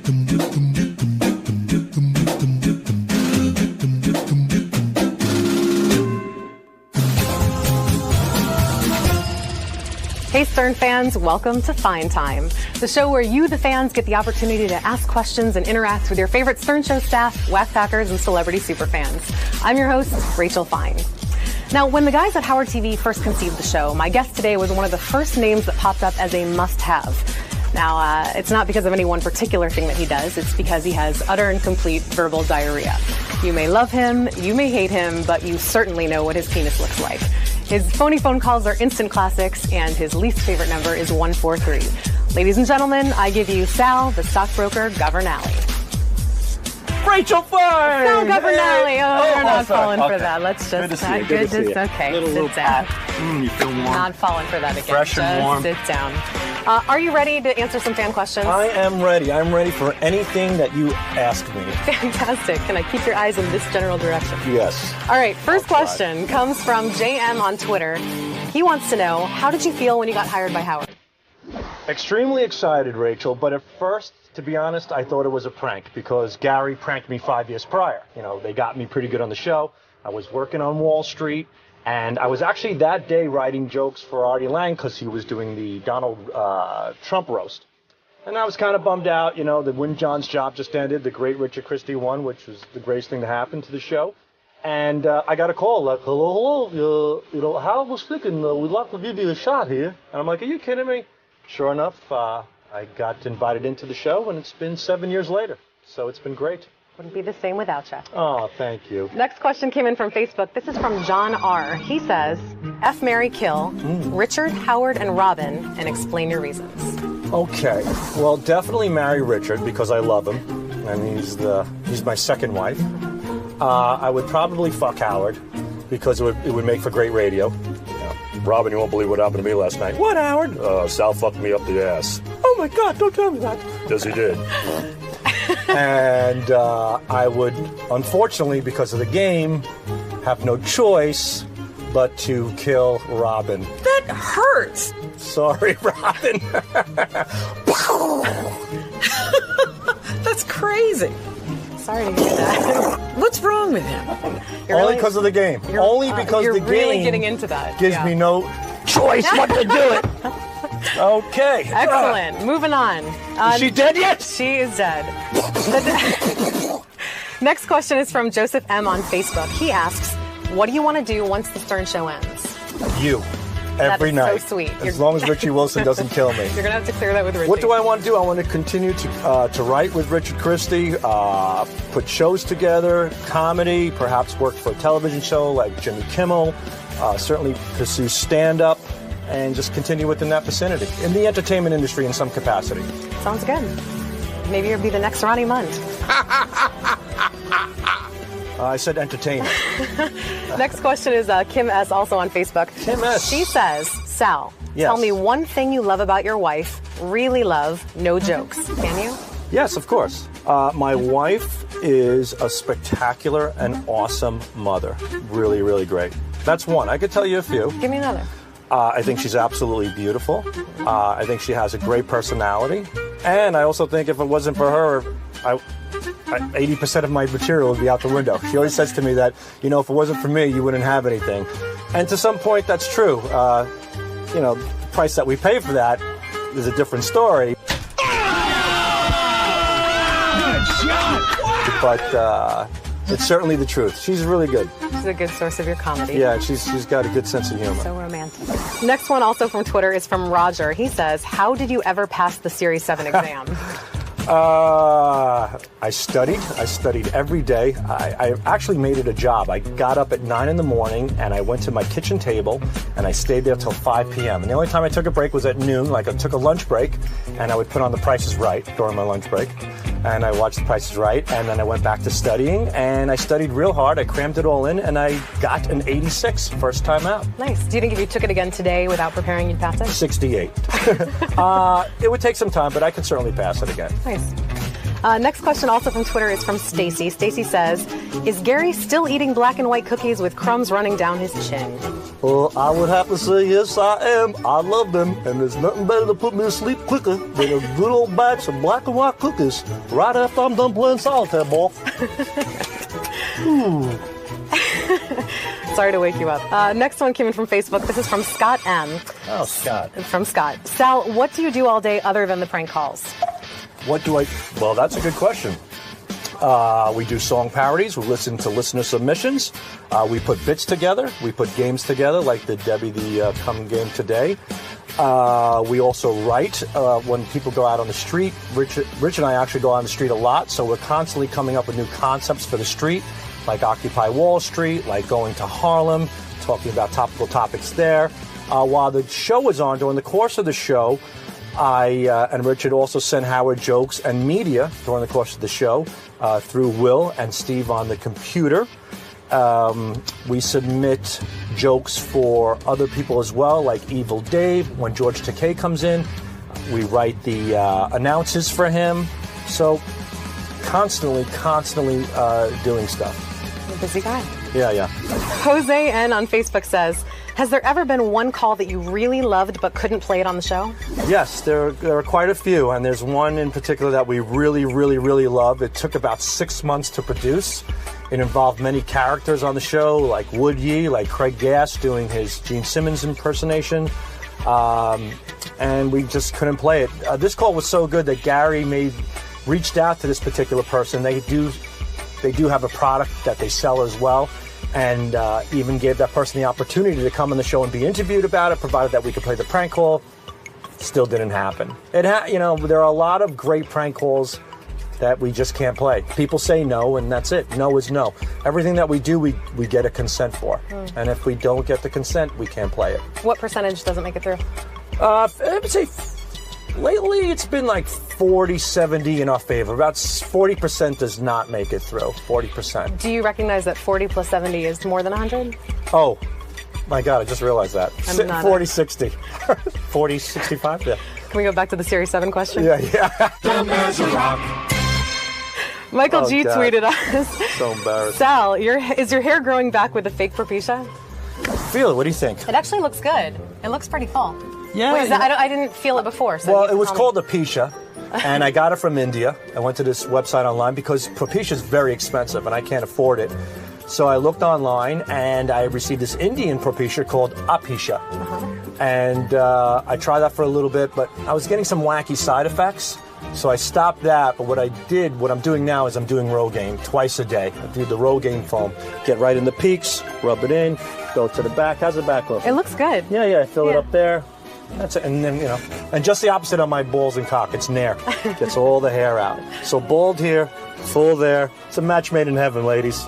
Hey Stern fans, welcome to Fine Time, the show where you, the fans, get the opportunity to ask questions and interact with your favorite Stern Show staff, Whack Packers, and celebrity superfans. I'm your host, Rachel Fine. Now, when the guys at Howard TV first conceived the show, my guest today was one of the first names that popped up as a must-have. Now, it's not because of any one particular thing that he does, it's because he has utter and complete verbal diarrhea. You may love him, you may hate him, but you certainly know what his penis looks like. His phony phone calls are instant classics, and his least favorite number is 143. Ladies and gentlemen, I give you Sal, the stockbroker Governale. Rachel Fine! Sal Governale. You're not falling for okay. that. Let's just... Good to see you. Good to see you. Okay, little sit down. You feel warm? Not falling for that again. Fresh and warm. Sit down. Are you ready to answer some fan questions? I am ready. I'm ready for anything that you ask me. Fantastic. Can I keep your eyes in this general direction? Yes. All right, first question comes from JM on Twitter. He wants to know, how did you feel when you got hired by Howard? Extremely excited, Rachel, but at first, to be honest, I thought it was a prank because Gary pranked me 5 years prior. You know, they got me pretty good on the show. I was working on Wall Street, and I was actually that day writing jokes for Artie Lang because he was doing the Donald Trump roast. And I was kind of bummed out, you know, that Win John's job just ended, the great Richard Christie won, which was the greatest thing to happen to the show. And I got a call like, hello, you know, Howard was thinking we'd like to give you a shot here. And I'm like, are you kidding me? Sure enough, I got invited into the show, and it's been 7 years later. So it's been great. Wouldn't be the same without you. Oh, thank you. Next question came in from Facebook. This is from John R. He says, F, marry, kill, Richard, Howard, and Robin, and explain your reasons. Okay. Well, definitely marry Richard because I love him, and he's my second wife. I would probably fuck Howard because it would make for great radio. Robin, you won't believe what happened to me last night. What, Howard? Sal fucked me up the ass. Oh, my God, don't tell me that. Yes, he did. And I would, unfortunately, because of the game, have no choice but to kill Robin. That hurts. Sorry, Robin. That's crazy. Sorry to hear that. What's wrong with him? Only because of the game. Only because the game really getting into that. gives me no choice but to do it. Okay. Excellent. Moving on. Is she dead yet? She is dead. Next question is from Joseph M. on Facebook. He asks, what do you want to do once the Stern Show ends? You. Every night. So sweet. As long as Richie Wilson doesn't kill me. You're going to have to clear that with Richie. What do I want to do? I want to continue to write with Richard Christie, put shows together, comedy, perhaps work for a television show like Jimmy Kimmel, certainly pursue stand-up, and just continue within that vicinity, in the entertainment industry in some capacity. Sounds good. Maybe you'll be the next Ronnie Mund. I said entertainment. Next question is Kim S. also on Facebook. Kim S. She says, Sal, Yes. tell me one thing you love about your wife, really love, no jokes. Can you? Yes, of course. My wife is a spectacular and awesome mother. Really, really great. That's one. I could tell you a few. Give me another. I think she's absolutely beautiful. I think she has a great personality. And I also think if it wasn't for her, 80% of my material would be out the window. She always says to me that, you know, if it wasn't for me, you wouldn't have anything. And to some point, that's true. You know, the price that we pay for that is a different story. But it's certainly the truth. She's really good. She's a good source of your comedy. Yeah, she's got a good sense of humor. So romantic. Next one also from Twitter is from Roger. He says, how did you ever pass the Series 7 exam? I studied every day. I actually made it a job. I got up at 9 in the morning and I went to my kitchen table and I stayed there till 5 p.m. And the only time I took a break was at noon, like I took a lunch break, and I would put on The Price is Right during my lunch break. And I watched The Price is Right, and then I went back to studying, and I studied real hard. I crammed it all in, and I got an 86 first time out. Nice. Do you think if you took it again today without preparing, you'd pass it? 68. It would take some time, but I could certainly pass it again. Nice. Next question, also from Twitter, is from Stacy. Stacy says, is Gary still eating black and white cookies with crumbs running down his chin? Well, I would have to say yes, I am. I love them, and there's nothing better to put me to sleep quicker than a good old batch of black and white cookies right after I'm done playing solitaire ball. Sorry to wake you up. Next one came in from Facebook. This is from Scott M. Oh, Scott. From Scott. Sal, what do you do all day other than the prank calls? What do I... Well, that's a good question. We do song parodies. We listen to listener submissions. We put bits together. We put games together, like the Debbie the Come game today. We also write when people go out on the street. Rich and I actually go out on the street a lot, so we're constantly coming up with new concepts for the street, like Occupy Wall Street, like going to Harlem, talking about topical topics there. While the show was on, during the course of the show, I and Richard also send Howard jokes and media during the course of the show through Will and Steve on the computer. We submit jokes for other people as well, like Evil Dave. When George Takei comes in, we write the announces for him. So constantly doing stuff. You're a busy guy. Yeah. Jose N on Facebook says, has there ever been one call that you really loved but couldn't play it on the show? Yes, there are quite a few, and there's one in particular that we really love. It took about 6 months to produce. It involved many characters on the show, like Wood Yee, like Craig Gass doing his Gene Simmons impersonation, and we just couldn't play it. This call was so good that Gary reached out to this particular person. They do have a product that they sell as well, and even gave that person the opportunity to come on the show and be interviewed about it, provided that we could play the prank call. Still didn't happen. There are a lot of great prank calls that we just can't play. People say no, and that's it. No is no. Everything that we do, we get a consent for. And if we don't get the consent, we can't play it. What percentage doesn't make it through? I would say lately it's been like 40-70 in our favor. About 40% does not make it through. 40%. Do you recognize that 40 plus 70 is more than 100? Oh, my God, I just realized that. 40-60. 40-65, yeah. Can we go back to the Series 7 question? Yeah. Michael G God. tweeted us. So embarrassed. Sal, is your hair growing back with the fake propecia? Feel it. What do you think? It actually looks good. It looks pretty full. Yeah. Wait, I didn't feel it before. So Well, it was called Propecia, and I got it from India. I went to this website online because Propecia is very expensive, and I can't afford it. So I looked online, and I received this Indian Propecia called Apecia. And I tried that for a little bit, but I was getting some wacky side effects. So I stopped that, but what I'm doing now is I'm doing Rogaine twice a day. I do the Rogaine foam. Get right in the peaks, rub it in, go to the back. How's the back look? It looks good. Yeah, fill it up there. That's it. And then, and just the opposite on my balls and cock. It's nair. Gets all the hair out. So bald here, full there. It's a match made in heaven, ladies.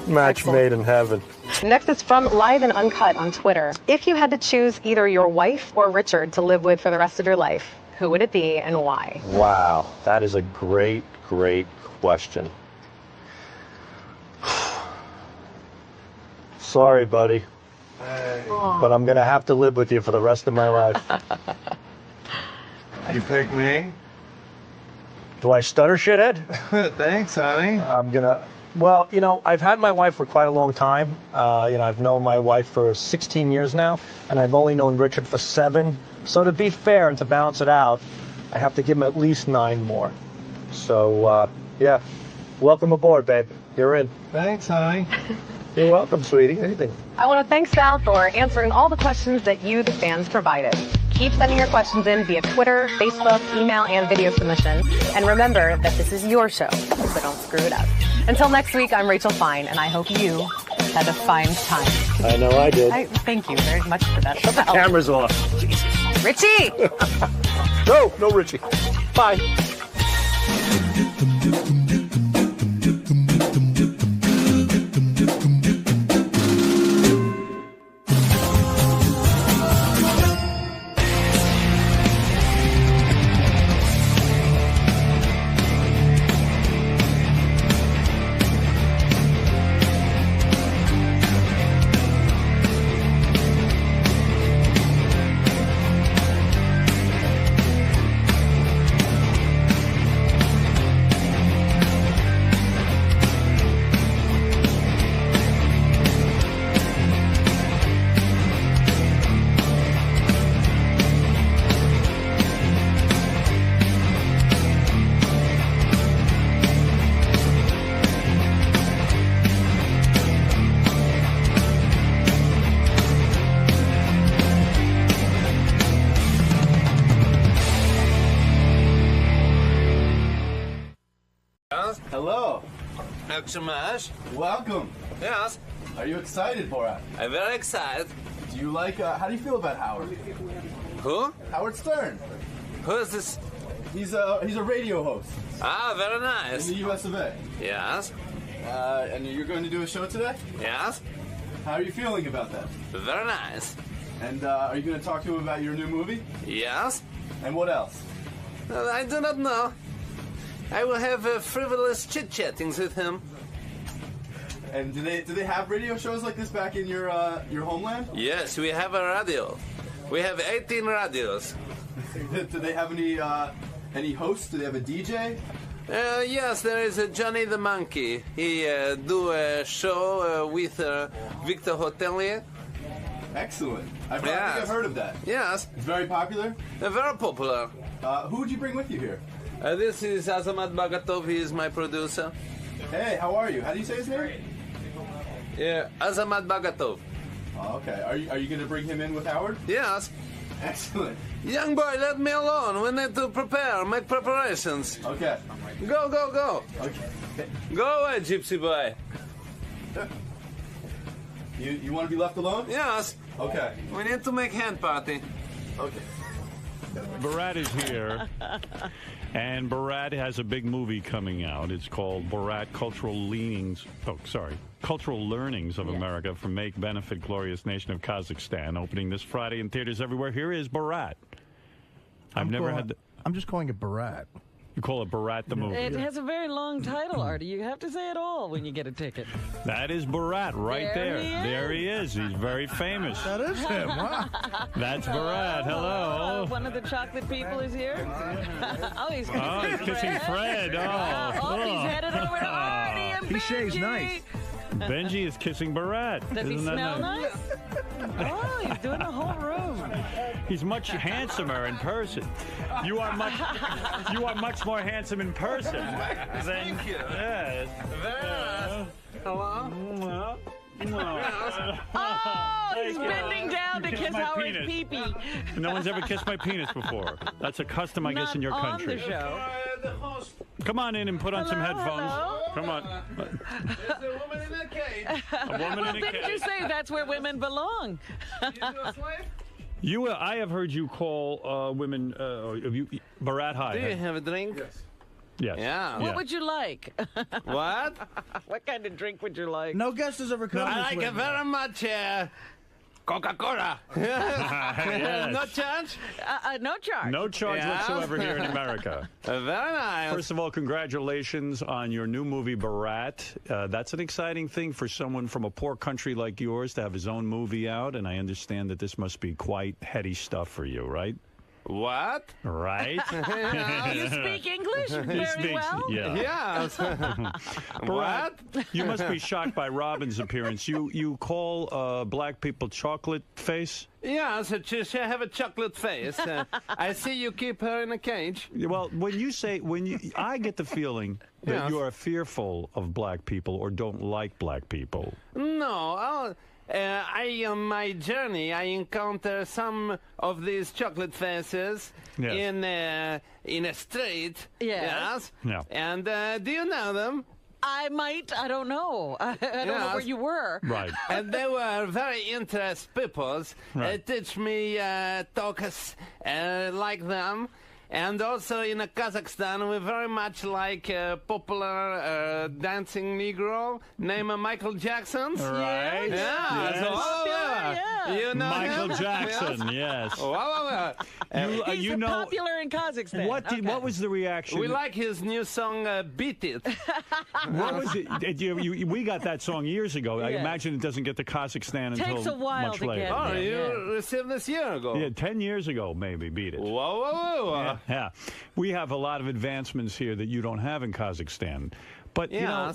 Match made in heaven. Next is from Live and Uncut on Twitter. If you had to choose either your wife or Richard to live with for the rest of your life, who would it be and why? Wow, that is a great question. Sorry, buddy. But I'm going to have to live with you for the rest of my life. You pick me? Do I stutter, shithead? Thanks, honey. Well, I've had my wife for quite a long time. I've known my wife for 16 years now, and I've only known Richard for 7. So to be fair and to balance it out, I have to give him at least 9 more. So, yeah. Welcome aboard, babe. You're in. Thanks, honey. You're welcome, sweetie. Anything. I want to thank Sal for answering all the questions that you, the fans, provided. Keep sending your questions in via Twitter, Facebook, email, and video submission. And remember that this is your show, so don't screw it up. Until next week, I'm Rachel Fine, and I hope you had a fine time. I know I did. Thank you very much for that. Shut the cameras off. Jesus. Richie! No, Richie. Bye. Hello. Xmas. Welcome. Yes. Are you excited, Borat? I'm very excited. Do you like, how do you feel about Howard? Who? Howard Stern. Who is this? He's a radio host Ah, very in nice. the US of A. Yes. And you're going to do a show today? Yes. How are you feeling about that? Very nice. And are you going to talk to him about your new movie? Yes. And what else? I do not know. I will have frivolous chit-chattings with him. And do they have radio shows like this back in your homeland? Yes, we have a radio. We have 18 radios. Do they have any hosts? Do they have a DJ? Yes, there is Johnny the Monkey. He do a show with Victor Hotelier. Excellent. I think Yes. I've heard of that. Yes, It's very popular. very popular. Who would you bring with you here? This is Azamat Bagatov. He is my producer. Hey, how are you? How do you say his name? Yeah, Azamat Bagatov. Oh, okay. Are you going to bring him in with Howard? Yes. Excellent. Young boy, let me alone. We need to prepare, make preparations. Okay. Go, go, go. Okay. Go away, gypsy boy. You want to be left alone? Yes, Okay. we need to make hand party. Okay. Borat is here, and Borat has a big movie coming out. It's called Borat: Cultural Learnings of America from Make Benefit Glorious Nation of Kazakhstan. Opening this Friday in theaters everywhere. Here is Borat. I'm just calling it Borat. You call it Borat the movie. It has a very long title, Artie. You have to say it all when you get a ticket. That is Borat right there. There he is. There he is. He's very famous. That is him. Wow. That's Borat. Hello. One of the chocolate people is here. Oh, he's Oh, he's kissing Fred. Oh, he's headed over to Artie and He shaves Benji. nice. Benji is kissing Borat. Does he Isn't that smell nice? Oh, he's doing the whole room. He's much handsomer in person. You are much more handsome in person. Thank you. Yes. Hello? Oh, he's bending down to kiss my Howard's penis. pee-pee. No one's ever kissed my penis before. That's a custom, I guess, in your Not country. on the show. The host. Come on in and put on some Hello, headphones. hello. Come on. There's a woman in a cage. A woman in a Didn't you cage. say that's where women belong? You do a slave? I have heard you call women. Barat, hi. Do you have a drink? Yes. Yes. Yeah. What would you like? What? What kind of drink would you like? No guest has ever come. I this like way. it very much. Coca-Cola. Yes. No charge? No charge. No charge Yeah. whatsoever here in America. Very nice. First of all, congratulations on your new movie, Borat. That's an exciting thing for someone from a poor country like yours to have his own movie out, and I understand that this must be quite heady stuff for you, right? What? Right? You speak English He very speaks- well. Yeah. Yes. What? You must be shocked by Robin's appearance. You call black people chocolate face? Yes, she have a chocolate face. I see you keep her in a cage. Well, I get the feeling that Yes. you are fearful of black people or don't like black people. No, on my journey, I encounter some of these chocolate faces Yes. in a street. Yes. Yeah. And do you know them? I don't know. I don't know where you were. Right. And they were very interesting people. Right. Teach me talk like them. And also in Kazakhstan, we very much like a popular dancing Negro named Michael Jackson. Right. Yeah. Yes. So, Yeah. You know Michael him? Jackson, yes. He's You know, popular in Kazakhstan. what was the reaction? We like his new song, Beat It. What was it? We got that song years ago. I Yeah. imagine it doesn't get to Kazakhstan until Takes a while much to later. get Oh, there. you received this year ago. Yeah, 10 years ago, maybe, beat it. Whoa, whoa, whoa. Yeah. We have a lot of advancements here that you don't have in Kazakhstan. But, Yeah.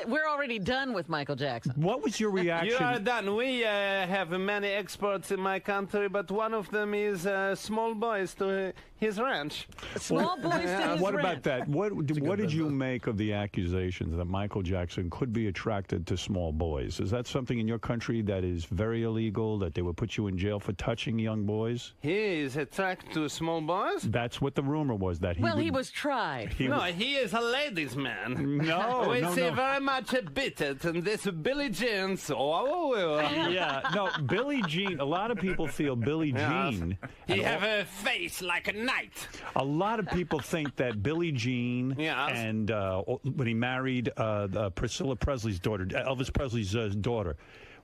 We're already done with Michael Jackson. what was your reaction? You are done. We have many exports in my country, but one of them is small boys to his ranch. Small boys to his What about ranch. that? What did you make of the accusations that Michael Jackson could be attracted to small boys? Is that something in your country that is very illegal, that they would put you in jail for touching young boys? He is attracted to small boys? That's what the rumor was, that he Well, he was tried. No, he is a ladies' man. No, No, we no, see no. very much a bit in this Billie Jean's. Yeah, no, Billie Jean. A lot of people feel Billie Jean. He have a face like a knight. A lot of people think that Billie Jean and when he married Priscilla Presley's daughter, Elvis Presley's daughter.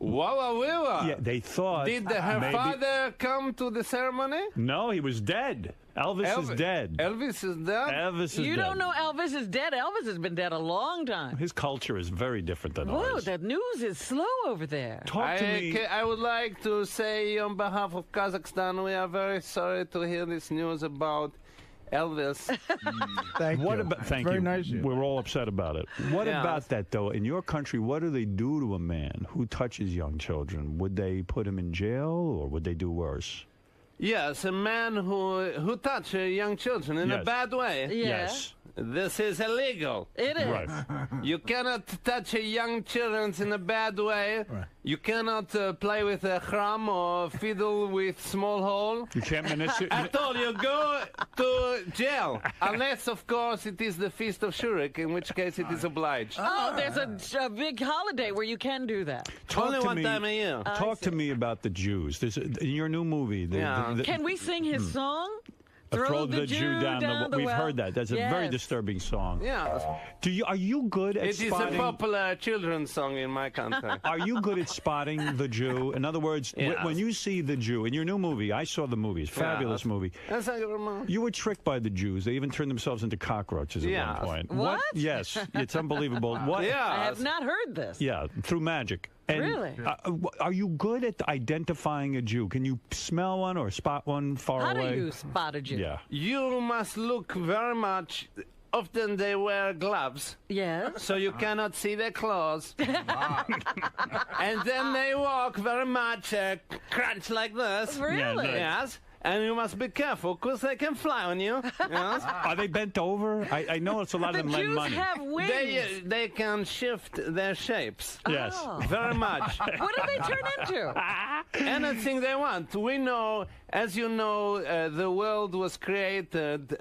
Yeah, they thought. Did her maybe, father come to the ceremony? No, he was dead. Elvis is dead. Elvis is dead? Elvis is dead. You don't know Elvis is dead. Elvis has been dead a long time. His culture is very different than Whoa, ours. the news is slow over there. Talk to me. I would like to say on behalf of Kazakhstan, we are very sorry to hear this news about Elvis. Thank you. Thank Very you. nice of you. We're all upset about it. What Yeah. about that, though? In your country, what do they do to a man who touches young children? Would they put him in jail, or would they do worse? Yes, a man who touch young children in a Yes. bad way. Yeah. Yes. This is illegal. It is. Right. You cannot touch young children in a bad way. You cannot play with a drum or fiddle with small hole. You can't I told you, go to jail. Unless, of course, it is the Feast of Shurik, in which case it is obliged. Oh, there's a big holiday where you can do that. Only one time a year. Talk to me about the Jews. There's in your new movie. Can we sing his song? Throw the Jew down the We've well. heard that. That's a very Yes. disturbing song. Yeah. Are you good at It is a spotting? popular children's song in my country. Are you good at spotting the Jew? In other words, Yes. when you see the Jew in your new movie, I saw the movie. It's a fabulous movie. That's how you remember. You were tricked by the Jews. They even turned themselves into cockroaches at Yes. one point. What? Yes, it's unbelievable. What? Yeah. I have not heard this. Yeah, through magic. And, Really? Are you good at identifying a Jew? Can you smell one or spot one far How away? do you spot a Jew? Yeah. You must look very much. Often they wear gloves, Yes. so you cannot see their claws. And then they walk very much crunch like this. Really? Yes. And you must be careful, because they can fly on you. Yes. Are they bent over? I know it's a lot The of them lend Jews money. have wings. They can shift their shapes. Yes. Oh. Very much. What do they turn into? Anything they want. We know, as you know, the world was created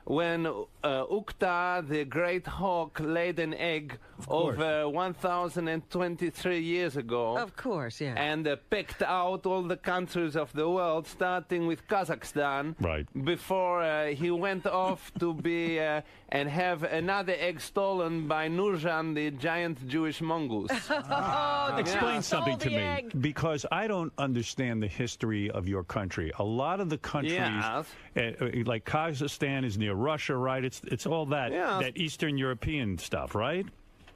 when Ukta, the great hawk, laid an egg over 1,023 years ago. Of course, yeah. And picked out all the countries of the world, starting with Kazakhstan, Right. before he went off to be and have another egg stolen by Nurjan, the giant Jewish mongoose. Explain something to Stole the me, egg. because I don't understand the history of your country. A lot of the countries, Yes. like Kazakhstan is near Russia, right? It's all that Yes. that Eastern European stuff, right?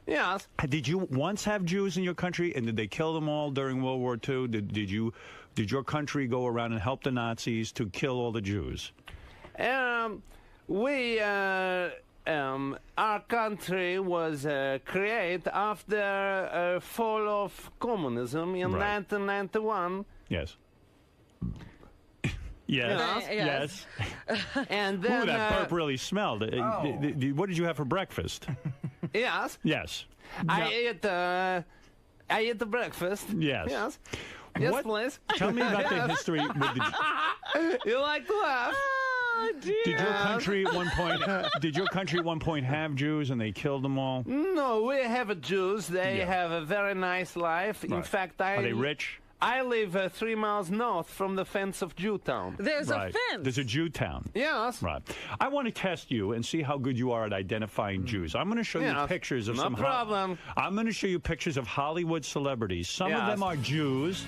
Yes. Did you once have Jews in your country, and did they kill them all during World War II? Did your country go around and help the Nazis to kill all the Jews? Our country was created after fall of communism in Right. 1991. Yes. Yes. Yes. And Ooh, then, that burp really smelled. What did you have for breakfast? yes, Yes. I ate the breakfast. Yes. Yes. Yes, What- please. Tell me about the history with the. You like to laugh? Oh, dear. Did your country at one point? Did your country at one point have Jews and they killed them all? No, we have Jews. They Yeah. have a very nice life. In Right. fact, Are they rich? I live 3 miles north from the fence of Jewtown. There's Right. a fence. There's a Jew town. Yes. Right. I want to test you and see how good you are at identifying Jews. I'm going to show you Yeah, pictures of no some. problem. I'm going to show you pictures of Hollywood celebrities. Some of Yes. them are Jews,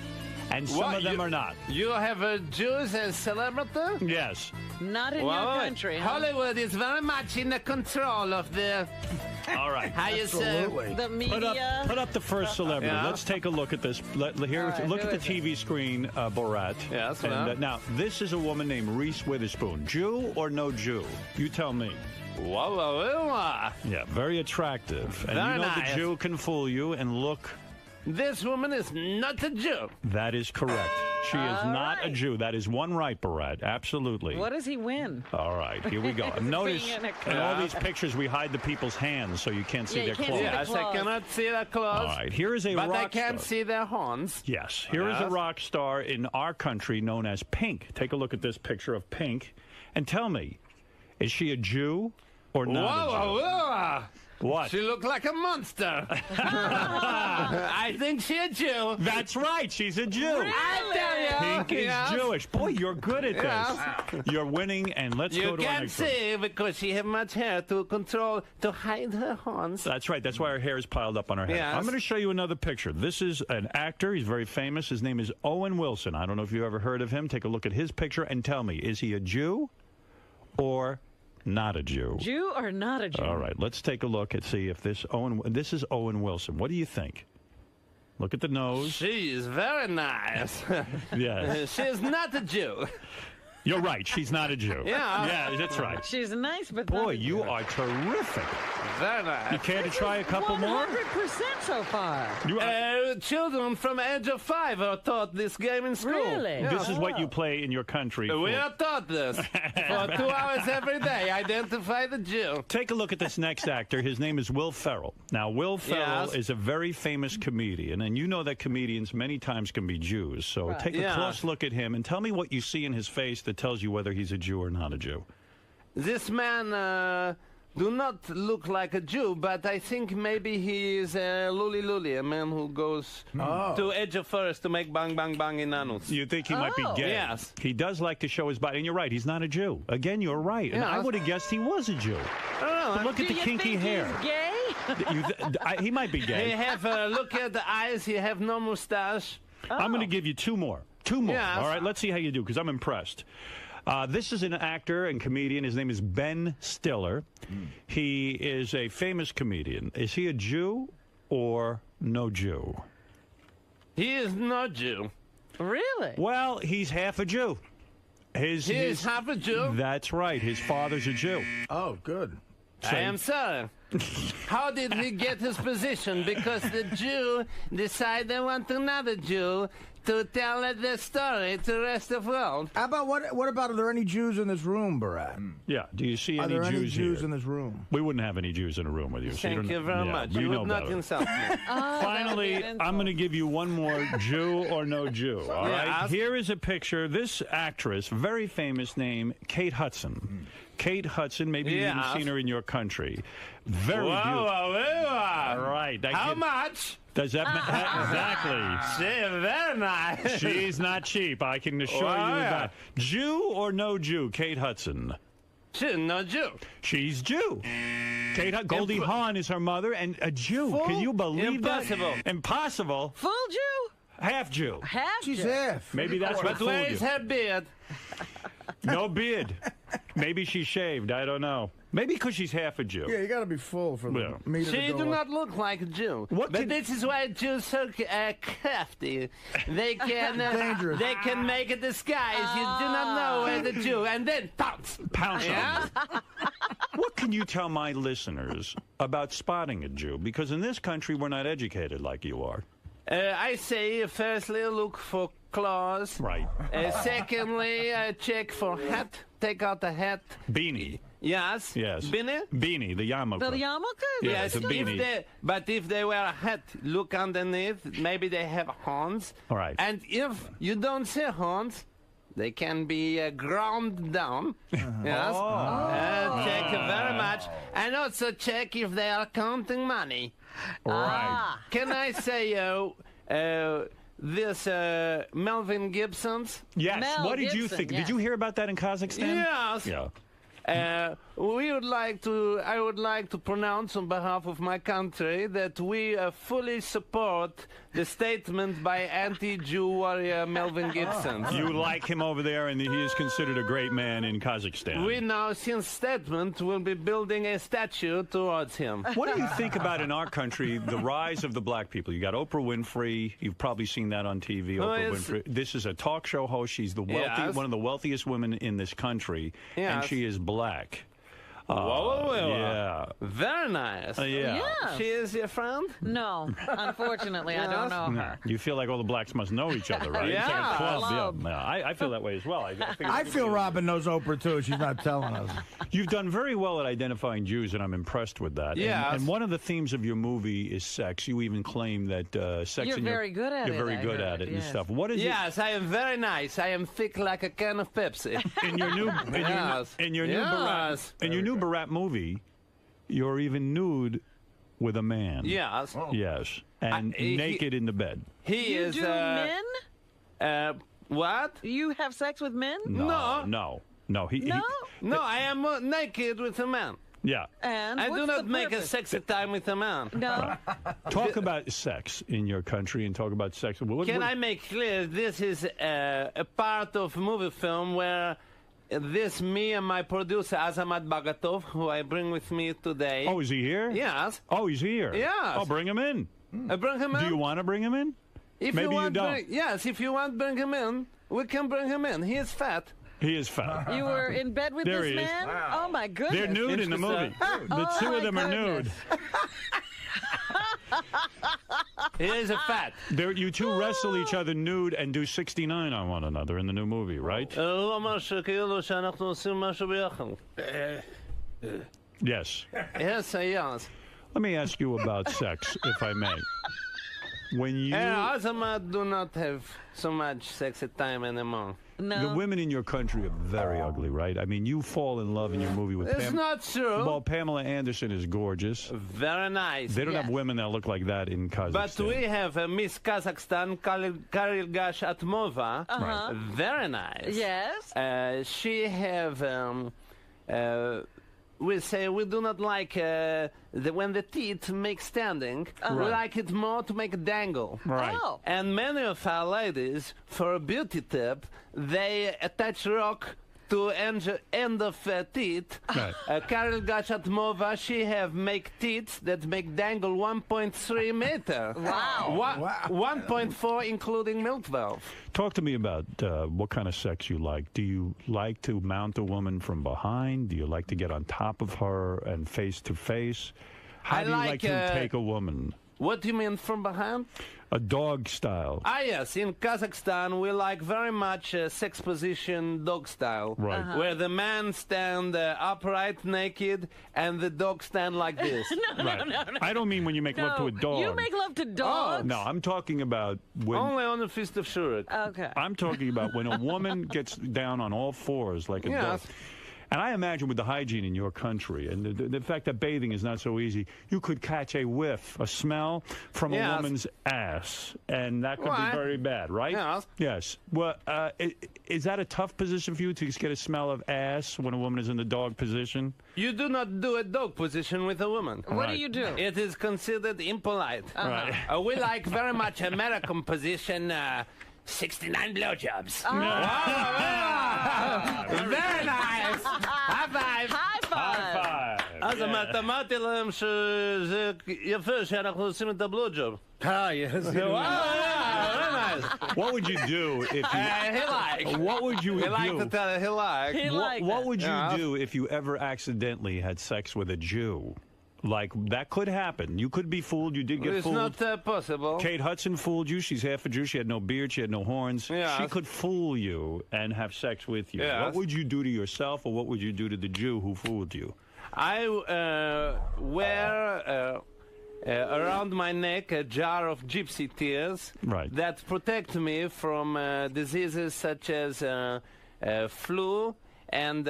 and some What, of them you- are not. You have a Jews as celebrity? Yes. Not in your country. Huh? Hollywood is very much in the control of the. All right. How you say? The media. Put up the first celebrity. Yeah. Let's take a look at this. Look right, at who the is TV screen, Borat. Yes, And, well. now, this is a woman named Reese Witherspoon. Jew or no Jew? You tell me. Whoa, whoa, whoa. Yeah, very attractive. And Very you know nice. the Jew can fool you. And look, This woman is not a Jew. that is correct. She is All not a right. Jew. That is one right, Borat. Absolutely. What does he win? All right, here we go. Notice Being in a in club. all these pictures we hide the people's hands so you can't see Yeah, you their can't see claws. the Yes, I claws. cannot see their claws. All right, here is a But rock I can star. see their horns. Yes, here is a Yes. rock star in our country known as Pink. Take a look at this picture of Pink and tell me, is she a Jew or not Whoa, a Jew? whoa, whoa. What? She looked like a monster. I think she's a Jew. That's right. She's a Jew. I tell you. Pink is Jewish. Boy, you're good at this. You're winning, and let's go to our can't next one. see because she have much hair to control, to hide her horns. That's right. That's why her hair is piled up on her head. Yes. I'm going to show you another picture. This is an actor. He's very famous. His name is Owen Wilson. I don't know if you ever heard of him. Take a look at his picture and tell me, is he a Jew or not a Jew? Jew or not a Jew? All right. Let's take a look and see if this is Owen Wilson. What do you think? Look at the nose. She is very nice. Yes. She is not a Jew. You're right. She's not a Jew. Yeah. Yeah, that's right. She's nice, but Boy, not a you Jew. are terrific. Very nice. You care to try a couple more? 100% so far. Children from the age of 5 are taught this game in school. Really? This is what you play in your country. We are taught this for 2 hours every day. Identify the Jew. Take a look at this next actor. His name is Will Ferrell. Now, Will Ferrell is a very famous comedian, and you know that comedians many times can be Jews. So take a close look at him and tell me what you see in his face that tells you whether he's a Jew or not a Jew. This man do not look like a Jew, but I think maybe he is a luli, a man who goes to edge of forest to make bang, bang, bang in anus. You think he might be gay? Yes. He does like to show his body, and you're right, he's not a Jew. Again, you're right, and I would have guessed he was a Jew. But look at the kinky hair. He's gay? He might be gay. He have look at the eyes. He have no mustache. I'm going to give you two more. Yes. All right, let's see how you do, because I'm impressed. This is an actor and comedian. His name is Ben Stiller. He is a famous comedian. Is he a Jew or no Jew? He is not Jew. Really? Well, he's half a Jew. He is half a Jew? That's right. His father's a Jew. Oh, good. I am sorry. How did he get his position? Because the Jew decided they want another Jew to tell the story to the rest of the world. How about what about, are there any Jews in this room, Barat? Yeah. Do you see Are any there Jews any Jews here? in this room? We wouldn't have any Jews in a room with you. So Thank you very much. You would not insult me. Finally, I'm going to give you one more Jew or no Jew. All right. Yes. Here is a picture. This actress, very famous name, Kate Hudson. Kate Hudson, maybe you've even seen her in your country. Very beautiful. All right. How much? Does that exactly? She's very nice. She's not cheap. I can assure you of that. Jew or no Jew, Kate Hudson? She's no Jew. She's Jew. Goldie Hawn is her mother, and a Jew. Can you believe Impossible. that? Impossible. Full Jew? Half Jew. Half She's Jew. half. Maybe that's what But fooled where you. is her beard? No beard. Maybe she shaved. I don't know. Maybe because she's half a Jew. Yeah, you got to be full for the meter to She go do up. not look like a Jew. But this is why Jews are so crafty. They can Dangerous. they can make a disguise. You do not know where the Jew, and then pounce. Pounce on Yeah? them. What can you tell my listeners about spotting a Jew? Because in this country, we're not educated like you are. I say, firstly, look for claws. Right. Secondly, check for hat. Take out the hat. Beanie. Yes. Yes. Beanie? Beanie, the yarmulke. The yarmulke? Yeah, Yes, it's a beanie. but if they wear a hat, look underneath. Maybe they have horns. All right. And if you don't see horns, they can be ground down. Yes. Check very much. And also check if they are counting money. Right. Can I say this Melvin Gibson's? Yes. Mel What did you Gibson, think? yes. Did you hear about that in Kazakhstan? Yes. Yeah. I would like to pronounce on behalf of my country that we fully support the statement by anti-Jew warrior Melvin Gibson. You like him over there, and he is considered a great man in Kazakhstan. We now, since statement, will be building a statue towards him. What do you think about in our country the rise of the black people? You got Oprah Winfrey. You've probably seen that on TV. Oprah Winfrey. This is a talk show host. She's the wealthy, one of the wealthiest women in this country, and she is black. Yeah. Very nice. Yeah. She is your friend? No, unfortunately, I don't know her. You feel like all the blacks must know each other, right? It's like a club. Yeah. I feel that way as well. I feel Robin knows Oprah, too. She's not telling us. You've done very well at identifying Jews, and I'm impressed with that. Yeah. And one of the themes of your movie is sex. You even claim that sex You're in very good at it, You're very I good heard, at it and yes. stuff. What is Yes, I am very nice. I am thick like a can of Pepsi. in your new in your new Barat movie? You're even nude with a man. Yes. Yes. And naked in the bed. He You is. do men? What? You have sex with men? No. No. No, I am naked with a man. Yeah. And I what's do not the make a purpose? sexy time with a man. No. Talk about sex in your country and talk about sex. Can I make clear this is a part of movie film where this me and my producer Azamat Bagatov, who I bring with me today. Oh, is he here? Yes. Oh, he's here. Yes. Oh, bring him in. Bring him in. Do you want to bring him in? If Maybe you want, don't. Yes, if you want, bring him in. We can bring him in. He is fat. He is fat. You were in bed with There this he is. man? Wow. Oh, my goodness. They're nude in the movie. The Oh, two of my them are nude. goodness. He is a fat. You two wrestle each other nude and do 69 on one another in the new movie, right? הוא אמר שכאילו שאנחנו עושים משהו ביחד. Yes. Yes, yes. Let me ask you about sex, if I may. When you... Azamat do not have so much sexy time anymore. No. The women in your country are very ugly, right? I mean, you fall in love in your movie with It's not true. Well, Pamela Anderson is gorgeous. Very nice. They don't Yes. have women that look like that in Kazakhstan. But we have Miss Kazakhstan, Karilgash Atmova. Uh-huh. Very nice. Yes. She have... we say we do not like when the teeth make standing. We like it more to make a dangle. Right. Oh. And many of our ladies, for a beauty tip, they attach rock to end of teeth. Right. Karel Gachatmova, she have make teeth that make dangle 1.3 meter. Wow. 1.4 including milk valve. Talk to me about what kind of sex you like. Do you like to mount a woman from behind? Do you like to get on top of her and face to face? How do you like to take a woman? What do you mean from behind? A dog style. Yes, in Kazakhstan we like very much sex position dog style. Right. Where the man stand upright, naked, and the dog stand like this. Right. I don't mean when you make love to a dog. You make love to dogs? No, I'm talking about when... Only on the Fist of Shurik. Okay. I'm talking about when a woman gets down on all fours like a dog. And I imagine with the hygiene in your country and the fact that bathing is not so easy, you could catch a whiff, a smell from a woman's ass, and that could be very bad, right? Yes. Yes. Well, is that a tough position for you to just get a smell of ass when a woman is in the dog position? You do not do a dog position with a woman. What do you do? It is considered impolite. Right. We like very much American position. 69 blowjobs. Very nice. High five. High five. אז אמרתי להם שזה יפה שאנחנו עושים את הבלוג'וב. Yes. Very nice. What would you do if you... He likes. What would you He likes do? to tell it he likes. He liked What that. would you do if you ever accidentally had sex with a Jew? Like, that could happen. You could be fooled. You did get It's fooled. not possible. Kate Hudson fooled you. She's half a Jew. She had no beard. She had no horns. Yes. She could fool you and have sex with you. Yes. What would you do to yourself, or what would you do to the Jew who fooled you? I wear around my neck a jar of gypsy tears that protect me from diseases such as flu and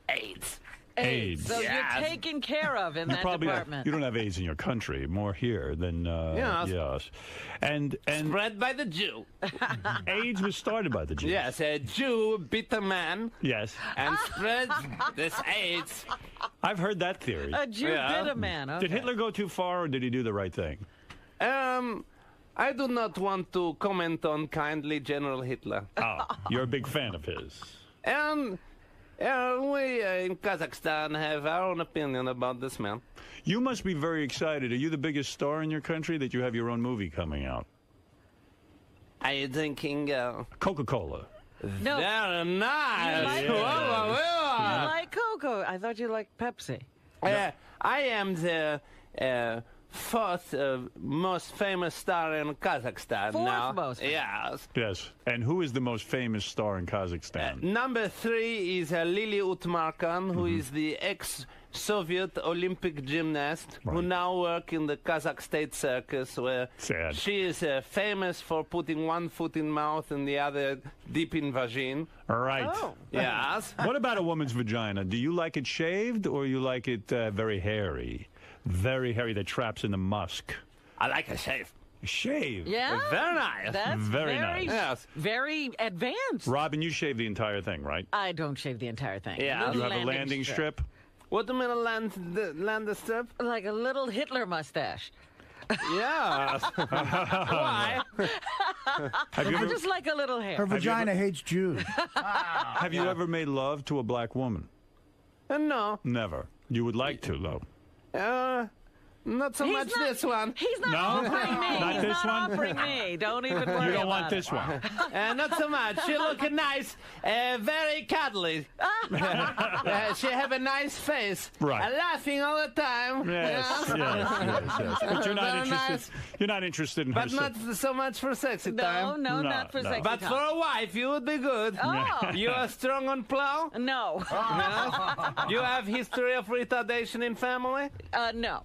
AIDS. AIDS. So you're taken care of in that department. You don't have AIDS in your country. More here than yes. And spread by the Jew. AIDS was started by the Jews. Yes, a Jew bit a man. Yes. And spread this AIDS. I've heard that theory. A Jew bit a man. Okay. Did Hitler go too far, or did he do the right thing? I do not want to comment on kindly General Hitler. Oh, you're a big fan of his. And we in Kazakhstan have our own opinion about this man. You must be very excited. Are you the biggest star in your country that you have your own movie coming out? Are you drinking Coca-Cola? No. Very nice. You like Cocoa. I thought you liked Pepsi. I am the fourth most famous star in Kazakhstan now. Most famous. Yes. Yes. And who is the most famous star in Kazakhstan? Number 3 is Lily Utmarkan, who is the ex-Soviet Olympic gymnast who now works in the Kazakh State Circus, where she is famous for putting one foot in mouth and the other deep in vagina. Right. Oh. Yes. What about a woman's vagina? Do you like it shaved, or you like it very hairy? Very hairy that traps in the musk. I like a shave. Shave? Yeah. Very nice. That's Very nice. Yes. very advanced. Robin, you shave the entire thing, right? I don't shave the entire thing. Yeah. Little You have a landing strip? What do you mean a land strip? Like a little Hitler mustache. Yes. Why? Have you ever, Just like a little hair. Her vagina hates Jews. have you ever made love to a black woman? No. Never. You would like to, though. Not so much this one. He's not No? offering me. Not He's this not one? offering me. Don't even worry You don't want about this it. one. Not so much. She look nice, very cuddly. She have a nice face. Right. Laughing all the time. Yes. But you're not Very interested. nice. You're not interested in her. But not so much for sexy time. No, not for no. sexy But time. for a wife, you would be good. Oh. You are strong on plow? No. You have history of retardation in family? No.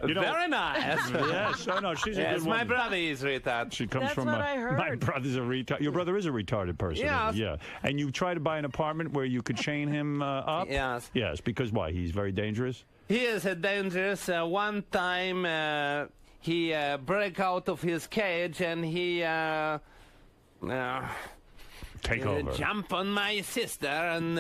You know- Very nice. Yes. Oh no, she's a Yes, good my woman. brother is retarded. She comes That's from what I heard. My brother's a retard. Your brother is a retarded person. isn't Yes. he? Yeah. And you try to buy an apartment where you could chain him up. Yes. Yes. Because why? He's very dangerous. He is dangerous. One time he break out of his cage and he Take over. jump on my sister and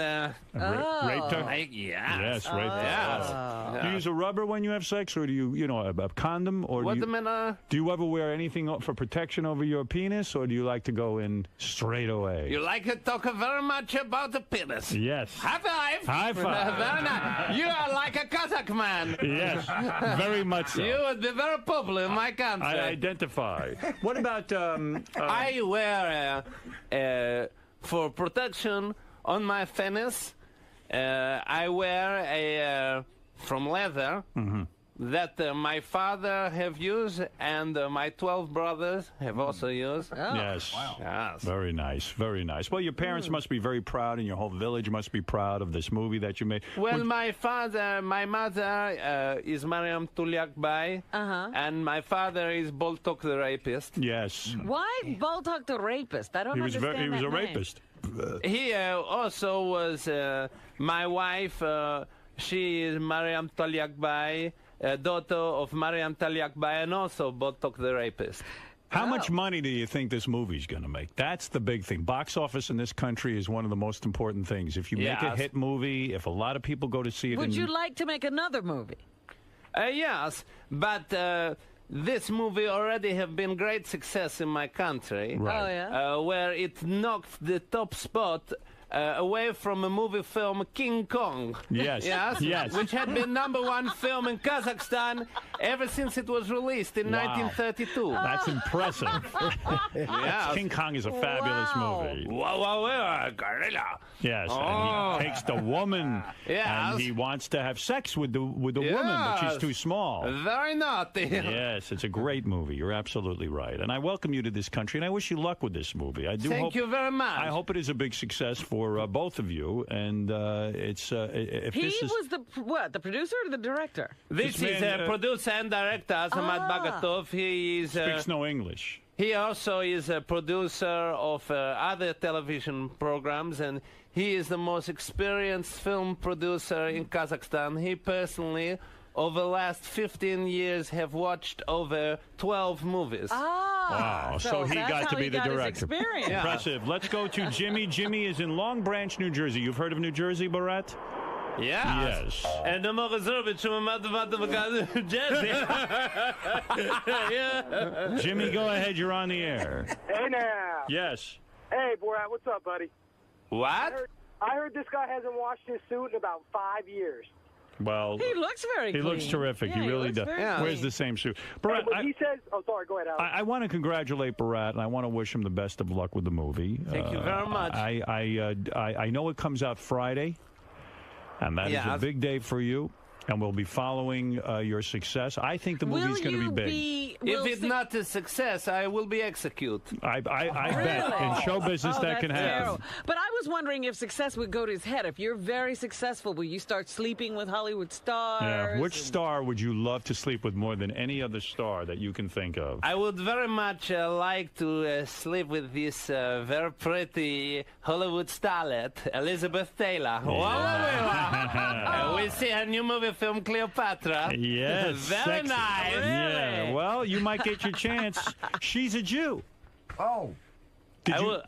Raped her. yes. Yes, raped her. Yes. Do you use a rubber when you have sex, or do you know, a condom, or What do the you, minute? do you ever wear anything for protection over your penis, or do you like to go in straight away? You like to talk very much about the penis. Yes. High five. High five. Very nice. You are like a Kazakh man. Yes. Very much so. You would be very popular in my country. I identify. What about? I wear for protection on my penis. I wear a from leather that my father have used and my 12 brothers have also used. Yes. Yes. Very nice. Very nice. Well, your parents must be very proud, and your whole village must be proud of this movie that you made. Well, my mother is Mariam Tuliakbai, and my father is Boltok the rapist. Yes. Why Boltok the rapist? I don't He was understand he was that a name. rapist. He also was my wife. She is Mariam Tuliakbai, daughter of Mariam Tuliakbai, and also Boltok the rapist. How much money do you think this movie's going to make? That's the big thing. Box office in this country is one of the most important things. If you make a Yes. hit movie, if a lot of people go to see it, Would and you like to make another movie? Yes, but this movie already have been great success in my country. Right. Oh, yeah? Where it knocked the top spot away from a movie film King Kong. Yes. Yes. Yes. Which had been #1 film in Kazakhstan ever since it was released in Wow. 1932. That's impressive. Yes. King Kong is a fabulous Wow. movie. Wow, gorilla. Yes, Oh. and he takes the woman, Yes. and he wants to have sex with the woman, but she's Yes. too small. Very naughty. Yes, it's a great movie. You're absolutely right, and I welcome you to this country, and I wish you luck with this movie. I do. Thank hope, you very much. I hope it is a big success for both of you, and it's if He this is. was the producer or the director? This This is man, a producer and director, Azamat Bagatov. He is. Speaks no English. He also is a producer of other television programs, and he is the most experienced film producer in Kazakhstan. He personally, over the last 15 years, have watched over 12 movies. Wow, so he that's got to how be he the got his director. experience. Yeah. Impressive. Let's go to Jimmy. Jimmy is in Long Branch, New Jersey. You've heard of New Jersey, Barat? Yes. And the Mogazovic from Jersey. Yeah. Jimmy, go ahead. You're on the air. Hey now. Yes. Hey Borat, what's up, buddy? What? I heard this guy hasn't washed his suit in about 5 years. Well, He looks very he clean. looks terrific. Yeah, he really looks does. very Yeah. Wears clean. the same suit. And Barat, when he says, oh, sorry, go ahead, Alex. I want to congratulate Barat, and I want to wish him the best of luck with the movie. Thank you very much. I know it comes out Friday, and that is a Yes. big day for you. And we'll be following your success. I think the movie's going to be big. If it's not a success, I will be executed. I bet Really? in show business Oh, that that's can happen. terrible. But I was wondering if success would go to his head. If you're very successful, will you start sleeping with Hollywood stars? Yeah. Which star would you love to sleep with more than any other star that you can think of? I would very much like to sleep with this very pretty Hollywood starlet, Elizabeth Taylor. We see her new movie film, Cleopatra. Yes. Very sexy. nice. Yeah. Well, you might get your chance. She's a Jew. Oh.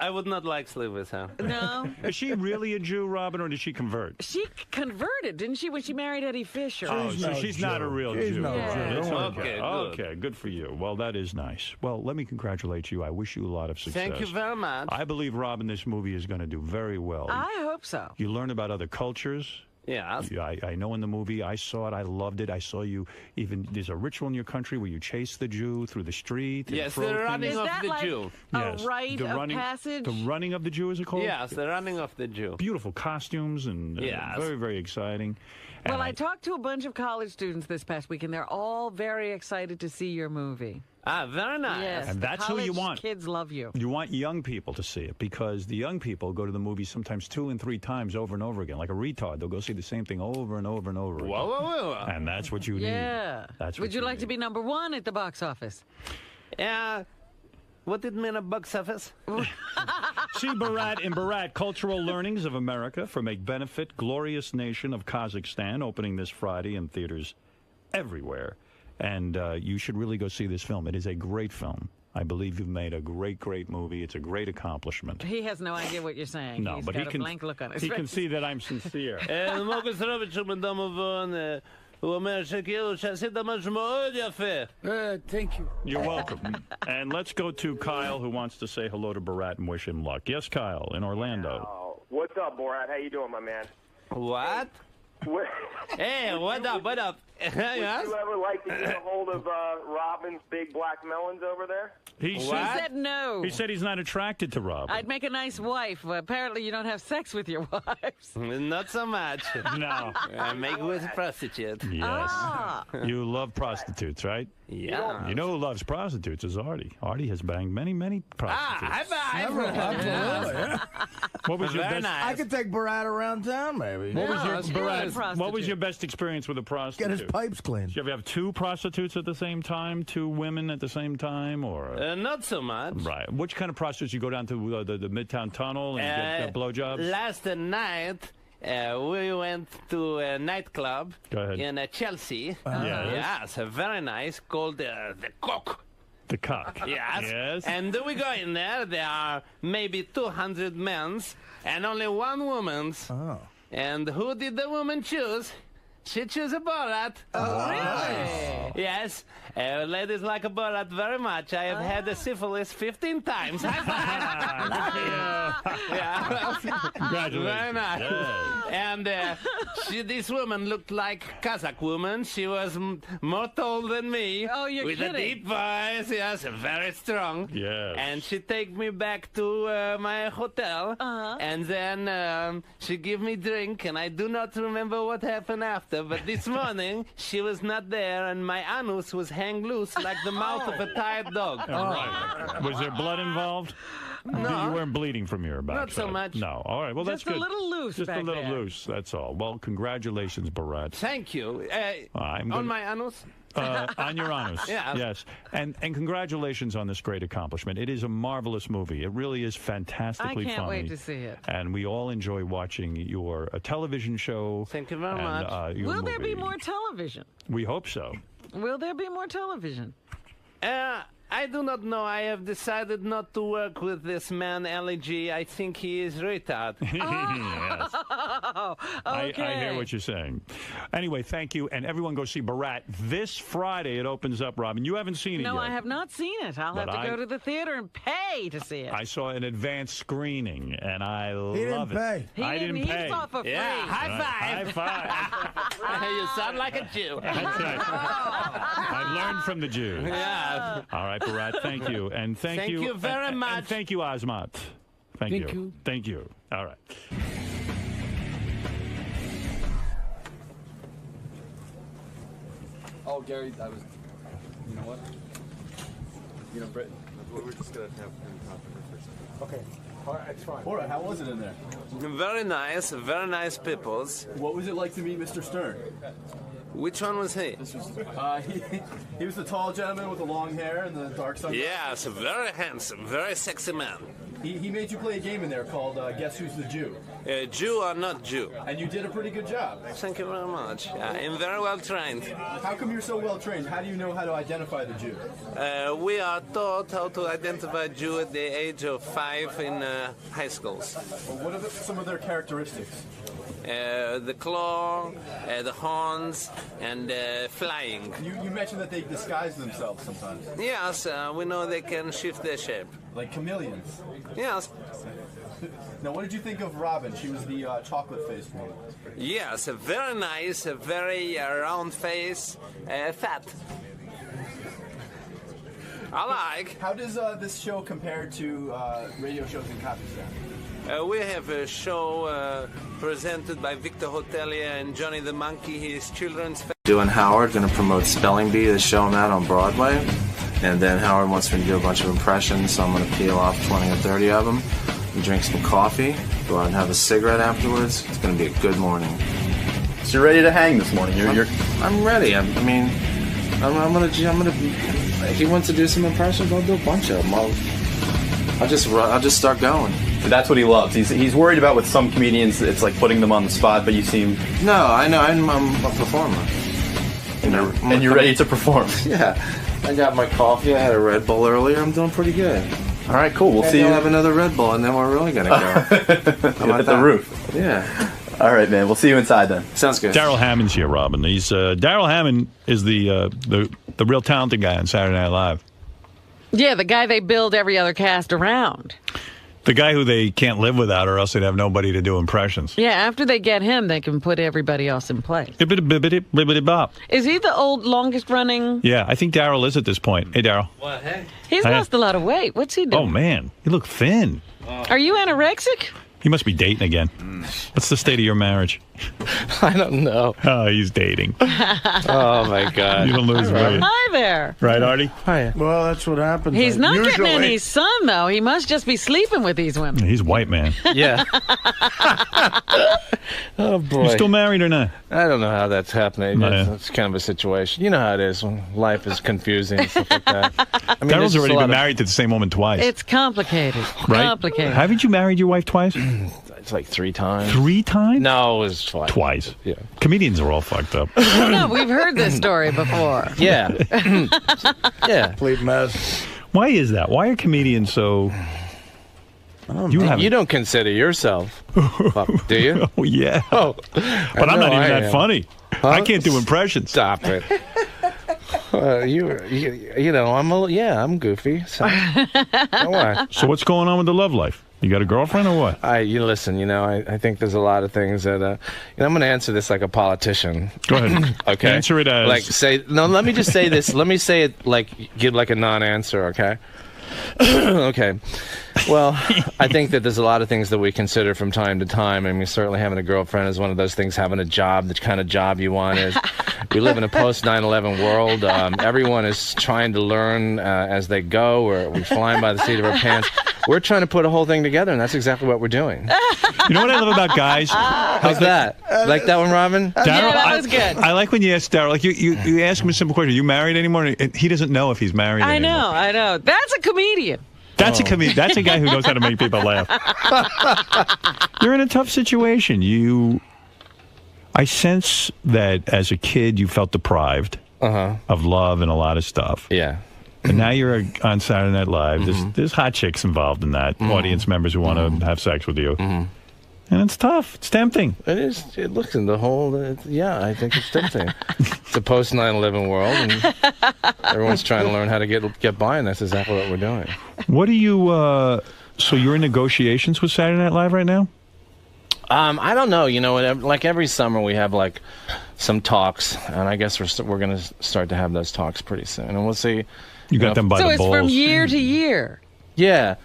I would not like to live with her. No. Is she really a Jew, Robin, or did she convert? She converted, didn't she, when she married Eddie Fisher? So she's not a real She's Jew. no Yeah. Jew. It's Okay, good. Okay, good for you. Well, that is nice. Well, let me congratulate you. I wish you a lot of success. Thank you very much. I believe, Robin, this movie is going to do very well. I hope so. You learn about other cultures. Yes. I know in the movie, I saw it, I loved it. I saw you, even, there's a ritual in your country where you chase the Jew through the street. and Yes, throw the running Is of that the like Jew. a rite the of running, passage? The running of the Jew, is it called? Yes, the running of the Jew. Beautiful costumes and Yes. very, very exciting. Well, And I talked to a bunch of college students this past week, and they're all very excited to see your movie. Ah, very nice. Yes, And the that's who you college want. Kids love you. You want young people to see it because the young people go to the movie sometimes 2 and 3 times over and over again. Like a retard, they'll go see the same thing over and over and over again. Whoa, whoa, whoa. And that's what you need. Yeah. That's what Would you like to need. be #1 at the box office? What did mean a box office? See Barat in Barat, Cultural Learnings of America for Make Benefit, Glorious Nation of Kazakhstan, opening this Friday in theaters everywhere. And you should really go see this film. It is a great film. I believe you've made a great, great movie. It's a great accomplishment. He has no idea what you're saying. No, He's but got he a can. blank look on his He face. can see that I'm sincere. Mogę zrobić, żeby domowy u Ameryki się Thank you. You're welcome. And let's go to Kyle, who wants to say hello to Barat and wish him luck. Yes, Kyle, in Orlando. Oh, what's up, Borat? How you doing, my man? What? Would Hey, what up, what up? Yes? you ever like to get a hold of Robin's big black melons over there? He He said, said no. he said he's not attracted to Rob. I'd make a nice wife. Well, apparently, you don't have sex with your wives. Not so much. No. I make with prostitute. Yes. Ah. You love prostitutes, right? Yeah. You know who loves prostitutes is Artie. Artie has banged many, many prostitutes. High five. Absolutely, yeah. What was your Very best? nice. I could take Barat around town, maybe. What was No, your it's good. Barat, Prostitute. What was your best experience with a prostitute? Get his pipes clean. Did you ever have 2 prostitutes at the same time, 2 women at the same time, or? Not so much. Right. Which kind of prostitutes? You go down to the Midtown Tunnel and get blowjobs? Last night, we went to a nightclub Go ahead. in Chelsea. Yes. Yes, very nice, called the Cock. The cock. Yes. Yes. And we go in there. There are maybe 200 men's and only 1 woman's. Oh. And who did the woman choose? She chose a Borat. Oh, really? Yes. Ladies like a Borat very much. I have had a syphilis 15 times. High five. Yeah. Congratulations. Very nice. Yes. And this woman looked like Kazakh woman. She was more tall than me. Oh, you're with kidding. a deep voice, yes, very strong. Yes. And she take me back to my hotel. And then she give me drink, and I do not remember what happened after. But this morning, she was not there, and my anus was hang loose like the mouth of a tired dog. All right. Was there blood involved? No. You weren't bleeding from your backside? Not so much. No. All right. Well, Just that's a good. little loose Just a back little there. loose. That's all. Well, congratulations, Barat. Thank you. I'm On good. my anus? On your anus. Yeah. Yes. And congratulations on this great accomplishment. It is a marvelous movie. It really is fantastically I can't funny. wait to see it. And we all enjoy watching your television show. Thank you very and, much. Your Will there be movie. more television? We hope so. Will there be more television? I do not know. I have decided not to work with this man, LG. I think he is retarded. Yes. Oh, okay. I hear what you're saying. Anyway, thank you. And everyone go see Barat. This Friday it opens up, Robin. You haven't seen it No, yet. I have not seen it. I'll But have to I- go to the theater and pay to see it. I saw an advanced screening, and I He love didn't it. pay. I didn't He pay. saw for free. Yeah, high five. High five. You sound like a Jew. That's right. I've learned from the Jews. Yeah. All right, Barat, thank you. And thank Thank you. you very and much. thank you, Asmat. Thank you. Thank you. All right. Oh, Gary, I was. You know what? You know, Britt, we're just gonna have him talk to her first. Okay. All right, it's fine. Alright, how was it in there? Very nice peoples. What was it like to meet Mr. Stern? Which one was he? He was the tall gentleman with the long hair and the dark sunglasses. Yes, very handsome, very sexy man. He made you play a game in there called Guess Who's the Jew? Jew or not Jew? And you did a pretty good job. Thank you very much. I'm very well trained. How come you're so well trained? How do you know how to identify the Jew? We are taught how to identify Jew at the age of 5 in high schools. Well, what are some of their characteristics? The claw, the horns, and flying. You mentioned that they disguise themselves sometimes. Yes, we know they can shift their shape. Like chameleons. Yes. Now, what did you think of Robin? She was the chocolate-faced one. Yes, a very nice, a very round face, fat. I like. How does this show compare to radio shows in Kazakhstan? We have a show presented by Victor Hotelier and Johnny the Monkey, his children's... Doing Howard, going to promote Spelling Bee, the show I'm at on Broadway. And then Howard wants me to do a bunch of impressions, so I'm going to peel off 20 or 30 of them and drink some coffee, go out and have a cigarette afterwards. It's going to be a good morning. So you're ready to hang this morning? I'm ready. I'm going to... If he wants to do some impressions, I'll do a bunch of them. I'll just start going. That's what he loves. He's worried about with some comedians, it's like putting them on the spot, but you seem... No, I know. I'm a performer. And you're ready to perform. Yeah. I got my coffee. I had a Red Bull earlier. I'm doing pretty good. All right, cool. We'll see you. Have another Red Bull, and then we're really going to go. Hit the roof. Yeah. All right, man. We'll see you inside then. Sounds good. Darrell Hammond's here, Robin. He's Darrell Hammond is the real talented guy on Saturday Night Live. Yeah, the guy they build every other cast around. The guy who they can't live without, or else they'd have nobody to do impressions. Yeah, after they get him, they can put everybody else in place. Bibbidi-bibbidi-bibbidi-bop. Is he the old, longest-running? Yeah, I think Darrell is at this point. Hey, Darrell. What, hey? He's lost a lot of weight. What's he doing? Oh, man. You look thin. Are you anorexic? He must be dating again. What's the state of your marriage? I don't know. Oh, he's dating. Oh, my God. You don't lose weight. Hi there. Right, Artie? Hi. Well, that's what happens. He's not Usually, getting any sun, though. He must just be sleeping with these women. He's white, man. Yeah. Oh, boy. You still married or not? I don't know how that's happening. Yeah. It's kind of a situation. You know how it is when life is confusing and stuff like that. I mean, Darrell's there's already a lot been of- married to the same woman twice. It's complicated. Right? Complicated. Haven't you married your wife twice? It's like 3 times. 3 times? No, it was twice. Twice. Yeah. Comedians are all fucked up. No, we've heard this story before. Yeah. Yeah. complete mess. Why is that? Why are comedians so... You don't consider yourself, do you? Oh, yeah. Oh, But I'm not even that funny. I can't do impressions. Stop it. I'm goofy. So, what? So what's going on with the love life? You got a girlfriend or what? Listen, I think there's a lot of things that, I'm going to answer this like a politician. Go ahead. Okay. Answer it as... let me just say this. Let me say it give like a non-answer, okay? Okay. Well, I think that there's a lot of things that we consider from time to time. I mean, certainly having a girlfriend is one of those things. Having a job, the kind of job you want is. We live in a post-9/11 world. Everyone is trying to learn as they go. We're flying by the seat of our pants. We're trying to put a whole thing together, and that's exactly what we're doing. You know what I love about guys? How's that? Like that one, Robin? Yeah, that was good. I like when you ask Darrell, like you ask him a simple question. Are you married anymore? And he doesn't know if he's married anymore. I know. That's a comedian. That's a comedian. That's a guy who knows how to make people laugh. You're in a tough situation. I sense that as a kid you felt deprived of love and a lot of stuff. Yeah. And now you're on Saturday Night Live. There's hot chicks involved in that. Audience members who want to have sex with you. And it's tough. It's tempting. It is. Listen, the whole, I think it's tempting. It's a post-9/11 world, and everyone's trying to learn how to get by, and that's exactly what we're doing. What do you, so you're in negotiations with Saturday Night Live right now? I don't know. Like every summer we have like some talks, and I guess we're going to start to have those talks pretty soon, and we'll see. You got them by the balls. So it's from year to year. Yeah,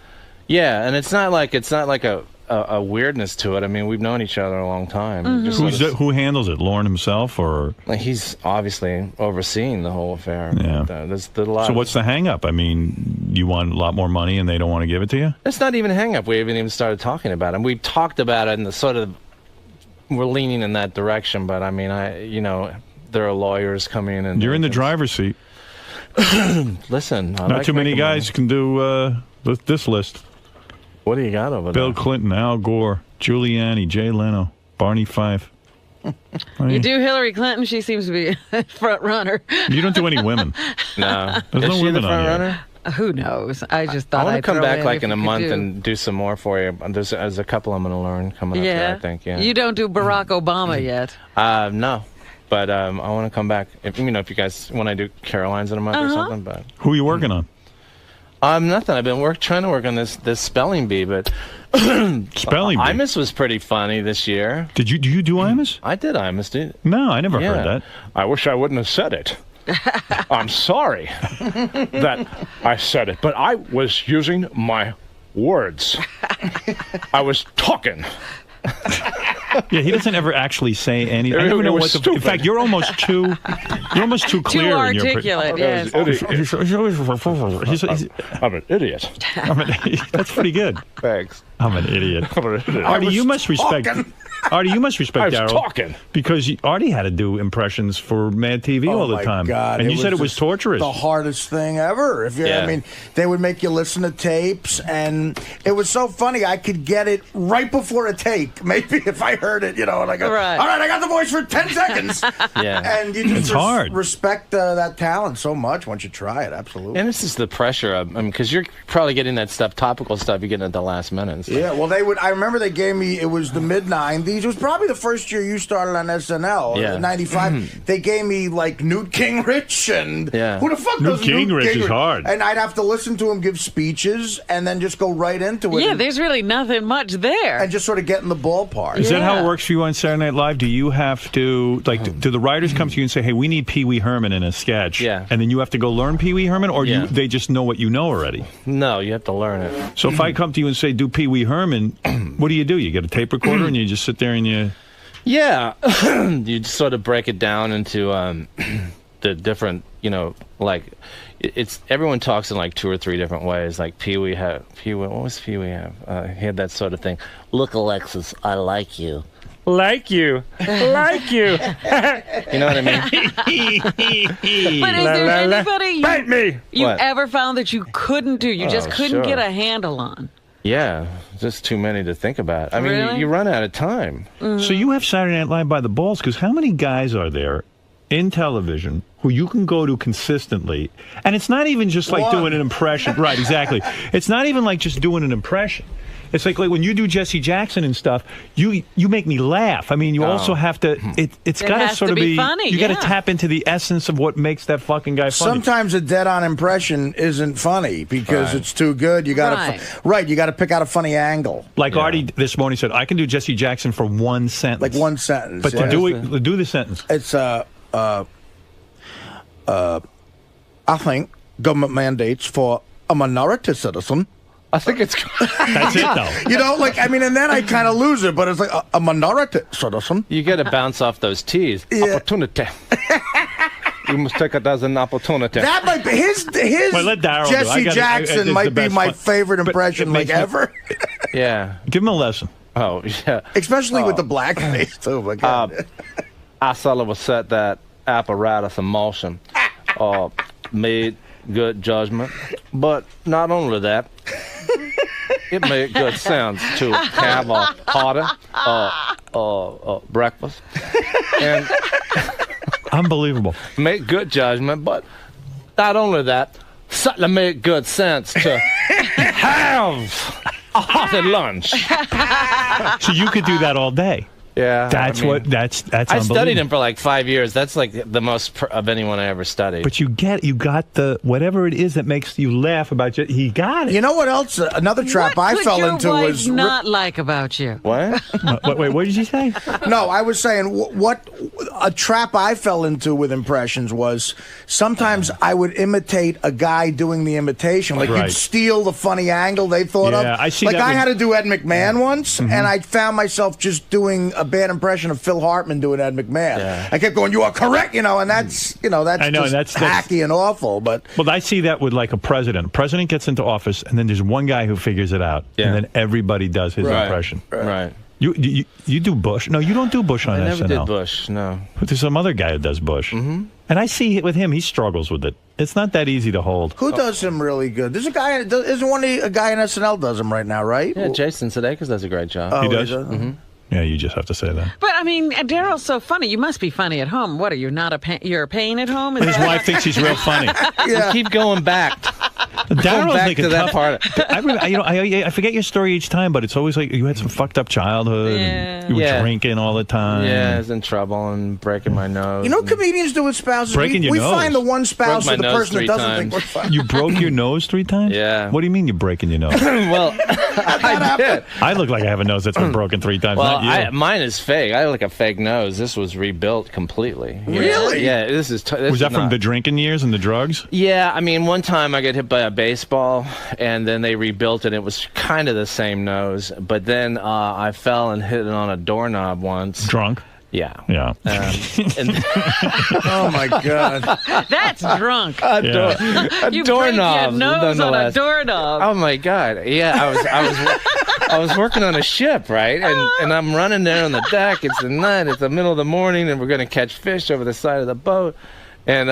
and it's not like a weirdness to it. I mean, we've known each other a long time. Who handles it? Lauren himself, or he's obviously overseeing the whole affair. Yeah. There's a lot. So what's the hang up? I mean, you want a lot more money and they don't want to give it to you? It's not even a hang up. We haven't even started talking about it. We talked about it, and we're leaning in that direction. But I mean, there are lawyers coming in, and you're in the driver's seat. Listen, not too many guys can do this list. What do you got over Bill there? Clinton, Al Gore, Giuliani, Jay Leno, Barney Fife. You do Hillary Clinton, she seems to be a front runner. You don't do any women. No. There's Is no she women the on front here. runner? Who knows? I just I thought want I'd to come throw back in like if in a you could month do. and do some more for you. There's a couple I'm going to learn coming up Yeah. there, I think. Yeah. You don't do Barack Obama yet. No. But I want to come back. If you guys, when I do Caroline's in a month or something. But Who are you working on? nothing. I've been trying to work on this spelling bee, but Spelling bee? Imus was pretty funny this year. Do you do Imus? I did Imus, dude. No, I never heard that. I wish I wouldn't have said it. I'm sorry that I said it, but I was using my words. I was talking. Yeah, he doesn't ever actually say anything. I It never know was what the. stupid. In fact, you're almost too clear. Too articulate, yes. I'm an idiot. That's pretty good. Thanks. I'm an idiot. I'm an idiot. Artie, you must respect. Artie, you must respect I was Daryl. talking. Because Artie had to do impressions for Mad TV all the my time. God, and you said it was just torturous. The hardest thing ever. Yeah. I mean, they would make you listen to tapes, and it was so funny. I could get it right before a take, maybe if I heard it, and I go, Right. all right, I got the voice for 10 seconds. Yeah. And you just It's hard. respect that talent so much once you try it, absolutely. And this is the pressure of, because you're probably getting that stuff, topical stuff, you're getting at the last minute. And stuff. Yeah, well, I remember they gave me, it was the mid-90s. It was probably the first year you started on SNL, Yeah. 95. They gave me, like, Newt Gingrich, and Yeah. who the fuck Newt does Newt Gingrich is hard. And I'd have to listen to him give speeches and then just go right into it. Yeah, there's really nothing much there. and just sort of get in the ballpark. Is that how Yeah. it works for you on Saturday Night Live? Do you have to, do the writers come to you and say, hey, we need Pee Wee Herman in a sketch? Yeah. And then you have to go learn Pee Wee Herman? Or Yeah. they just know what you know already? No, you have to learn it. So if I come to you and say, do Pee Wee Herman, what do? You get a tape recorder and you just sit there and you... Yeah, you just sort of break it down into the different, it's everyone talks in like 2 or 3 different ways. Like Pee Wee, what was Pee Wee have? He had that sort of thing. Look, Alexis, I like you. Like you. Like you. You know what I mean? But is there anybody Bite me. you What? ever found that you couldn't do? You just couldn't sure. get a handle on? Yeah, just too many to think about. I mean, Really? you run out of time. So you have Saturday Night Live by the balls, because how many guys are there in television who you can go to consistently, and it's not even just like doing an impression. Right, exactly. It's not even like just doing an impression. It's like when you do Jesse Jackson and stuff, you make me laugh. I mean, you also have to. It's got to has sort to of be funny, You got to yeah. tap into the essence of what makes that fucking guy funny. Sometimes a dead-on impression isn't funny because it's too good. You got to You got to pick out a funny angle. Like Artie this morning said, I can do Jesse Jackson for one sentence. Like one sentence. But to do the sentence. It's I think government mandates for a minority citizen. I think it's... That's it, though. And then I kind of lose it, but it's like a minority citizen. You got to bounce off those T's. Yeah. Opportunity. You must take it as an opportunity. That might be his Well, let Daryl do it. Jesse Jackson it's might the be best my one. favorite But impression it makes me- ever. Yeah. Give him a lesson. Oh, yeah. Especially with the blackface, too. My God. I sort of set that apparatus in motion. Made good judgment. But not only that, it made good sense to have a hearty breakfast. And Unbelievable. make good judgment, but not only that, certainly made good sense to have a hearty lunch. So you could do that all day. Yeah, That's that's I studied unbelievable. him for like 5 years. That's like the most of anyone I ever studied. But you got the whatever it is that makes you laugh about you. He got it. You know what else? Another trap What I could fell your into wife was not like about you? What? Wait, what did you say? No, I was saying what a trap I fell into with impressions was sometimes I would imitate a guy doing the imitation. Like Right. you'd steal the funny angle they thought of. Yeah, I see like that I with- had to do Ed McMahon once, and I found myself just doing a bad impression of Phil Hartman doing Ed McMahon. Yeah. I kept going, "You are correct," and that's I know, just that's hacky and awful. But Well, I see that with like a president. A president gets into office, and then there's one guy who figures it out, Yeah. and then everybody does his impression. Right. You do Bush? No, you don't do Bush on SNL. I never did Bush. No. But there's some other guy who does Bush. Mm-hmm. And I see with him, he struggles with it. It's not that easy to hold. Who does him really good? There's a guy. Isn't a guy in SNL does him right now, right? Yeah, Jason Sudeikis does a great job. Oh, he does? Mm-hmm. Yeah, you just have to say that. But I mean, Daryl's so funny. You must be funny at home. What are you not you're a pain at home? Is His wife thinks he's real funny. Yeah. Keep going back. Daryl's back like to a that tough, part. I forget your story each time, but it's always like you had some fucked up childhood. Yeah. And you were drinking all the time. Yeah, I was in trouble and breaking my nose. You know, comedians do with spouses. Breaking your we nose. find the one spouse Broke or my the nose person that 3 doesn't think times. we're funny. You broke your nose 3 times? Yeah. What do you mean you're breaking your nose? Well, I did. I look like I have a nose that's been broken 3 times. Well, not you. mine is fake. I have like a fake nose. This was rebuilt completely. Really? Yeah. This is. Was that from the drinking years and the drugs? Yeah, I mean, one time I got hit by a baseball, and then they rebuilt it. It was kind of the same nose, but then I fell and hit it on a doorknob once. Drunk? Yeah. Yeah. Oh my God. That's drunk. A You doorknob. break your nose on a doorknob. Oh my God. Yeah, I was working on a ship, right? And I'm running there on the deck. It's the night. It's the middle of the morning, and we're gonna catch fish over the side of the boat. And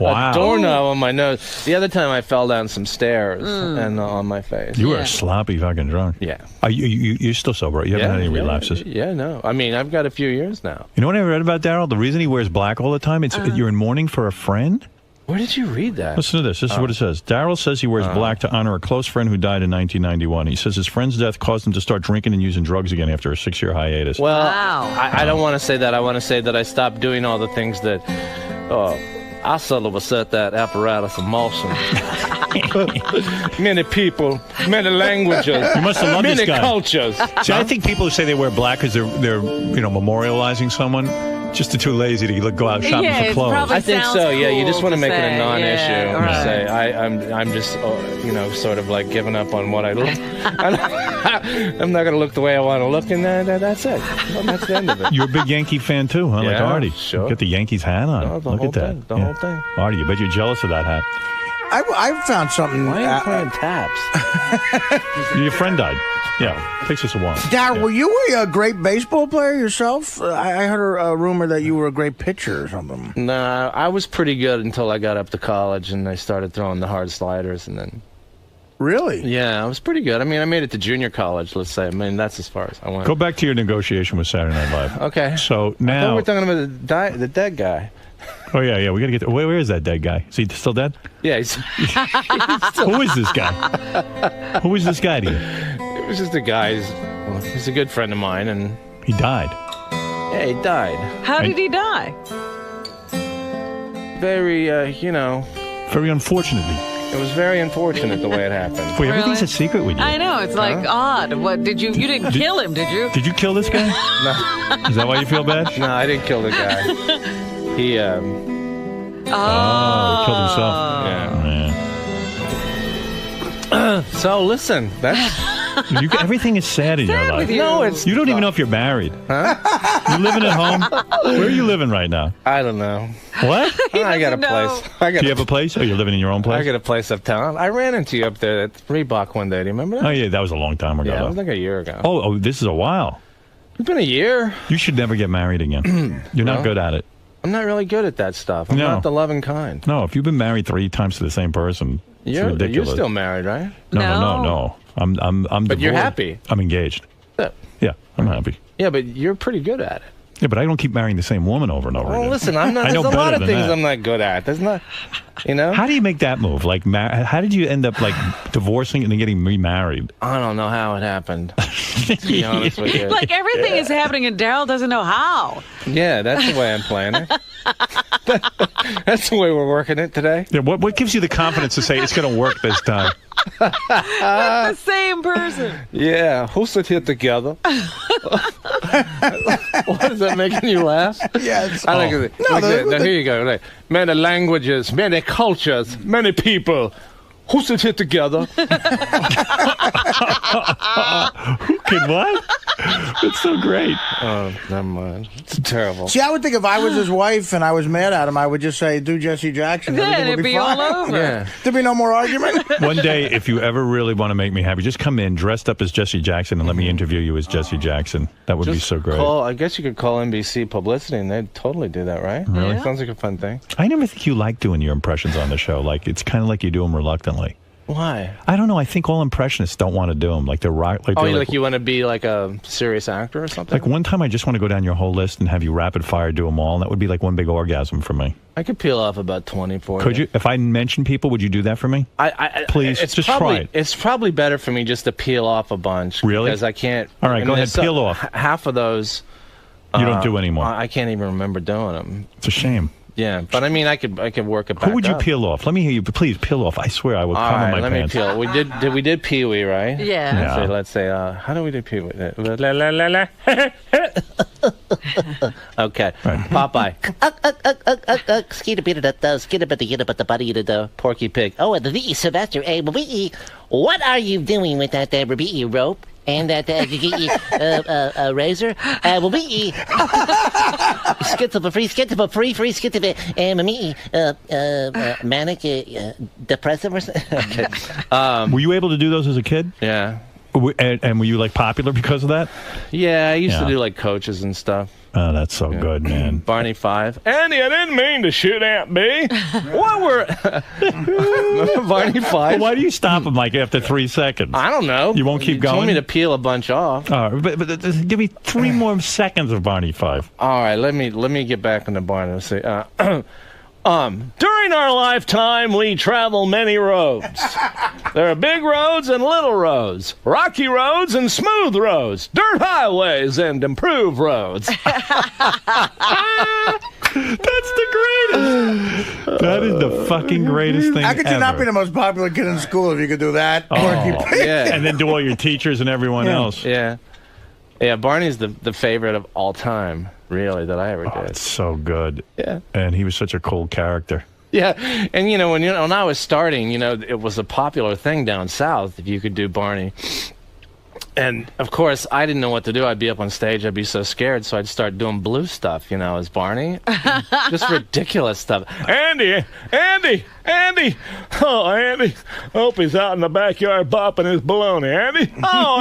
Wow. a doorknob on my nose. The other time I fell down some stairs and on my face. You were a sloppy fucking drunk. Yeah. Are you're still sober. You haven't had any relapses. Yeah, no. I mean, I've got a few years now. You know what I read about Daryl? The reason he wears black all the time, it's you're in mourning for a friend? Where did you read that? Listen to this. This is what it says. Daryl says he wears black to honor a close friend who died in 1991. He says his friend's death caused him to start drinking and using drugs again after a 6-year hiatus. Well, Wow. I don't want to say that. I want to say that I stopped doing all the things that I sort of set that apparatus in motion. Many people, many languages, You must have loved many this guy. cultures. See, I think people who say they wear black because they're memorializing someone, just too lazy to go out shopping Yeah, for it's clothes. probably I think sounds so. Yeah, you cool just want to make it say, a non-issue. yeah, right. Say I'm just sort of like giving up on what I look. I'm not going to look the way I want to look, and that's it. Well, that's the end of it. You're a big Yankee fan too, huh? Like Yeah, Artie. sure. You got the Yankees hat on. Oh, the Look whole at that. thing, the whole thing. Artie, you bet you're jealous of that hat. I found something. Why are you playing taps? Your friend died. Yeah, takes us a while. Darryl, were you a great baseball player yourself? I heard a rumor that you were a great pitcher or something. Nah, I was pretty good until I got up to college and I started throwing the hard sliders, and then. Really? Yeah, I was pretty good. I mean, I made it to junior college, let's say. I mean, that's as far as I went. Go back to your negotiation with Saturday Night Live. Okay. So I thought now. we're talking about the dead guy. Oh, yeah. We got to get. Where is that dead guy? Is he still dead? Yeah, he's Who is this guy? Who is this guy to you? it was just a guy. He's a good friend of mine, and He died. yeah, he died. How did he die? Very, Very unfortunately. it was very unfortunate the way it happened. Wait, everything's Really? a secret with you. I know, it's like odd. What did you didn't kill him, did you? Did you kill this guy? No, Is that why you feel bad? no, I didn't kill the guy. He, He killed himself. yeah. Yeah. So listen, that's Everything is sad in your Sad life. with you. no, it's. You don't even know if you're married. Huh? You living at home? Where are you living right now? I don't know. What? I got a doesn't know. place. I Do you have a place? Oh, you're living in your own I place? got a place uptown. I ran into you up there at Reebok one day. Do you remember that? Oh, yeah, that was a long time ago. Yeah, it though. was like a year ago. Oh, this is a while. It's been a year. You should never get married again. You're not No. good at it. I'm not really good at that stuff. I'm No. not the loving kind. No, if you've been married 3 times to the same person, it's You're ridiculous. still married, right? No. I'm But you're divorced. happy. I'm engaged. Yeah. Yeah, I'm happy. Yeah, but you're pretty good at it. Yeah, but I don't keep marrying the same woman over and over Well, again. listen, I'm not. I know There's a lot better of than things that. I'm not good at. There's not, How do you make that move? Like, how did you end up like divorcing and then getting remarried? I don't know how it happened. To be honest with you. Like everything is happening and Daryl doesn't know how. Yeah, that's the way I'm playing it. That's the way we're working it today. Yeah, what gives you the confidence to say it's going to work this time? The same person. Yeah, who sit here together? What is that making you laugh? Yes. I like it. No, Now, here you go. Like, many languages, many cultures, many people. Who's it here together? Who can what? It's so great. Oh, never mind. It's terrible. See, I would think if I was his wife and I was mad at him, I would just say, do Jesse Jackson. Yeah, Everything would it'd be fine. all over. Yeah. There'd be no more argument. One day, if you ever really want to make me happy, just come in dressed up as Jesse Jackson and let me interview you as Jesse Jackson. That would be so great. I guess you could call NBC Publicity, and they'd totally do that, right? Really? Sounds like a fun thing. I never think you like doing your impressions on the show. Like, it's kind of like you do them reluctantly. Why? I don't know. I think all impressionists don't want to do them. Like they're right. Like, You want to be like a serious actor or something? Like one time, I just want to go down your whole list and have you rapid fire do them all, and that would be like one big orgasm for me. I could peel off about 20 for you. Could you? If I mention people, would you do that for me? Please, just try it. It's probably better for me just to peel off a bunch. Really? Because I can't. All right, go ahead. Peel off. Half of those. You don't do anymore. I can't even remember doing them. It's a shame. Yeah, but I mean, I could work it back. Who would you up. peel off? Let me hear you. Please peel off. I swear I will come on my let pants. me peel. We did Pee Wee, right? Yeah. Let's say how do we do Pee Wee? Okay. Popeye. Porky Pig. Oh, Sylvester, what are you doing with that rope? And that razor, manic, depressive or something. Okay. Were you able to do those as a kid? Yeah. And were you like popular because of that? Yeah, I used to do like coaches and stuff. Oh, that's so good, man. Barney 5. Andy, I didn't mean to shoot Aunt B. What were Barney 5? Why do you stop him like after 3 seconds? I don't know. You won't keep going? You told me to peel a bunch off. But give me 3 more seconds of Barney 5. All right, let me get back into Barney. Let's see. During our lifetime, we travel many roads. There are big roads and little roads, rocky roads and smooth roads, dirt highways and improved roads. That's the greatest. That is the fucking greatest thing How could you ever. not be the most popular kid in school if you could do that? Yeah. And then do all your teachers and everyone else. Yeah. Yeah, Barney's the favorite of all time, really, that I ever did. It's so good. Yeah. And he was such a cool character. Yeah, and when I was starting, it was a popular thing down south if you could do Barney. And of course, I didn't know what to do. I'd be up on stage, I'd be so scared, so I'd start doing blue stuff, as Barney. Just ridiculous stuff. Andy! Oh, Andy! Hope he's out in the backyard bopping his baloney. Andy! Oh,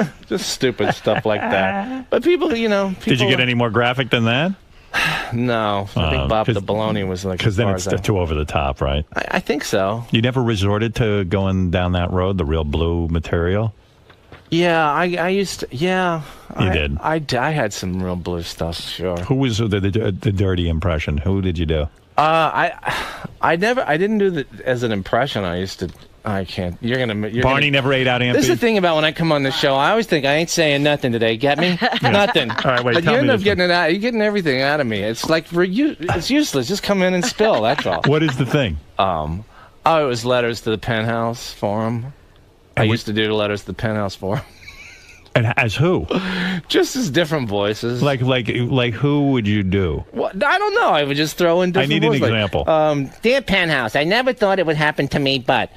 Andy! Just stupid stuff like that. But people, Did you get any more graphic than that? No, I think Bob the Baloney was like. Because then it's too over the top, right? I think so. You never resorted to going down that road, the real blue material? Yeah, I used to. Yeah, you did. I had some real blue stuff. Sure. Who was the dirty impression? Who did you do? I didn't do that as an impression. I used to. I can't. Barney never ate out Aunt B. This is the thing about when I come on the show. I always think I ain't saying nothing today. Get me? Nothing. All right, wait. But you end up getting it out. You're getting everything out of me. It's like it's useless. Just come in and spill. That's all. What is the thing? It was letters to the Penthouse Forum. I used to do the letters to the Penthouse Forum. And as who? Just as different voices. Like who would you do? What? I don't know. I would just throw in different voices. I need an example. Dear Penthouse, I never thought it would happen to me, but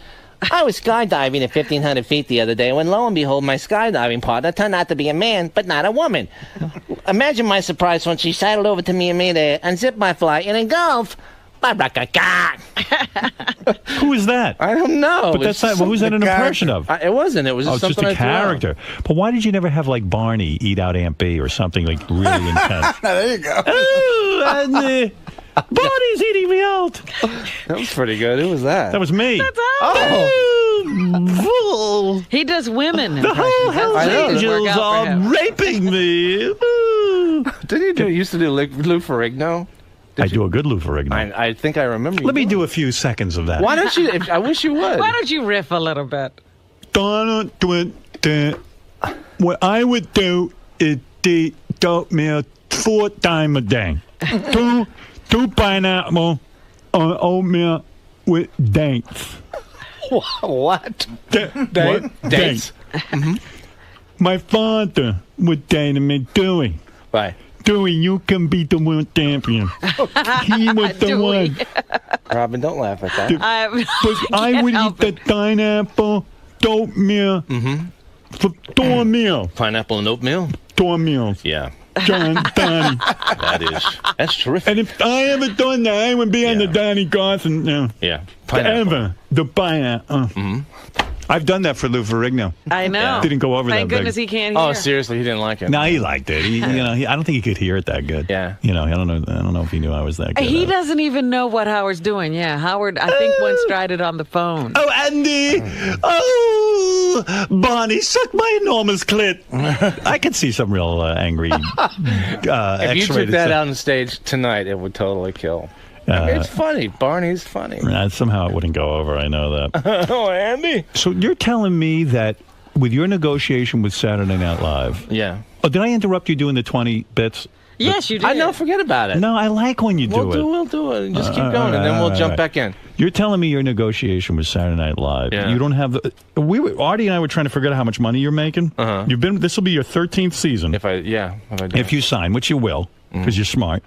I was skydiving at 1,500 feet the other day when, lo and behold, my skydiving partner turned out to be a man, but not a woman. Imagine my surprise when she sidled over to me and made a unzip my fly and engulf. Who is that? I don't know. But that's not. Who's that an impression of? It wasn't. It was just something just a character. But why did you never have like Barney eat out Aunt B or something like really intense? There you go. Oh, Barney's eating me out. That was pretty good. Who was that? That was me. That's Oh. He does women. The whole Hells Angels are raping me. Didn't you used to do Lou Ferrigno? I do a good Lou Ferrigno. I think I remember. Let me do a few seconds of that. Why don't you? I wish you would. Why don't you riff a little bit? What I would do is eat oatmeal 4 times a day. two pineapple on oatmeal with dates. What? Dates. Mm-hmm. My father would say to me, Dewey, right. Dewey, you can be the world champion. He was the one. Robin, don't laugh at that. But I would eat the pineapple, oatmeal, for Dormeal. Pineapple and oatmeal? Dormeal. Yeah. Donnie. That's terrific. And if I ever done that, I would be on the Donnie Garson now. Yeah. Pineapple. Ever. The pineapple. I've done that for Lou Ferrigno. I know. Yeah. Didn't go over Thank that goodness big. he can't hear. Oh, seriously, he didn't like it. No, he liked it. He, I don't think he could hear it that good. Yeah. I don't know if he knew I was that good. He doesn't even know what Howard's doing. Yeah, Howard, I think, once tried it on the phone. Oh, Andy! Oh, Bonnie, suck my enormous clit. I could see some real angry If you took that out on stage tonight, it would totally kill. It's funny. Barney's funny. Somehow it wouldn't go over. I know that. Oh, Andy. So you're telling me that with your negotiation with Saturday Night Live... Yeah. Oh, did I interrupt you doing the 20 bits? Yes, you did. I know. Forget about it. No, I like when you do it. We'll do it. Just keep going, and then we'll jump back in. You're telling me your negotiation with Saturday Night Live. Yeah. You don't have the... Artie and I were trying to figure out how much money you're making. You've been... This will be your 13th season. If you sign, which you will, because you're smart.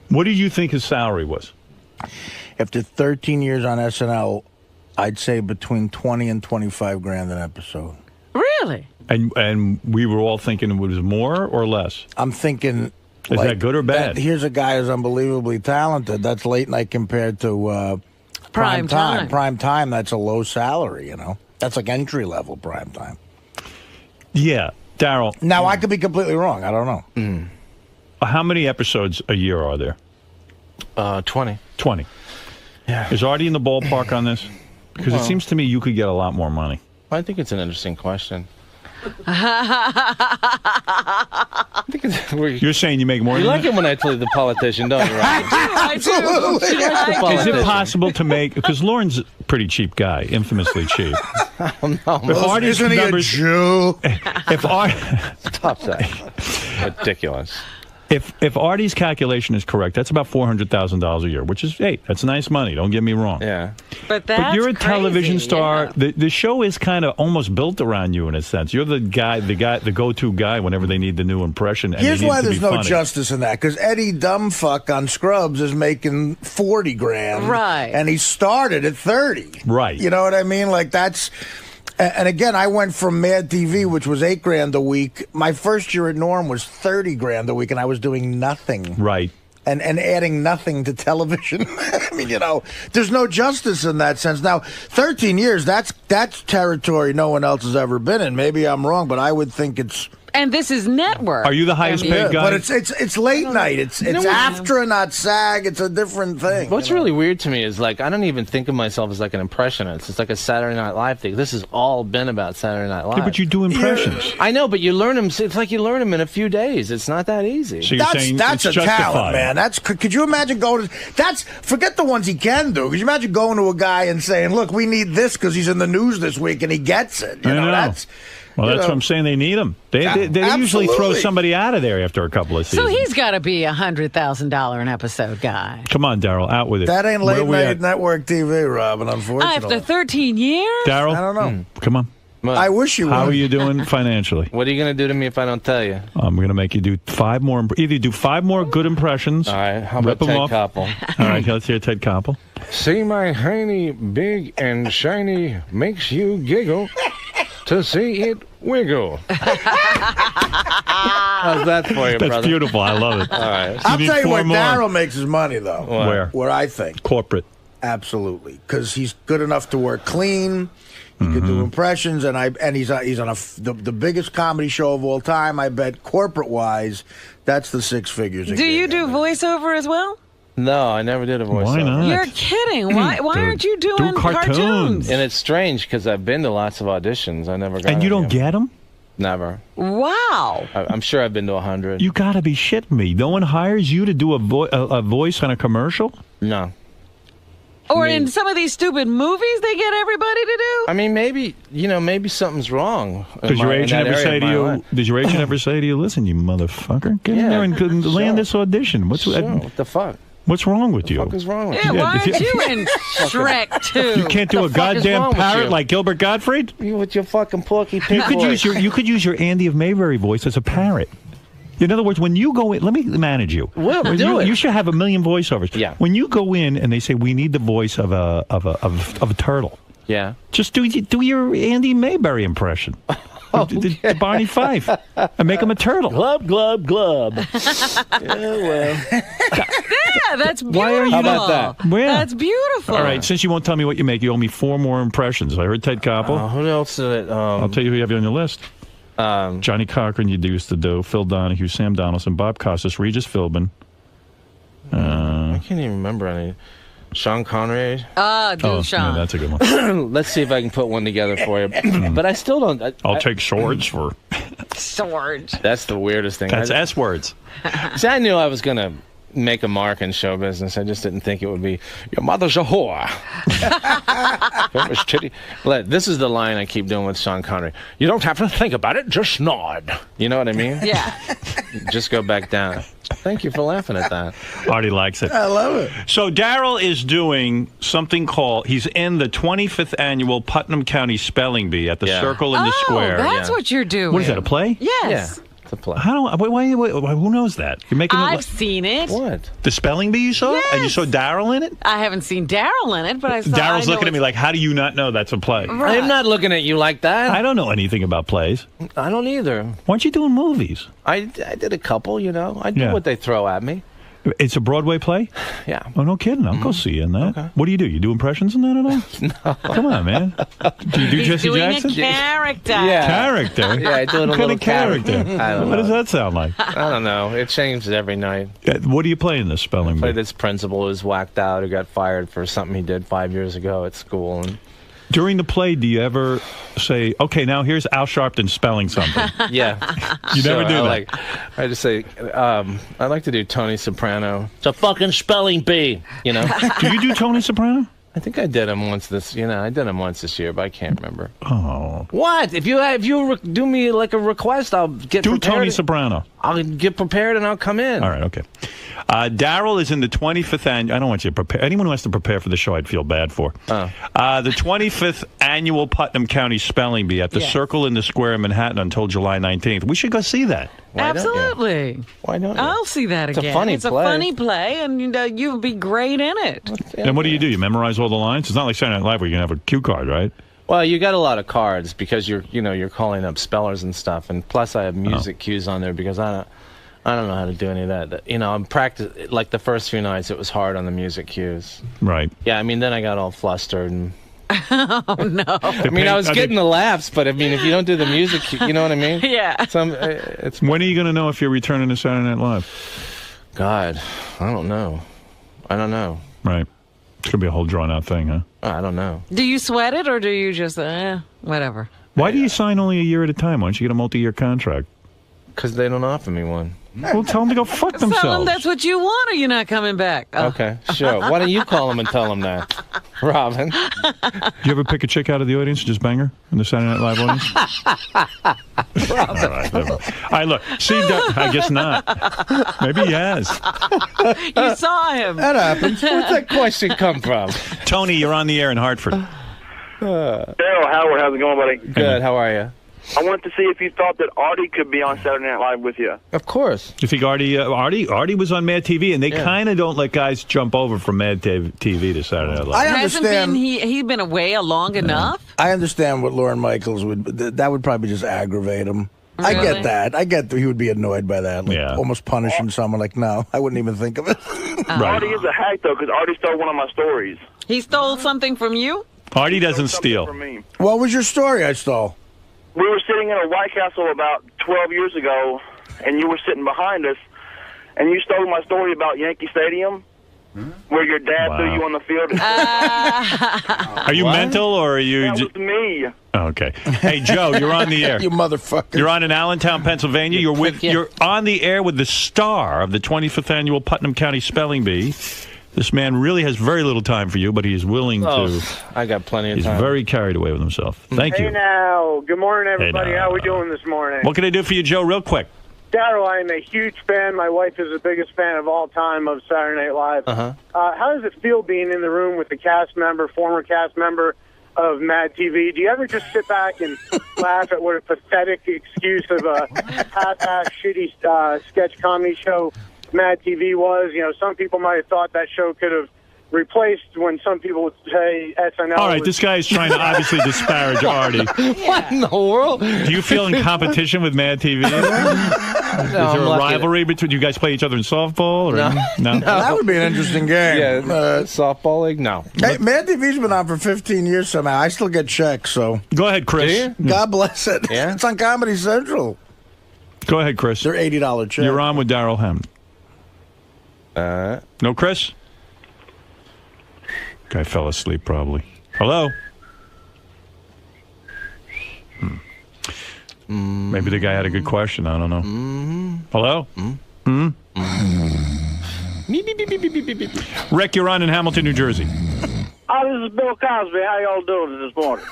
What did you think his salary was? After 13 years on SNL, I'd say between 20 and 25 grand an episode. Really? And we were all thinking it was more or less? I'm thinking... Is that good or bad? Here's a guy who's unbelievably talented. That's late night compared to prime time. Prime time, that's a low salary, That's like entry level prime time. Yeah. Daryl. Now, I could be completely wrong. I don't know. How many episodes a year are there? 20. 20. Yeah. Is Artie in the ballpark on this? Because it seems to me you could get a lot more money. I think it's an interesting question. You're saying you make more You than like that? it when I tell you the politician, don't you, right? I do. Is it possible to make... Because Lauren's a pretty cheap guy, infamously cheap. If Artie's Isn't he a Jew? Stop that. Ridiculous. If Artie's calculation is correct, that's about $400,000 a year, which is, hey, that's nice money. Don't get me wrong. Yeah. But you're a television crazy, star. The show is kind of almost built around you in a sense. You're the go-to guy whenever they need the new impression. And Here's why there's no funny. justice in that, because Eddie Dumbfuck on Scrubs is making 40 grand, right? And he started at 30, right? You know what I mean? Like that's. And again, I went from Mad TV, which was $8 grand a week. My first year at Norm was 30 grand a week, and I was doing nothing. Right. And adding nothing to television. I mean, there's no justice in that sense. Now, 13 years, that's territory no one else has ever been in. Maybe I'm wrong, but I would think it's... And this is network. Are you the highest paid guy? But it's late night. It's AFTRA, not SAG. It's a different thing. What's really weird to me is, like, I don't even think of myself as, like, an impressionist. It's like a Saturday Night Live thing. This has all been about Saturday Night Live. Yeah, but you do impressions. I know, but you learn them. It's like you learn them in a few days. It's not that easy. So that's a talent, man. Could you imagine going to... Forget the ones he can do. Could you imagine going to a guy and saying, look, we need this because he's in the news this week, and he gets it? I know. That's what I'm saying. They need him. They usually throw somebody out of there after a couple of seasons. So he's got to be $100,000 an episode guy. Come on, Daryl, out with it. That ain't late night network TV, Robin, unfortunately. After 13 years? Daryl? I don't know. Come on. I wish you would. How are you doing financially? What are you going to do to me if I don't tell you? I'm going to make you do 5 more. Either do 5 more good impressions. All right. How about Ted Koppel? All right. Let's hear Ted Koppel. See my hiney big and shiny makes you giggle to see it wiggle. How's that for you, brother? That's beautiful. I love it. All right. I'll tell you where Daryl makes his money, though. Where I think. Corporate. Absolutely. Because he's good enough to work clean. He could do impressions, and he's on the biggest comedy show of all time. I bet corporate-wise, that's the 6 figures. Do you do voiceover as well? No, I never did a voiceover. Why not? You're kidding. Why aren't you doing cartoons? And it's strange because I've been to lots of auditions. I never got And you don't get them? Never. Wow. I'm sure I've been to 100. You got to be shitting me. No one hires you to do a voice on a commercial? No. Or in some of these stupid movies they get everybody to do? I mean, maybe something's wrong. Does your agent ever say to you? Does your agent ever say to you, "Listen, you motherfucker, get in there and land this audition"? What the fuck? What's wrong with you? What the fuck is wrong with you? you? Why aren't you in Shrek 2? You can't do a goddamn parrot like Gilbert Gottfried? You with your fucking porky pig You could use your Andy of Mayberry voice as a parrot. In other words, when you go in, let me manage you. Well, When do it. You should have a million voiceovers. Yeah. When you go in and they say we need the voice of a turtle, Yeah. just do your Andy Mayberry impression. The Barney Fife, and make him a turtle. Glub, glub, glub. Yeah, that's beautiful. Why are you How about that? Yeah. That's beautiful. All right, since you won't tell me what you make, you owe me 4 more impressions. I heard Ted Koppel. Who else did it? I'll tell you who you have on your list. Johnny Cochran, you used to do. Phil Donahue, Sam Donaldson, Bob Costas, Regis Philbin. I can't even remember any. Sean Connery. Do Sean. Yeah, that's a good one. Let's see if I can put one together for you. But I still don't. I'll take swords for. Sword. That's the weirdest thing. That's S words. See, I knew I was going to make a mark in show business. I just didn't think it would be, your mother's a whore. Famous titty. This is the line I keep doing with Sean Connery. You don't have to think about it, just nod. You know what I mean? Yeah. Just go back down. Thank you for laughing at that. Artie likes it. I love it. So Daryl is doing something called, he's in the 25th annual Putnam County Spelling Bee at the Circle in the Square. That's what you're doing. What is that, a play? Yes. Yeah, it's a play. How do, why, who knows that? You're making I've seen it. What? The Spelling Bee you saw? Yes. And you saw Daryl in it? I haven't seen Daryl in it, but I saw. Daryl's looking at me like, how do you not know that's a play? Right. I'm not looking at you like that. I don't know anything about plays. I don't either. Why aren't you doing movies? I did a couple, you know. I do Yeah. what they throw at me. It's a Broadway play? Yeah. Oh, no kidding. I'll go see you in that. Okay. What do? You do impressions in that at all? No. Come on, man. Do you do He's Jesse doing Jackson? a character. Yeah. Character? Yeah, I do it a What kind little of character? I don't What know. does that sound like? I don't know. It changes every night. What do you play in this spelling Play bee? this principal who's whacked out who got fired for something he did 5 years ago at school. And During the play, do you ever say, okay, now here's Al Sharpton spelling something? yeah, You never do that. I just say, I like to do Tony Soprano. It's a fucking spelling bee, you know. Do you do Tony Soprano? I think I did him once this, I did him once this year, but I can't remember. Oh. What? If you do me like a request, I'll get Do prepared. Tony Soprano. I'll get prepared and I'll come in. All right, okay. Daryl is in the 25th annual. I don't want you to prepare. Anyone who has to prepare for the show, I'd feel bad for. Oh. The 25th annual Putnam County Spelling Bee at the Circle in the Square in Manhattan until July 19th. We should go see that. Why don't you? Absolutely. Why not? I'll see that It's a again. funny it's play. a funny play, and you'll be great in it. And what do? You memorize all the lines? It's not like Saturday Night Live where you can have a cue card, right? Well, you got a lot of cards because you're calling up spellers and stuff, and plus I have music cues on there because I don't know how to do any of that. I'm practice like the first few nights it was hard on the music cues. Right. Yeah, I mean then I got all flustered and. Oh no! I mean, I was getting the laughs, but I mean, if you don't do the music, cue, you know what I mean? Yeah. It's. When are you going to know if you're returning to Saturday Night Live? God, I don't know. Right. It's going to be a whole drawn-out thing, huh? I don't know. Do you sweat it, or do you just whatever? Why do you sign only a year at a time? Why don't you get a multi-year contract? Because they don't offer me one. Well, tell them to go fuck Tell them themselves. that's what you want, or you're not coming back. Oh. Okay, sure. Why don't you call them and tell them that, Robin? Do you ever pick a chick out of the audience and just bang her in the Saturday Night Live audience? All right, look. See, I guess not. Maybe he has. You saw him. That happens. Where'd that question come from? Tony, you're on the air in Hartford. Daryl, Howard, how's it going, buddy? Good. How are you? I wanted to see if you thought that Artie could be on Saturday Night Live with you. Of course. Do you think Artie was on Mad TV, and they kind of don't let guys jump over from Mad TV to Saturday Night Live. I Hasn't understand. he'd been away long enough? I understand what Lorne Michaels would. That would probably just aggravate him. I Really? get that. I get that he would be annoyed by that. Like almost punishing someone. Like, no, I wouldn't even think of it. Artie is a hack, though, because Artie stole one of my stories. He stole something from you? Artie doesn't steal. From me. What was your story I stole? We were sitting in a White Castle about 12 years ago, and you were sitting behind us, and you stole my story about Yankee Stadium, where your dad threw you on the field. Are you mental, or are you... That was me. Okay. Hey, Joe, you're on the air. You motherfucker. You're on in Allentown, Pennsylvania. You're on the air with the star of the 25th annual Putnam County Spelling Bee. This man really has very little time for you, but he is willing to... I got plenty of He's time. very carried away with himself. Thank Hey you. now, good morning, everybody. now. How we doing this morning? What can I do for you, Joe, real quick? Daryl, I am a huge fan. My wife is the biggest fan of all time of Saturday Night Live. Uh-huh. How does it feel being in the room with the cast member, former cast member, of Mad TV, do you ever just sit back and laugh at what a pathetic excuse of a half-ass shitty sketch comedy show Mad TV was? You know, some people might have thought that show could have replaced when some people would say SNL. All right, this guy is trying to obviously disparage Artie. What in the world? Do you feel in competition with Mad TV? Is there a rivalry between you guys? Play each other in softball? Or no? That would be an interesting game. Yeah, softball league? No. Hey, Mad TV's been on for 15 years somehow. I still get checks, so. Go ahead, Chris. God bless it. Yeah? It's on Comedy Central. Go ahead, Chris. They're $80 checks. You're on with Daryl Hem. No, Chris? Guy fell asleep, probably. Hello? Maybe the guy had a good question. I don't know. Hello? Rick, you're on in Hamilton, New Jersey. Oh, this is Bill Cosby. How y'all doing this morning?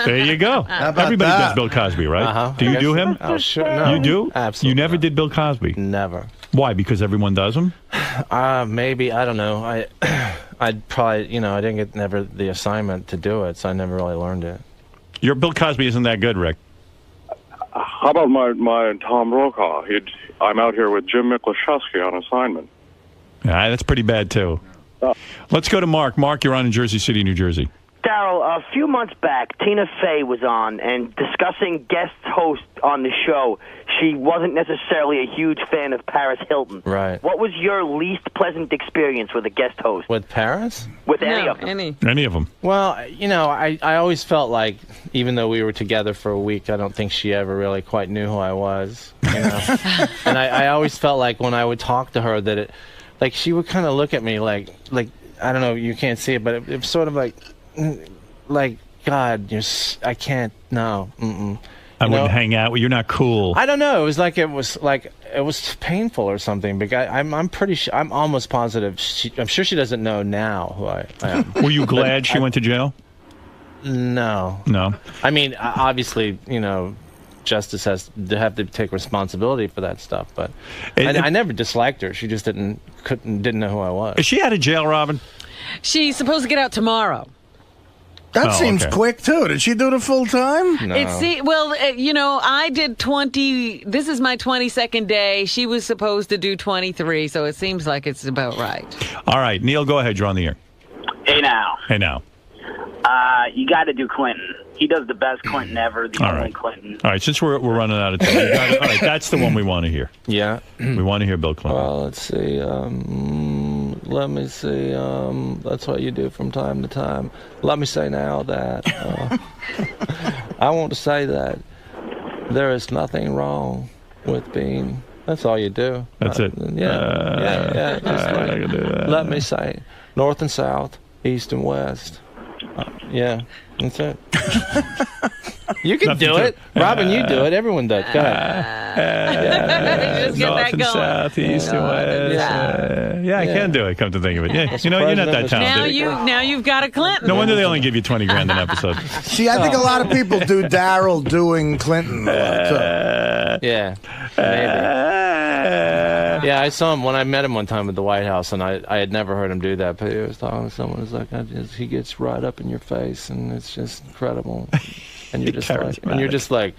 There you go. Everybody does Bill Cosby, right? Do you do him? Oh, sure. No. You do? Absolutely. You never did Bill Cosby? Never. Why? Because everyone does him? Maybe. I don't know. I'd probably, I didn't get never the assignment to do it, so I never really learned it. Your Bill Cosby isn't that good, Rick. How about my Tom Brokaw? I'm out here with Jim Miklaszewski on assignment. Yeah, that's pretty bad, too. Let's go to Mark. Mark, you're on in Jersey City, New Jersey. Daryl, a few months back, Tina Fey was on and discussing guest hosts on the show. She wasn't necessarily a huge fan of Paris Hilton. Right. What was your least pleasant experience with a guest host? With Paris? With any of them. Any of them. Well, I always felt like, even though we were together for a week, I don't think she ever really quite knew who I was. And I always felt like when I would talk to her that she would kind of look at me like I don't know, you can't see it, but it was sort of like God, I can't, no. I wouldn't hang out with you. You're not cool. I don't know. It was painful or something. But I'm pretty sure. I'm almost positive. I'm sure she doesn't know now who I am. Were you glad she went to jail? No. No. I mean, obviously, justice has to have to take responsibility for that stuff. But I never disliked her. She just didn't know who I was. Is she out of jail, Robin? She's supposed to get out tomorrow. That seems quick, too. Did she do it full time? No. I did 20. This is my 22nd day. She was supposed to do 23, so it seems like it's about right. All right. Neil, go ahead. You're on the air. Hey, now. Hey, now. You got to do Clinton. He does the best Clinton ever, the only Clinton. All right. Since we're running out of time, all right, that's the one we want to hear. Yeah. We want to hear Bill Clinton. Well, let's see. Let me see. That's what you do from time to time. Let me say now that I want to say that there is nothing wrong with being. That's all you do. That's it. Yeah. Just let me say north and south, east and west. Yeah, that's it. You can do it. Robin, you do it. Everyone does. Go ahead. Just get North that and going. south, east and west. Yeah, I can do it, come to think of it. Yeah, you're not that talented. Now you've got a Clinton. No wonder they only give you $20,000 an episode. See, I think a lot of people do Daryl doing Clinton. Yeah, maybe. Yeah, I saw him when I met him one time at the White House, and I had never heard him do that. But he was talking to someone who's like, he gets right up in your face, and it's just incredible. And you're just like,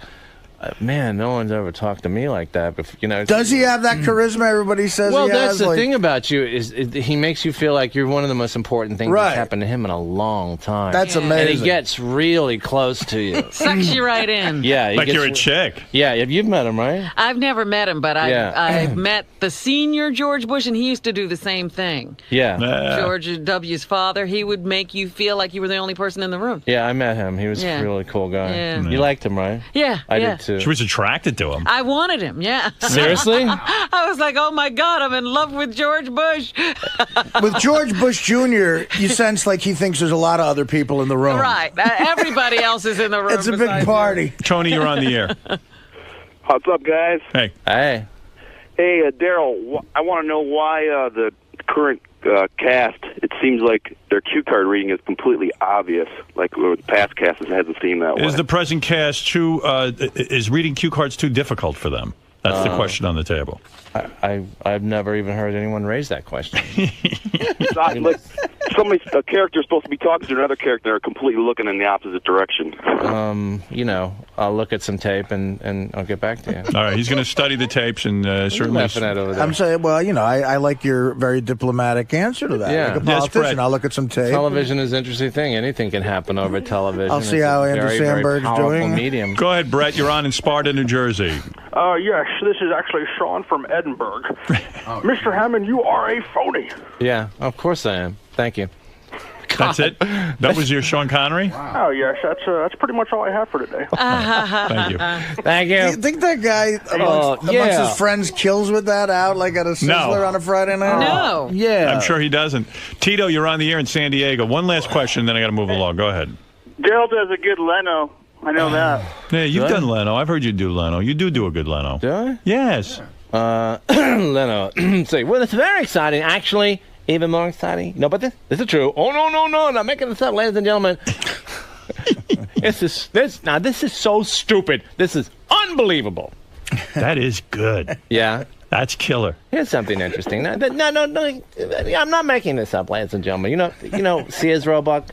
man, no one's ever talked to me like that. But does he have that charisma everybody says he has? Well, that's the thing about you is he makes you feel like you're one of the most important things that's happened to him in a long time. That's amazing. And he gets really close to you. Sucks you right in. Yeah, like you're a chick. Yeah, you've met him, right? I've never met him, but I've met the senior George Bush, and he used to do the same thing. Yeah. George W.'s father, he would make you feel like you were the only person in the room. Yeah, I met him. He was a really cool guy. Yeah. You liked him, right? Yeah. I did too. She was attracted to him. I wanted him, yeah. Seriously? I was like, oh my God, I'm in love with George Bush. With George Bush Jr., you sense like he thinks there's a lot of other people in the room. Right. Everybody else is in the room. It's a big party. Tony, you're on the air. What's up, guys? Hey. Hey. Hey, Daryl, I want to know why the current cast, it seems like their cue card reading is completely obvious, like with past casts it hasn't seemed that way. Is the present cast is reading cue cards too difficult for them? That's the question on the table. I've never even heard anyone raise that question. a character is supposed to be talking to another character are completely looking in the opposite direction. I'll look at some tape and I'll get back to you. All right, he's going to study the tapes and certainly. I'm saying, well, I like your very diplomatic answer to that. Yeah. Like a Yes, politician, Brett. I'll look at some tape. Television is an interesting thing. Anything can happen over television. I'll see It's how a Andy very, very Samberg's powerful doing. medium. Go ahead, Brett. You're on in Sparta, New Jersey. Yes, this is actually Sean from Edinburgh. Mr. Hammond, you are a phony. Yeah, of course I am. Thank you. That's it? That was your Sean Connery? Oh, yes, that's pretty much all I have for today. Thank you. Thank you. Do you think that guy amongst his friends kills with that out like at a Sizzler on a Friday night? No. Yeah. I'm sure he doesn't. Tito, you're on the air in San Diego. One last question, then I got to move along. Go ahead. Daryl does a good Leno. I know that. Yeah, you've Really? done Leno. I've heard you do Leno. You do a good Leno. Do I? Yes. Leno. See, well, it's very exciting. Actually, even more exciting. No, but this is true. Oh, no, not making this up, ladies and gentlemen. This is so stupid. This is unbelievable. That is good. Yeah. That's killer. Here's something interesting. No, I'm not making this up, ladies and gentlemen. You know, Sears Roebuck.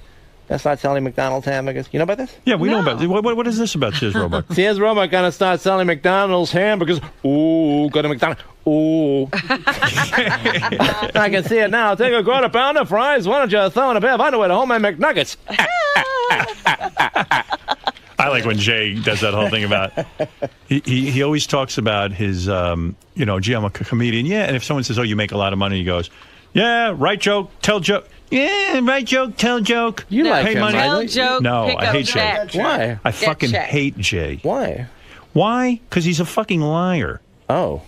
That's not selling McDonald's hamburgers. You know about this? Yeah, we know about it. What is this about Sears Roebuck? Sears Roebuck gonna start selling McDonald's hamburgers. Ooh, go to McDonald's. Ooh. I can see it now. Take a quarter pounder of fries. Why don't you throw in a pair of underwear to homemade McNuggets? I like when Jay does that whole thing about he always talks about his gee, I'm a comedian. Yeah, and if someone says, "Oh, you make a lot of money," he goes, "Yeah, write joke, tell joke." Yeah, write joke, tell joke. You like pay him, money. right? Tell joke, No, pick I up hate Jay. check. Why? I fucking check. hate Jay. Why? Why? Because he's a fucking liar. Oh.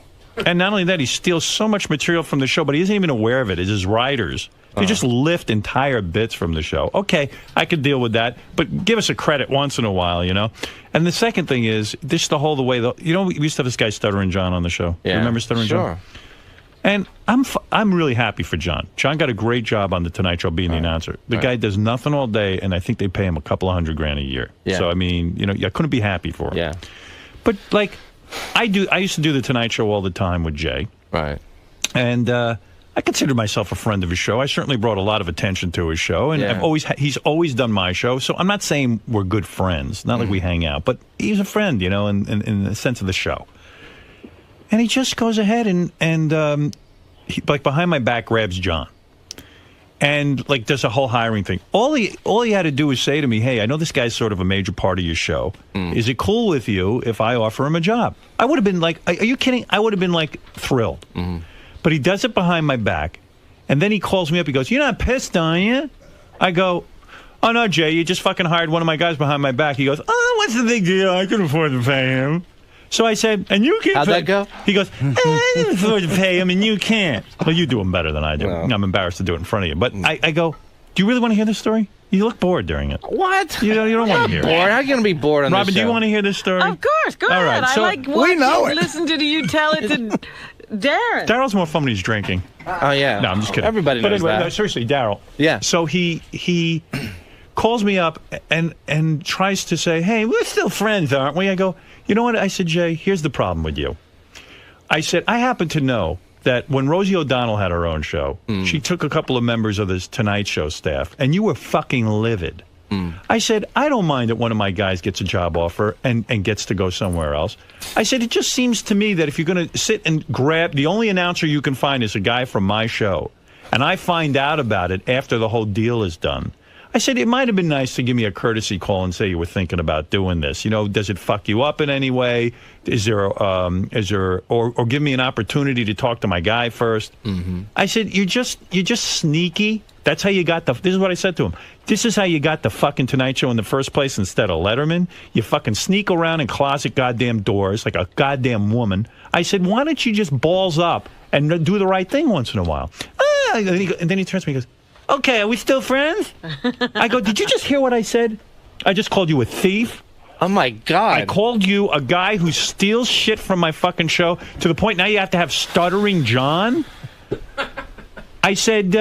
And not only that, he steals so much material from the show, but he isn't even aware of it. It's his writers. They just lift entire bits from the show. Okay, I could deal with that, but give us a credit once in a while, And the second thing is, this the way, we used to have this guy Stuttering John on the show. Yeah. Remember Stuttering John? And I'm really happy for John. John got a great job on the Tonight Show being the announcer. The guy does nothing all day, and I think they pay him a couple of $100,000 a year. Yeah. So I mean, I couldn't be happy for him. Yeah. But like, I used to do the Tonight Show all the time with Jay. Right. And I consider myself a friend of his show. I certainly brought a lot of attention to his show, and he's always done my show. So I'm not saying we're good friends, not like we hang out, but he's a friend, in the sense of the show. And he just goes ahead and he, like behind my back, grabs John, and like does a whole hiring thing. All he had to do was say to me, "Hey, I know this guy's sort of a major part of your show. Is it cool with you if I offer him a job?" I would have been like, "Are you kidding?" I would have been like thrilled. But he does it behind my back, and then he calls me up. He goes, "You're not pissed, are you?" I go, "Oh no, Jay, you just fucking hired one of my guys behind my back." He goes, "Oh, what's the big deal? I can afford to pay him." So I said, "And you can't." How'd that go? He goes, "I can afford to pay him, and you can't." Well, you do him better than I do. No. I'm embarrassed to do it in front of you. But I go, "Do you really want to hear this story?" You look bored during it. What? You don't want to hear it. Bored? How are you going to be bored on Robin, this show? do you want to hear this story? Of course, go All ahead. right, so I like watching, know it. listen to you tell it to Darren. Daryl's more fun when he's drinking. Oh, yeah. No, I'm just kidding. Everybody knows anyway, that. No, seriously, Daryl. Yeah. So he calls me up and tries to say, "Hey, we're still friends, aren't we?" I go, "You know what?" I said, "Jay, here's the problem with you." I said, "I happen to know that when Rosie O'Donnell had her own show, she took a couple of members of this Tonight Show staff, and you were fucking livid." I said, "I don't mind that one of my guys gets a job offer and gets to go somewhere else." I said, "It just seems to me that if you're going to sit and grab, the only announcer you can find is a guy from my show, and I find out about it after the whole deal is done." I said, "It might have been nice to give me a courtesy call and say you were thinking about doing this. Does it fuck you up in any way? Is there, or give me an opportunity to talk to my guy first?" I said, you're just sneaky. That's how you got this is what I said to him. "This is how you got the fucking Tonight Show in the first place instead of Letterman. You fucking sneak around in closet goddamn doors like a goddamn woman." I said, "Why don't you just balls up and do the right thing once in a while?" And then he turns to me and goes, "Okay, are we still friends?" I go, "Did you just hear what I said? I just called you a thief." Oh, my God. I called you a guy who steals shit from my fucking show to the point now you have to have Stuttering John? I said,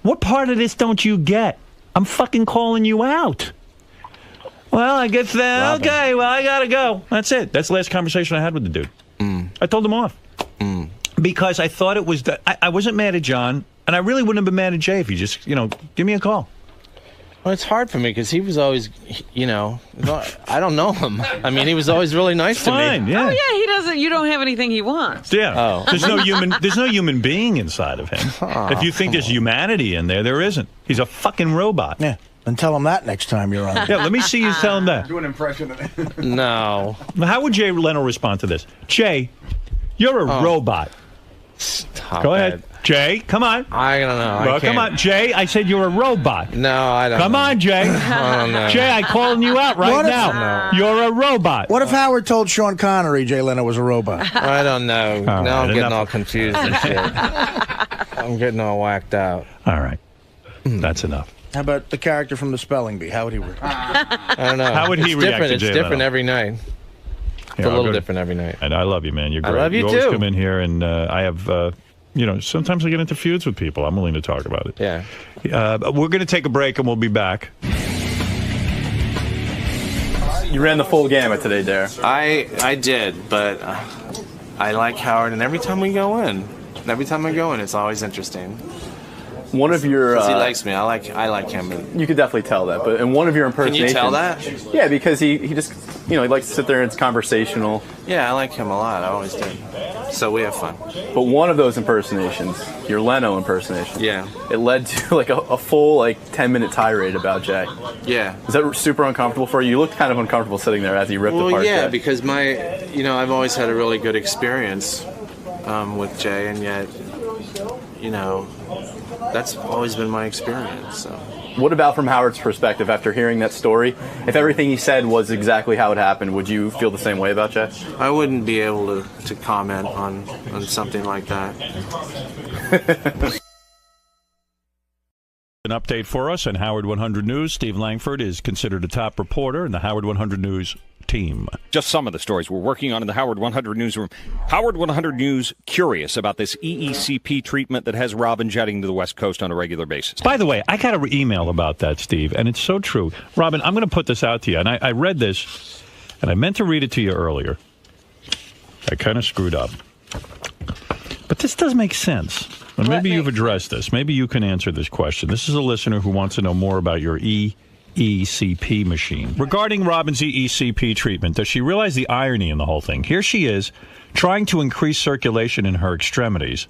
what part of this don't you get? I'm fucking calling you out. Well, I guess that, okay, well, I gotta go. That's it. That's the last conversation I had with the dude. I told him off. Because I thought it was, I wasn't mad at John. And I really wouldn't have been mad at Jay if he just, give me a call. Well, it's hard for me because he was always, I don't know him. I mean, he was always really nice to me. Fine, yeah. Oh yeah, he doesn't. You don't have anything he wants. Yeah. Oh. There's no human being inside of him. If you think there's humanity in there isn't. He's a fucking robot. Yeah. And tell him that next time you're on. Yeah, let me see you tell him that. Do an impression of it. No. How would Jay Leno respond to this? Jay, you're a robot. Stop Go ahead. it. Jay, come on. I don't know. Well, come on, Jay. I said you're a robot. No, I don't. Come on, Jay. I don't know. Jay, I'm calling you out right now. You're a robot. What if Howard told Sean Connery Jay Leno was a robot? I don't know. All now right, I'm getting all confused and shit. I'm getting all whacked out. All right. That's enough. How about the character from the spelling bee? How would he react? I don't know. How would he react to It's Jay different Leno? every night. It's a little different every night. And I love you, man. You're I great. love you, always too. come in here, and I have, sometimes I get into feuds with people. I'm willing to talk about it. Yeah. We're going to take a break, and we'll be back. You ran the full gamut today, Dare. I did, but I like Howard, and every time I go in, it's always interesting. One of your... he likes me. I like him. You could definitely tell that, but in one of your Can impersonations... you tell that? Yeah, because he just, he likes to sit there and it's conversational. Yeah, I like him a lot. I always did. So we have fun. But one of those impersonations, your Leno impersonation, Yeah. it led to like a full 10-minute tirade about Jay. Yeah. Is that super uncomfortable for you? You looked kind of uncomfortable sitting there as he ripped apart yeah, Jay. because I've always had a really good experience with Jay, and yet, that's always been my experience. So. What about from Howard's perspective after hearing that story? If everything he said was exactly how it happened, would you feel the same way about Jay? I wouldn't be able to comment on something like that. An update for us on Howard 100 News. Steve Langford is considered a top reporter in the Howard 100 News team. Just some of the stories we're working on in the Howard 100 newsroom. Howard 100 News curious about this EECP treatment that has Robin jetting to the West Coast on a regular basis. By the way, I got an email about that, Steve, and it's so true. Robin, I'm going to put this out to you, and I read this, and I meant to read it to you earlier. I kind of screwed up. But this does make sense. And maybe you've addressed this. Maybe you can answer this question. This is a listener who wants to know more about your EECP machine. Regarding Robin's EECP treatment, does she realize the irony in the whole thing? Here she is, trying to increase circulation in her extremities.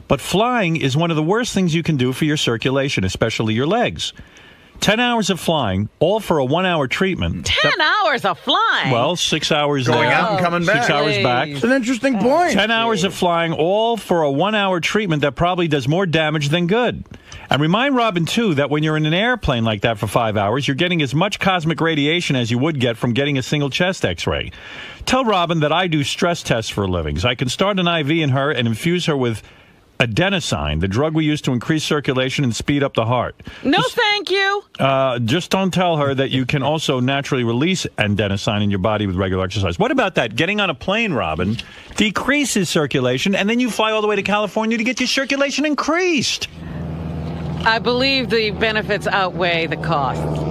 But flying is one of the worst things you can do for your circulation, especially your legs. 10 hours of flying, all for a 1-hour treatment. 10 hours of flying? Well, 6 hours Going out and coming back. 6 hours back. It's an interesting point. 10 hours of flying, all for a 1-hour treatment that probably does more damage than good. And remind Robin, too, that when you're in an airplane like that for 5 hours, you're getting as much cosmic radiation as you would get from getting a single chest x-ray. Tell Robin that I do stress tests for a living. So I can start an IV in her and infuse her with adenosine, the drug we use to increase circulation and speed up the heart. No, thank you. Just don't tell her that you can also naturally release adenosine in your body with regular exercise. What about that? Getting on a plane, Robin, decreases circulation, and then you fly all the way to California to get your circulation increased. I believe the benefits outweigh the costs.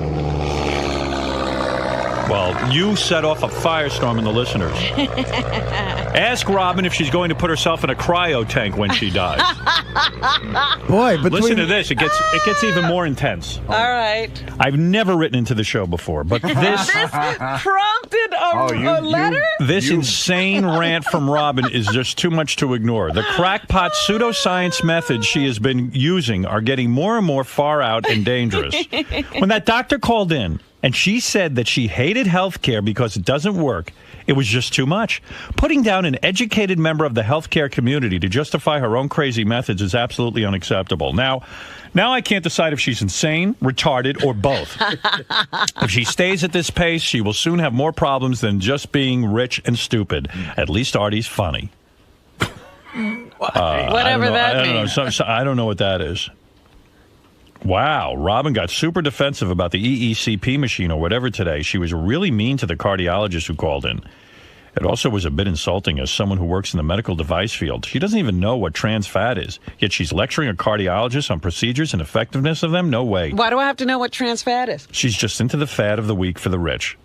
Well, you set off a firestorm in the listeners. Ask Robin if she's going to put herself in a cryo tank when she dies. Boy, but listen to this. It gets even more intense. All right. I've never written into the show before, but this prompted a letter? This insane rant from Robin is just too much to ignore. The crackpot pseudoscience methods she has been using are getting more and more far out and dangerous. When that doctor called in, and she said that she hated health care because it doesn't work, it was just too much. Putting down an educated member of the healthcare community to justify her own crazy methods is absolutely unacceptable. Now I can't decide if she's insane, retarded, or both. If she stays at this pace, she will soon have more problems than just being rich and stupid. At least Artie's funny. Whatever that means. I don't know what that is. Wow, Robin got super defensive about the EECP machine or whatever today. She was really mean to the cardiologist who called in. It also was a bit insulting as someone who works in the medical device field. She doesn't even know what trans fat is, yet she's lecturing a cardiologist on procedures and effectiveness of them? No way. Why do I have to know what trans fat is? She's just into the fad of the week for the rich.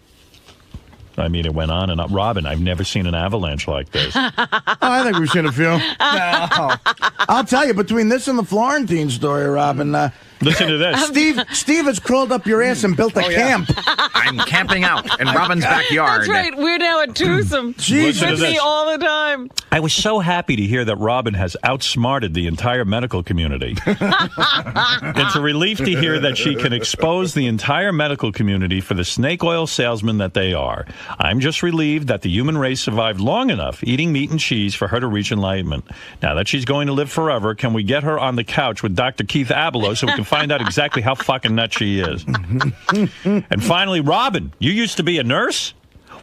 I mean, it went on and up. Robin, I've never seen an avalanche like this. I think we've seen a few. No. I'll tell you, between this and the Florentine story, Robin, listen to this. Steve has crawled up your ass and built a camp. I'm camping out in Robin's backyard. That's right. We're now a twosome. Listen to With me this. all the time. I was so happy to hear that Robin has outsmarted the entire medical community. It's a relief to hear that she can expose the entire medical community for the snake oil salesmen that they are. I'm just relieved that the human race survived long enough eating meat and cheese for her to reach enlightenment. Now that she's going to live forever, can we get her on the couch with Dr. Keith Abelo so we can find out exactly how fucking nuts she is? And finally, Robin, you used to be a nurse?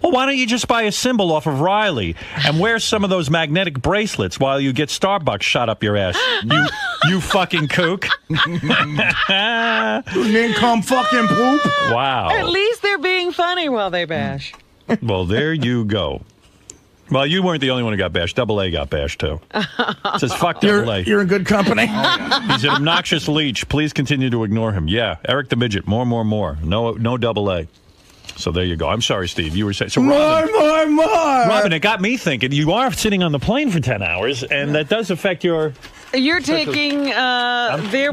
Well, why don't you just buy a symbol off of Riley and wear some of those magnetic bracelets while you get Starbucks shot up your ass? You fucking kook. Nincome fucking poop. Wow. At least they're being funny while they bash. Well, there you go. Well, you weren't the only one who got bashed. Double A got bashed, too. It says, fuck Double A. You're in good company. He's an obnoxious leech. Please continue to ignore him. Yeah, Eric the Midget. More. No Double A. So there you go. I'm sorry, Steve. You were saying... So Robin, more. Robin, it got me thinking. You are sitting on the plane for 10 hours, and that does affect your... You're taking their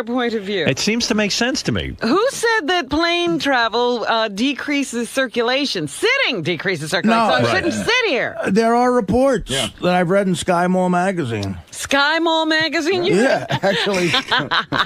point of view. It seems to make sense to me. Who said that plane travel decreases circulation? Sitting decreases circulation. No, so I right. shouldn't sit here. There are reports that I've read in Sky Mall magazine. Sky Mall magazine? Yeah, actually.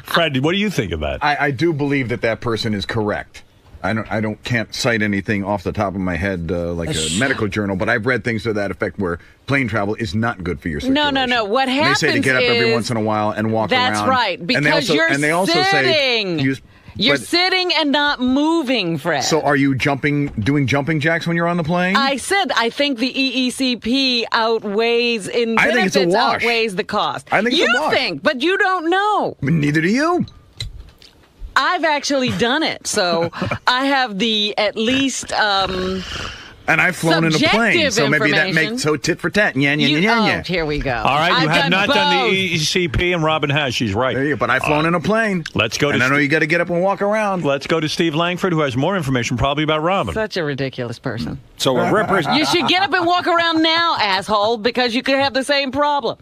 Fred, what do you think of that? I do believe that person is correct. I can't cite anything off the top of my head like a medical journal, but I've read things to that effect where plane travel is not good for your circulation. No. What happens is... They say to get up every once in a while and walk around. That's right, because and they also sitting. Say You're sitting and not moving, Fred. So are you doing jumping jacks when you're on the plane? I said I think the EECP outweighs in benefits, I think it's a wash. Outweighs the cost. I think it's a wash. You think, but you don't know. Neither do you. I've actually done it, so I have the at least and I've flown in a plane, so maybe that makes tit for tat. Yeah. Here we go. All right, you have not done the EECP, and Robin has. She's right. There you go. But I've flown in a plane. Let's go. And I know you got to get up and walk around. Let's go to Steve Langford, who has more information probably about Robin. Such a ridiculous person. So you should get up and walk around now, asshole, because you could have the same problem.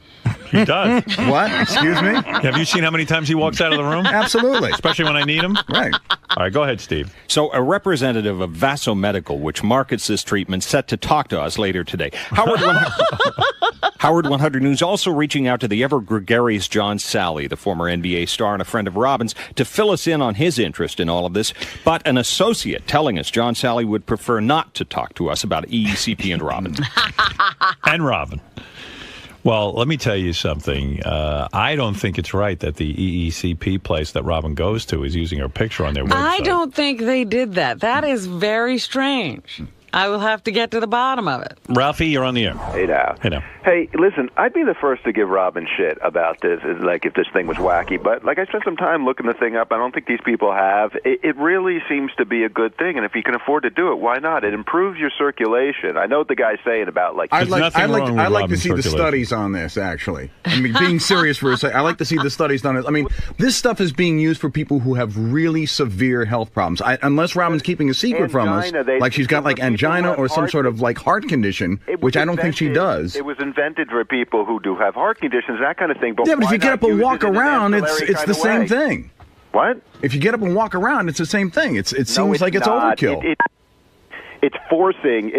He does. What? Excuse me? Have you seen how many times he walks out of the room? Absolutely. Especially when I need him? Right. All right, go ahead, Steve. So a representative of Vaso Medical, which markets this treatment, set to talk to us later today. Howard 100 News also reaching out to the ever-gregarious John Sally, the former NBA star and a friend of Robin's, to fill us in on his interest in all of this. But an associate telling us John Sally would prefer not to talk to us about EECP and Robin. And Robin. Well, let me tell you something. I don't think it's right that the EECP place that Robin goes to is using her picture on their website. I don't think they did that. That is very strange. I will have to get to the bottom of it. Ralphie, you're on the air. Hey now. Hey, listen, I'd be the first to give Robin shit about this, like if this thing was wacky, but like I spent some time looking the thing up. I don't think these people have. It really seems to be a good thing, and if you can afford to do it, why not? It improves your circulation. I know what the guy's saying about like... I'd like to see the studies on this, actually. I mean, being serious for a second, I like to see the studies on it. I mean, this stuff is being used for people who have really severe health problems. Unless Robin's keeping a secret from us, like she's got like angina or some sort of like heart condition, which I don't think she does. It was invented for people who do have heart conditions, that kind of thing. But yeah, but if you get up and walk around, it's the same thing. What? If you get up and walk around, it's the same thing. It seems like it's overkill. It's forcing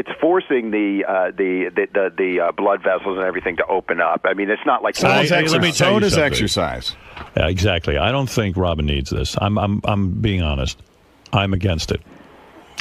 the blood vessels and everything to open up. I mean, it's not like so does exercise. Yeah, exactly. I don't think Robin needs this. I'm being honest. I'm against it.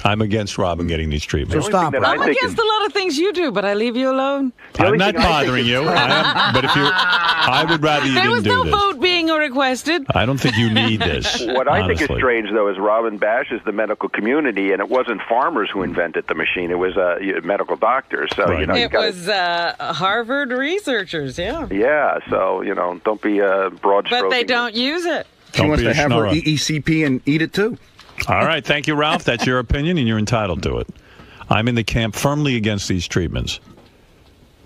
I'm against Robin getting these treatments. So stop. I'm against a lot of things you do, but I leave you alone. I'm not bothering you. But if I would rather you didn't do this. There was no vote being requested. I don't think you need this. What I think is strange, though, is Robin bashes the medical community, and it wasn't farmers who invented the machine. It was medical doctors. So right. It was Harvard researchers. Yeah. Yeah. So don't be broad stroking. But they don't use it. She wants to have her EECP and eat it too. All right. Thank you, Ralph. That's your opinion, and you're entitled to it. I'm in the camp firmly against these treatments.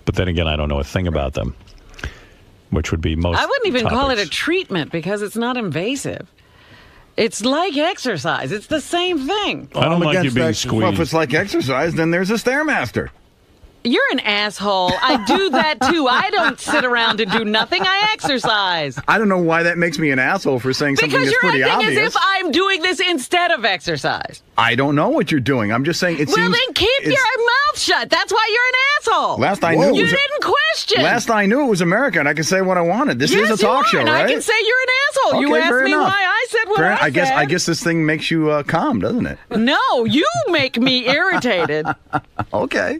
But then again, I don't know a thing about them, which would be most I wouldn't even topics. call it a treatment because it's not invasive. It's like exercise. It's the same thing. I don't like you being squeezed. Well, if it's like exercise, then there's a Stairmaster. You're an asshole. I do that too. I don't sit around and do nothing. I exercise. I don't know why that makes me an asshole for saying something Because that's you're pretty acting obvious. as if I'm doing this instead of exercise. I don't know what you're doing. I'm just saying it Well, seems... then keep your mouth shut. That's why you're an asshole. Last I knew, you didn't question. Last I knew, it was America, and I could say what I wanted. This is a talk show, and right? I can say you're an asshole. You Okay, asked fair me enough. why I said what I said. I guess this thing makes you calm, doesn't it? No, you make me irritated. Okay.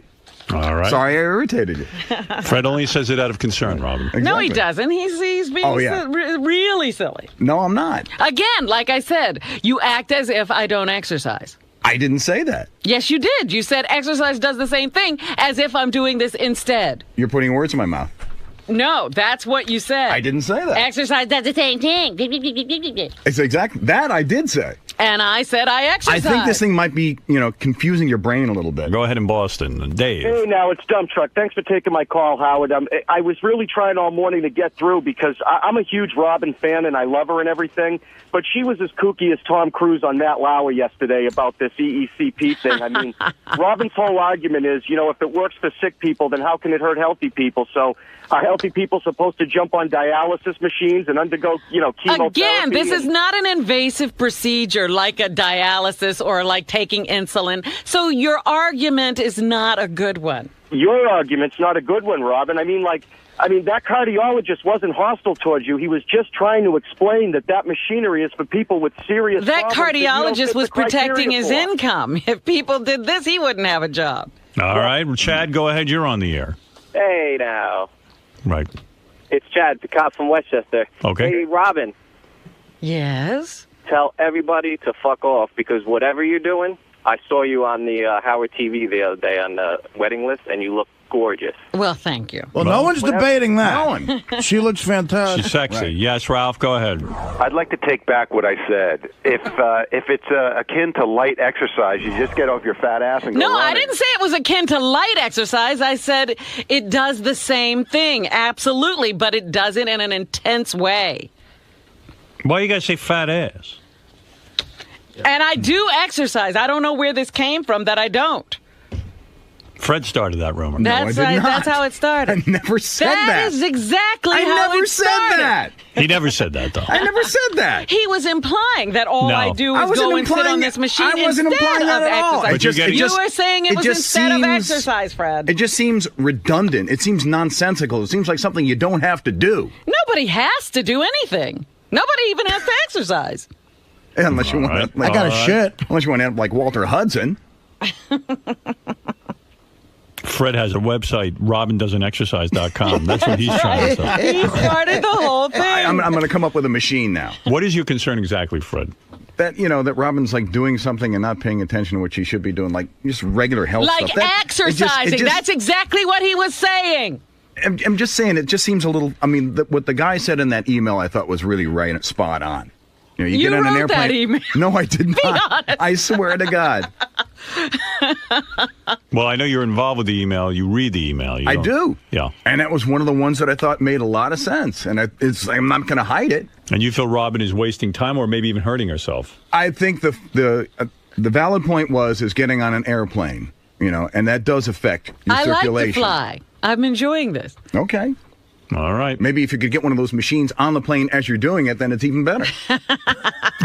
All right. Sorry I irritated you. Fred only says it out of concern, Robin. No, he doesn't. He's being really silly. No, I'm not. Again, like I said, you act as if I don't exercise. I didn't say that. Yes, you did. You said exercise does the same thing as if I'm doing this instead. You're putting words in my mouth. No, that's what you said. I didn't say that. Exercise does the same thing. It's exactly that I did say. And I said I exercise. I think this thing might be, confusing your brain a little bit. Go ahead in Boston. Dave. Hey, now, it's Dump Truck. Thanks for taking my call, Howard. I was really trying all morning to get through because I'm a huge Robin fan and I love her and everything, but she was as kooky as Tom Cruise on Matt Lauer yesterday about this EECP thing. I mean, Robin's whole argument is, if it works for sick people, then how can it hurt healthy people? So are healthy people supposed to jump on dialysis machines and undergo, chemotherapy? Again, this is not an invasive procedure like a dialysis or like taking insulin. So your argument is not a good one. Your argument's not a good one, Robin. I mean, that cardiologist wasn't hostile towards you. He was just trying to explain that machinery is for people with serious That problems cardiologist was protecting his income. income. If people did this, he wouldn't have a job. All right. Chad, go ahead. You're on the air. Hey, now. Right. It's Chad, the cop from Westchester. Okay. Hey, Robin. Yes? Tell everybody to fuck off because whatever you're doing, I saw you on the Howard TV the other day on the wedding list, and you look gorgeous. Well, thank you. Well, no one's debating that. She looks fantastic. She's sexy. Yes, Ralph, go ahead. I'd like to take back what I said. If it's akin to light exercise, you just get off your fat ass and go No, I running. didn't say it was akin to light exercise. I said it does the same thing, absolutely, but it does it in an intense way. Why you guys say fat ass? And I do exercise. I don't know where this came from that I don't. Fred started that rumor. That's how it started. I never said that. That is exactly I how never it said started. that. He never said that, though. I never said that. He was implying that all No. I do I is wasn't go and sit implying on that. this machine I wasn't instead implying that of at all. exercise. It just- it you just- were saying it it was just instead of seems- exercise, Fred. It just seems redundant. It seems nonsensical. It seems like something you don't have to do. Nobody has to do anything. Nobody even has to exercise. Unless you want to. I got a shit. Unless you want to end up like Walter Hudson. Fred has a website, robindoesn'texercise.com. That's what he's trying to say. He started the whole thing. I'm going to come up with a machine now. What is your concern exactly, Fred? That, that Robin's like doing something and not paying attention to what she should be doing, like just regular health Like stuff. exercising. That's exactly what he was saying. I'm just saying, it just seems a little. I mean, what the guy said in that email, I thought was really right and spot on. You You get on an wrote airplane. that email. No, I did Be not. honest. I swear to God. Well, I know you're involved with the email. You read the email. You I don't- do. Yeah. And that was one of the ones that I thought made a lot of sense. And I'm not going to hide it. And you feel Robin is wasting time or maybe even hurting herself? I think the valid point is getting on an airplane, and that does affect your I circulation. like to fly. I'm enjoying this. Okay. All right. Maybe if you could get one of those machines on the plane as you're doing it, then it's even better.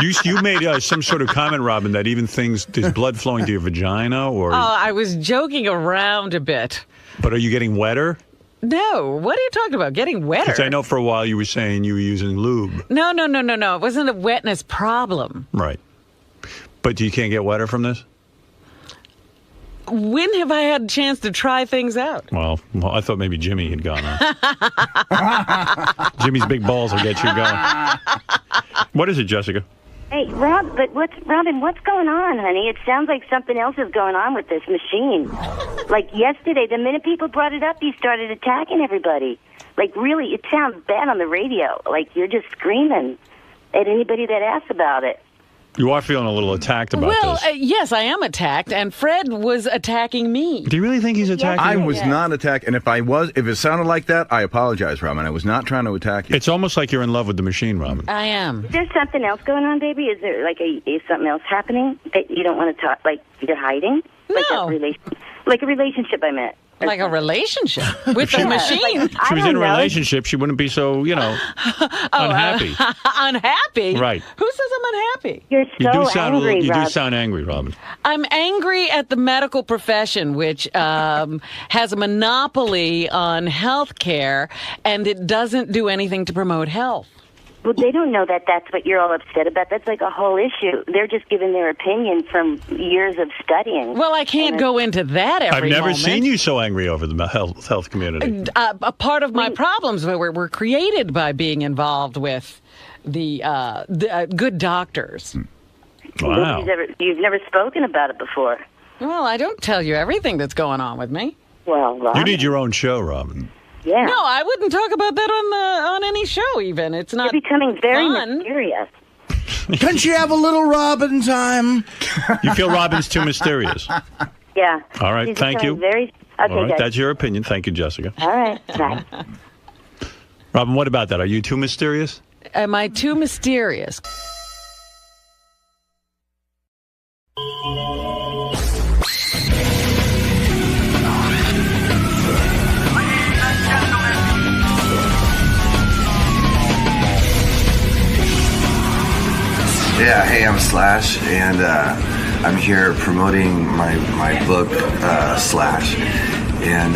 You made some sort of comment, Robin, that even there's blood flowing to your vagina, or. Oh, I was joking around a bit. But are you getting wetter? No, what are you talking about? Getting wetter? Because I know for a while you were saying you were using lube. No. It wasn't a wetness problem. Right. But you can't get wetter from this? When have I had a chance to try things out? Well, I thought maybe Jimmy had gone on. Jimmy's big balls will get you going. What is it, Jessica? Hey, Robin, what's going on, honey? It sounds like something else is going on with this machine. Like yesterday, the minute people brought it up, you started attacking everybody. Like, really, it sounds bad on the radio. Like, you're just screaming at anybody that asks about it. You are feeling a little attacked about this. Yes, I am attacked, and Fred was attacking me. Do you really think he's attacking I you? was not attacked, and if it sounded like that, I apologize, Robin. I was not trying to attack you. It's almost like you're in love with the machine, Robin. I am. Is there something else going on, baby? Is there is something else happening that you don't want to talk? Like you're hiding? No. Like a relationship, I meant. Like a relationship with the machine. Like, If she was in a relationship, she wouldn't be so, unhappy. Unhappy? Right. Who says I'm unhappy? You're You do sound angry, Robin. I'm angry at the medical profession, which has a monopoly on health care, and it doesn't do anything to promote health. Well, they don't know that that's what you're all upset about. That's like a whole issue. They're just giving their opinion from years of studying. Well, I can't go into that every I've never moment. seen you so angry over the health community. A part of my problems were created by being involved with the good doctors. Wow. You've never spoken about it before. Well, I don't tell you everything that's going on with me. Well, Robin. You need your own show, Robin. Yeah. No, I wouldn't talk about that on any show. Even it's not. You're becoming very fun. mysterious. Can she have a little Robin time? You feel Robin's too mysterious. Yeah. All right, She's thank you. becoming Okay, All right, guys. that's your opinion. Thank you, Jessica. All right. Bye. Robin, what about that? Are you too mysterious? Am I too mysterious? Yeah, hey, I'm Slash, and I'm here promoting my book, Slash. And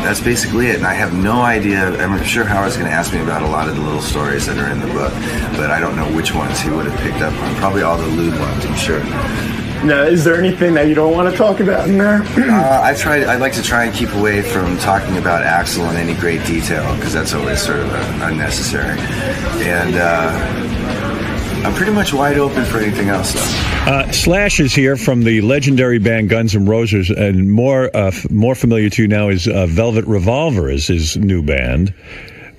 that's basically it. And I have no idea. I'm sure Howard's going to ask me about a lot of the little stories that are in the book, but I don't know which ones he would have picked up on. Probably all the lewd ones, I'm sure. Now, is there anything that you don't want to talk about in there? I'd like to try and keep away from talking about Axel in any great detail, because that's always sort of unnecessary. And I'm pretty much wide open for anything else, though. Slash is here from the legendary band Guns N' Roses, and more familiar to you now is Velvet Revolver is his new band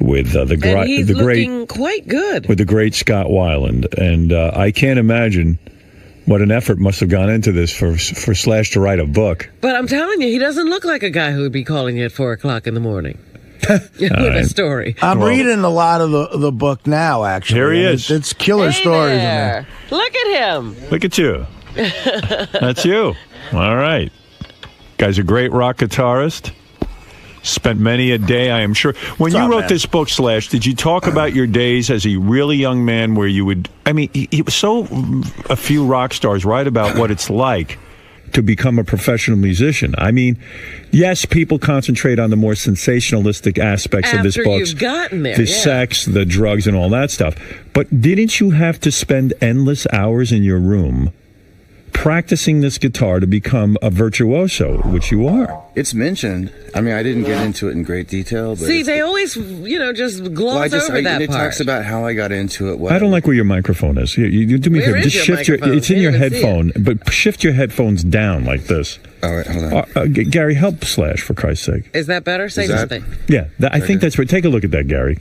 with And he's looking quite good. with the great Scott Weiland, and I can't imagine what an effort must have gone into this for Slash to write a book. But I'm telling you, he doesn't look like a guy who would be calling you at 4 o'clock in the morning. With a story. I'm reading a lot of the book now, actually. Here he and is. It's killer stories in there. there. Look at him. Look at you. That's you. All right. Guy's a great rock guitarist. Spent many a day, I am sure. When you wrote this book, Slash, did you talk about your days as a really young man where you would... I mean, it was so a few rock stars write about what it's like to become a professional musician. I mean, yes, people concentrate on the more sensationalistic aspects of this book. After you've gotten there, the yeah. sex, the drugs, and all that stuff. But didn't you have to spend endless hours in your room practicing this guitar to become a virtuoso, which you are? It's mentioned. I mean, I didn't get into it in great detail. But See, they always, just gloss over that it part. talks about how I got into it. I don't like where your microphone is. You do me a Where favor. is Just your shift your. microphone? It's in Can't your even see headphone, but shift your headphones down like this. All right, hold on. Gary, help Slash for Christ's sake. Is that better? Say something. Yeah, I think that's right. Take a look at that, Gary.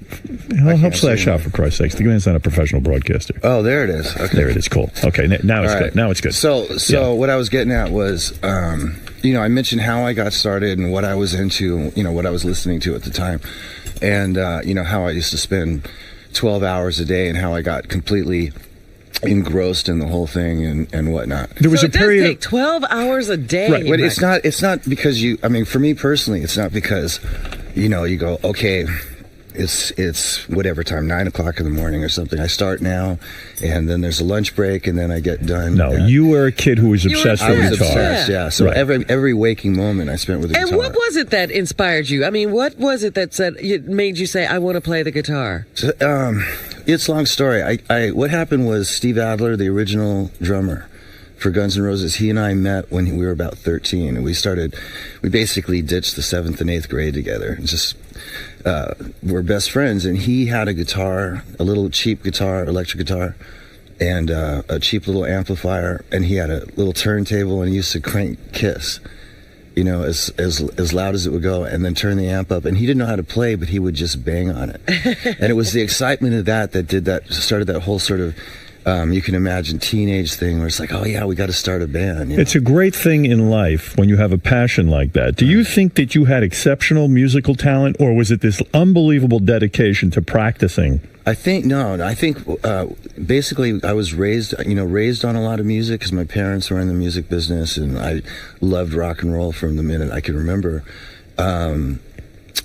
Help Slash out for Christ's sakes. The man's not a professional broadcaster. Oh, there it is. Okay. There it is. Cool. Okay, now it's All good. right. Now it's good. So what I was getting at was, I mentioned how I got started and what I was into, what I was listening to at the time, and how I used to spend 12 hours a day and how I got completely engrossed in the whole thing and whatnot. It does take 12 hours a day. Right, but it's not because for me personally, it's not because, you go, okay, it's whatever time, 9 o'clock in the morning or something. I start now, and then there's a lunch break, and then I get done. No, you were a kid who was obsessed with guitar. Obsessed, yeah. So Right. every waking moment I spent with the guitar. And what was it that inspired you? I mean, what was it that made you say, I want to play the guitar? So, it's a long story. What happened was Steve Adler, the original drummer for Guns N' Roses, he and I met when we were about 13, and we basically ditched the 7th and 8th grade together. We're best friends, and he had a guitar, a little cheap guitar, electric guitar, and a cheap little amplifier, and he had a little turntable, and he used to crank Kiss, as loud as it would go, and then turn the amp up. And he didn't know how to play, but he would just bang on it. And it was the excitement of that started that whole sort of you can imagine teenage thing where it's like, oh yeah, we got to start a band. It's a great thing in life when you have a passion like that. Do you think that you had exceptional musical talent, or was it this unbelievable dedication to practicing? I think basically I was raised on a lot of music because my parents were in the music business, and I loved rock and roll from the minute I could remember.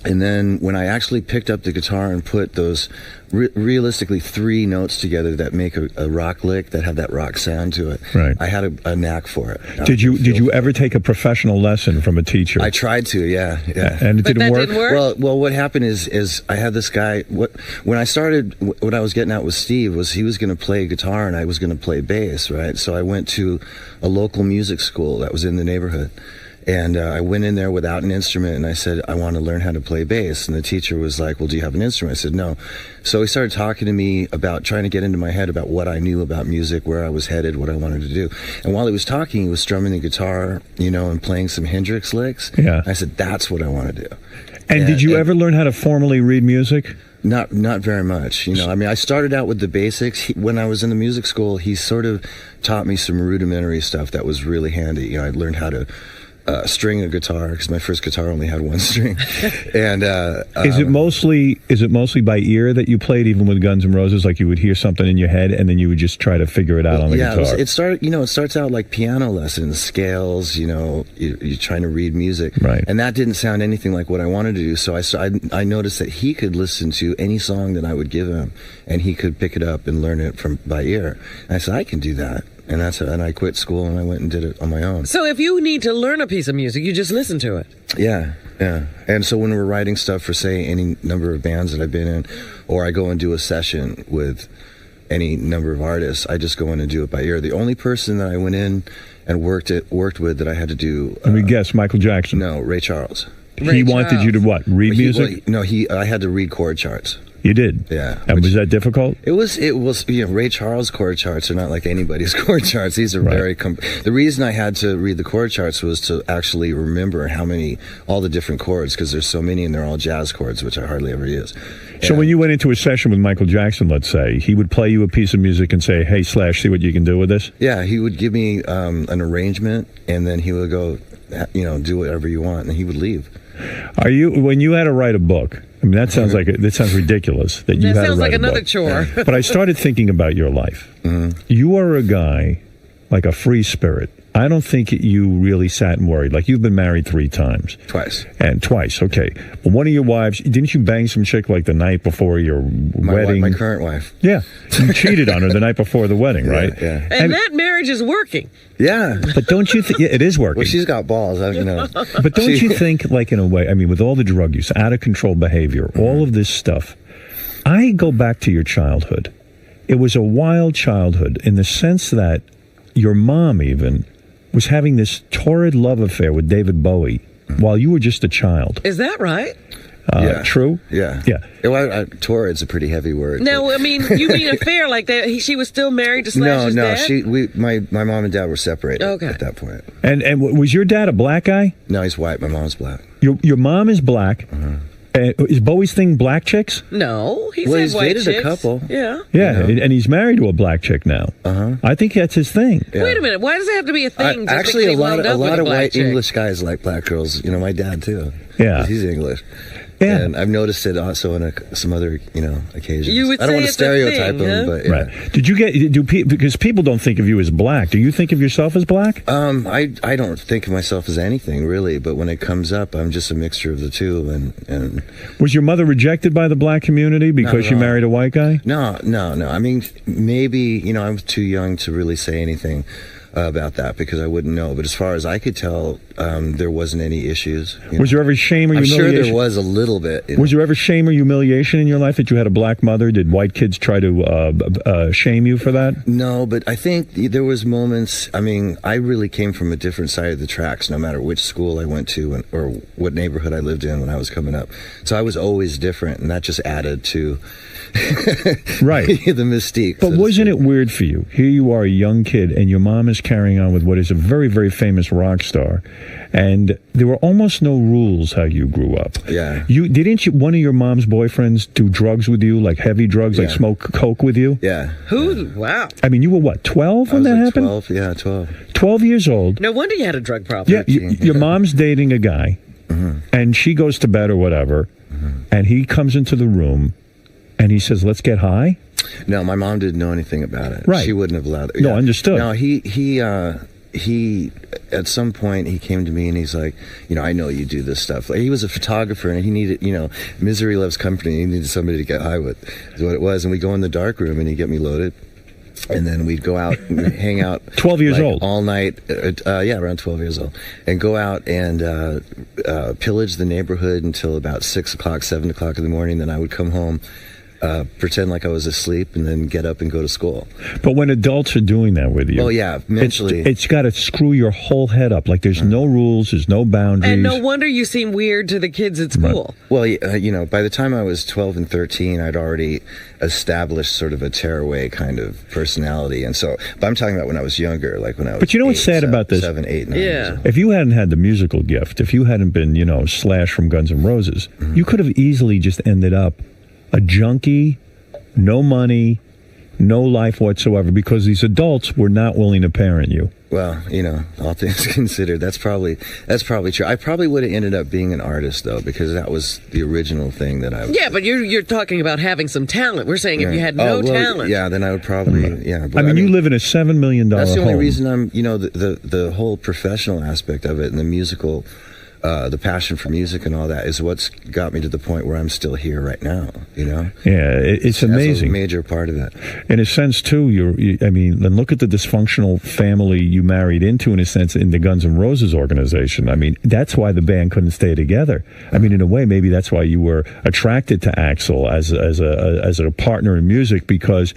And then when I actually picked up the guitar and put those realistically 3 notes together that make a rock lick that have that rock sound to it, right. I had a knack for it. Did you ever take a professional lesson from a teacher? I tried to, yeah. And it didn't work? Well, what happened is I had this guy. When I started, what I was getting at with Steve was he was going to play guitar and I was going to play bass, right? So I went to a local music school that was in the neighborhood. And I went in there without an instrument, and I said, I want to learn how to play bass. And the teacher was like, well, do you have an instrument? I said, no. So he started talking to me about trying to get into my head about what I knew about music, where I was headed, what I wanted to do. And while he was talking, he was strumming the guitar, and playing some Hendrix licks. Yeah. I said, that's what I want to do. And did you ever learn how to formally read music? Not very much. I mean, I started out with the basics. When I was in the music school, he sort of taught me some rudimentary stuff that was really handy. I learned how to string a guitar because my first guitar only had 1 string. And is it mostly by ear that you played, even with Guns N' Roses? Like you would hear something in your head and then you would just try to figure it out on the guitar? It starts out like piano lessons, scales. You're trying to read music, right? And that didn't sound anything like what I wanted to do. So I noticed that he could listen to any song that I would give him, and he could pick it up and learn it by ear. And I said, I can do that. And and I quit school and I went and did it on my own. So if you need to learn a piece of music, you just listen to it. Yeah. And so when we're writing stuff for, say, any number of bands that I've been in, or I go and do a session with any number of artists, I just go in and do it by ear. The only person that I went in and worked with that I had to do... Let me guess, Michael Jackson? No, Ray Charles. He wanted you to what? Read music? I had to read chord charts. You did? Yeah. And was that difficult? It was. Ray Charles chord charts are not like anybody's chord charts. These are very. The reason I had to read the chord charts was to actually remember all the different chords, because there's so many and they're all jazz chords, which I hardly ever use. So when you went into a session with Michael Jackson, let's say, he would play you a piece of music and say, hey, Slash, see what you can do with this? Yeah, he would give me an arrangement, and then he would go, do whatever you want, and he would leave. When you had to write a book, I mean, that sounds ridiculous that you had to write a book. That sounds like another chore. But I started thinking about your life. Mm-hmm. You are a guy, like a free spirit. I don't think you really sat and worried. Like, you've been married 3 times. Twice, okay. Well, one of your wives, didn't you bang some chick like the night before your wedding? My current wife. Yeah. You cheated on her the night before the wedding, right? Yeah. And that marriage is working. Yeah. But don't you think it is working? Well, she's got balls, But don't you think, like, in a way, I mean, with all the drug use, out of control behavior, all of this stuff, I go back to your childhood. It was a wild childhood in the sense that your mom even was having this torrid love affair with David Bowie while you were just a child. Is that right? Yeah. True? Yeah. Well, torrid's a pretty heavy word. No, I mean, you mean affair like that? She was still married to Slash's dad? No. My mom and dad were separated at that point. And was your dad a black guy? No, he's white. My mom's black. Your mom is black. Is Bowie's thing black chicks? No, he's dated chicks. a couple. Yeah. Yeah, and he's married to a black chick now. I think that's his thing. Yeah. Wait a minute. Why does it have to be a thing? Actually, a lot of white English guys like black girls. My dad too. Yeah, he's English. Yeah. And I've noticed it also in some other, occasions. You would I don't want to stereotype thing, them, huh? but yeah. Right. Did you because people don't think of you as black. Do you think of yourself as black? I don't think of myself as anything really, but when it comes up, I'm just a mixture of the two. And was your mother rejected by the black community because she married a white guy? No. I mean, maybe, I was too young to really say anything about that because I wouldn't know. But as far as I could tell, there wasn't any issues. Was there ever shame or humiliation? I'm sure there was a little bit. Was there ever shame or humiliation in your life that you had a black mother? Did white kids try to shame you for that? No, but I think there was moments. I mean, I really came from a different side of the tracks, no matter which school I went to or what neighborhood I lived in when I was coming up. So I was always different, and that just added to the mystique. But wasn't it weird for you? Here you are, a young kid, and your mom is carrying on with what is a very, very famous rock star. And there were almost no rules how you grew up. Yeah. Didn't one of your mom's boyfriends do drugs with you, like heavy drugs, like smoke coke with you? Yeah. Who? Wow. I mean, you were what, 12 when that happened? 12, yeah, 12. 12 years old. No wonder you had a drug problem. Yeah, your mom's dating a guy, and she goes to bed or whatever, and he comes into the room, and he says, "Let's get high." No, my mom didn't know anything about it. Right. She wouldn't have allowed it. No, understood. No, he at some point he came to me and he's like, I know you do this stuff. Like, he was a photographer and he needed, misery loves company. He needed somebody to get high with, is what it was. And we go in the dark room and he'd get me loaded. And then we'd go out and hang out. 12 years old. All night. Around 12 years old. And go out and pillage the neighborhood until about 6 o'clock, 7 o'clock in the morning. Then I would come home, pretend like I was asleep, and then get up and go to school. But when adults are doing that with you, mentally, it's got to screw your whole head up. Like there's no rules, there's no boundaries. And no wonder you seem weird to the kids at school. Right. Well, by the time I was 12 and 13, I'd already established sort of a tearaway kind of personality. And so, but I'm talking about when I was younger, like when I was. But you know what's sad about this? 7, 8, 9. Yeah. If you hadn't had the musical gift, if you hadn't been, Slash from Guns N' Roses, you could have easily just ended up a junkie, no money, no life whatsoever, because these adults were not willing to parent you. Well, all things considered, that's probably true. I probably would have ended up being an artist though, because that was the original thing that I was. Yeah, but you're talking about having some talent. We're saying if you had no talent. Yeah, then I would probably But, I mean, you live in a $7 million home. That's the only reason I'm. The whole professional aspect of it and the musical. The passion for music and all that is what's got me to the point where I'm still here right now, Yeah, it's amazing. That's a major part of it. In a sense, too, then look at the dysfunctional family you married into, in a sense, in the Guns N' Roses organization. I mean, that's why the band couldn't stay together. I mean, in a way, maybe that's why you were attracted to Axl as a partner in music, because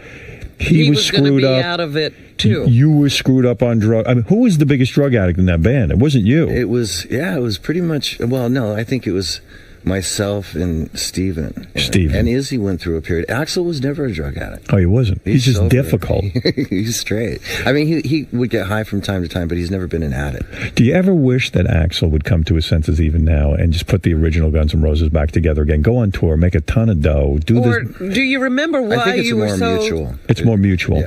he was screwed up. Out of it too. You were screwed up on drugs. I mean, who was the biggest drug addict in that band? It wasn't you. It was pretty much. Well, no, I think it was myself and Steven. And Izzy went through a period. Axl was never a drug addict. Oh, he wasn't. He's just sober. Difficult. He's straight. I mean, he would get high from time to time, but he's never been an addict. Do you ever wish that Axl would come to his senses even now and just put the original Guns N' Roses back together again, go on tour, make a ton of dough, do you remember why I think it's you were so mutual. It's more mutual.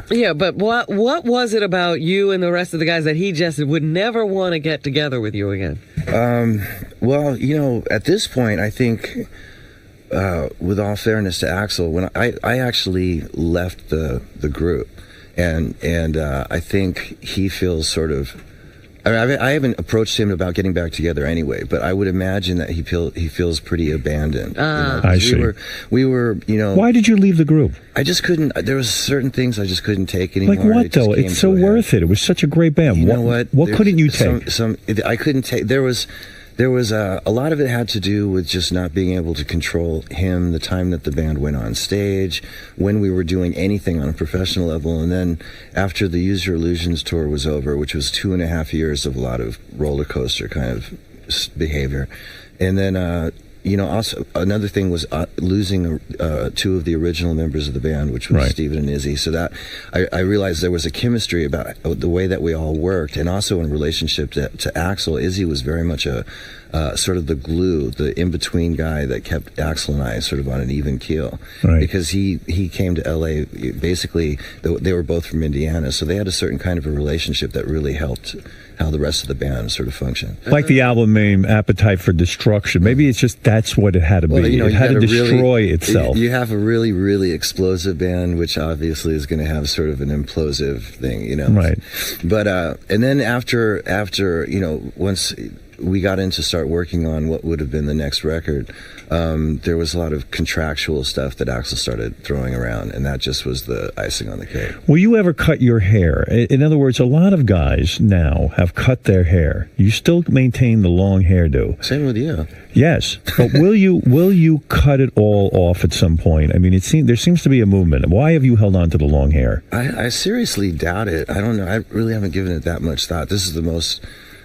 Yeah, but what was it about you and the rest of the guys that he just would never want to get together with you again? Well, at this point, I think, with all fairness to Axl, when I actually left the group, and I think he feels sort of. I mean, I haven't approached him about getting back together anyway, but I would imagine that he feels pretty abandoned. I see. We were. Why did you leave the group? I just couldn't. There was certain things I just couldn't take anymore. Like what though? It's so worth it. It was such a great band. You know what? What couldn't you take? I couldn't take. There was a lot of it had to do with just not being able to control him, the time that the band went on stage, when we were doing anything on a professional level, and then after the Use Your Illusions tour was over, which was 2.5 years of a lot of roller coaster kind of behavior, and then also another thing was losing two of the original members of the band, which was Steven and Izzy. So that I realized there was a chemistry about the way that we all worked, and also in relationship to Axl. Izzy was very much a sort of the glue, the in-between guy that kept Axl and I sort of on an even keel. Because he came to L.A. basically. They were both from Indiana, so they had a certain kind of a relationship that really helped how the rest of the band sort of functioned. Like the album name, Appetite for Destruction. Maybe it's just that's what it had to be. It had to destroy itself. You have a really, really explosive band, which obviously is going to have sort of an implosive thing, Right. But, and then after, once we got in to start working on what would have been the next record, there was a lot of contractual stuff that Axl started throwing around, and that just was the icing on the cake. Will you ever cut your hair? In other words, a lot of guys now have cut their hair. You still maintain the long hairdo. Same with you. Yes, but will you cut it all off at some point? I mean, there seems to be a movement. Why have you held on to the long hair? I seriously doubt it. I don't know. I really haven't given it that much thought. This is the most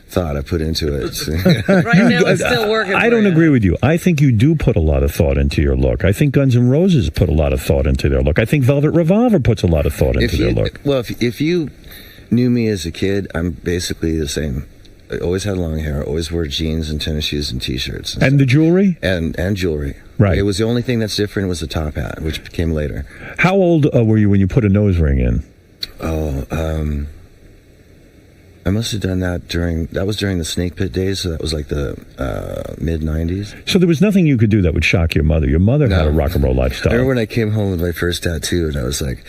thought I put into it. Right now it's still working. I don't agree with you. I think you do put a lot of thought into your look. I think Guns N' Roses put a lot of thought into their look. I think Velvet Revolver puts a lot of thought into their look. Well, if you knew me as a kid, I'm basically the same. I always had long hair, always wore jeans and tennis shoes and T-shirts. And the jewelry? And jewelry. Right. It was the only thing that's different was the top hat, which came later. How old were you when you put a nose ring in? Oh, I must have done that during the Snake Pit days, so that was like the mid-'90s. So there was nothing you could do that would shock your mother. Your mother had a rock and roll lifestyle. I remember when I came home with my first tattoo, and I was like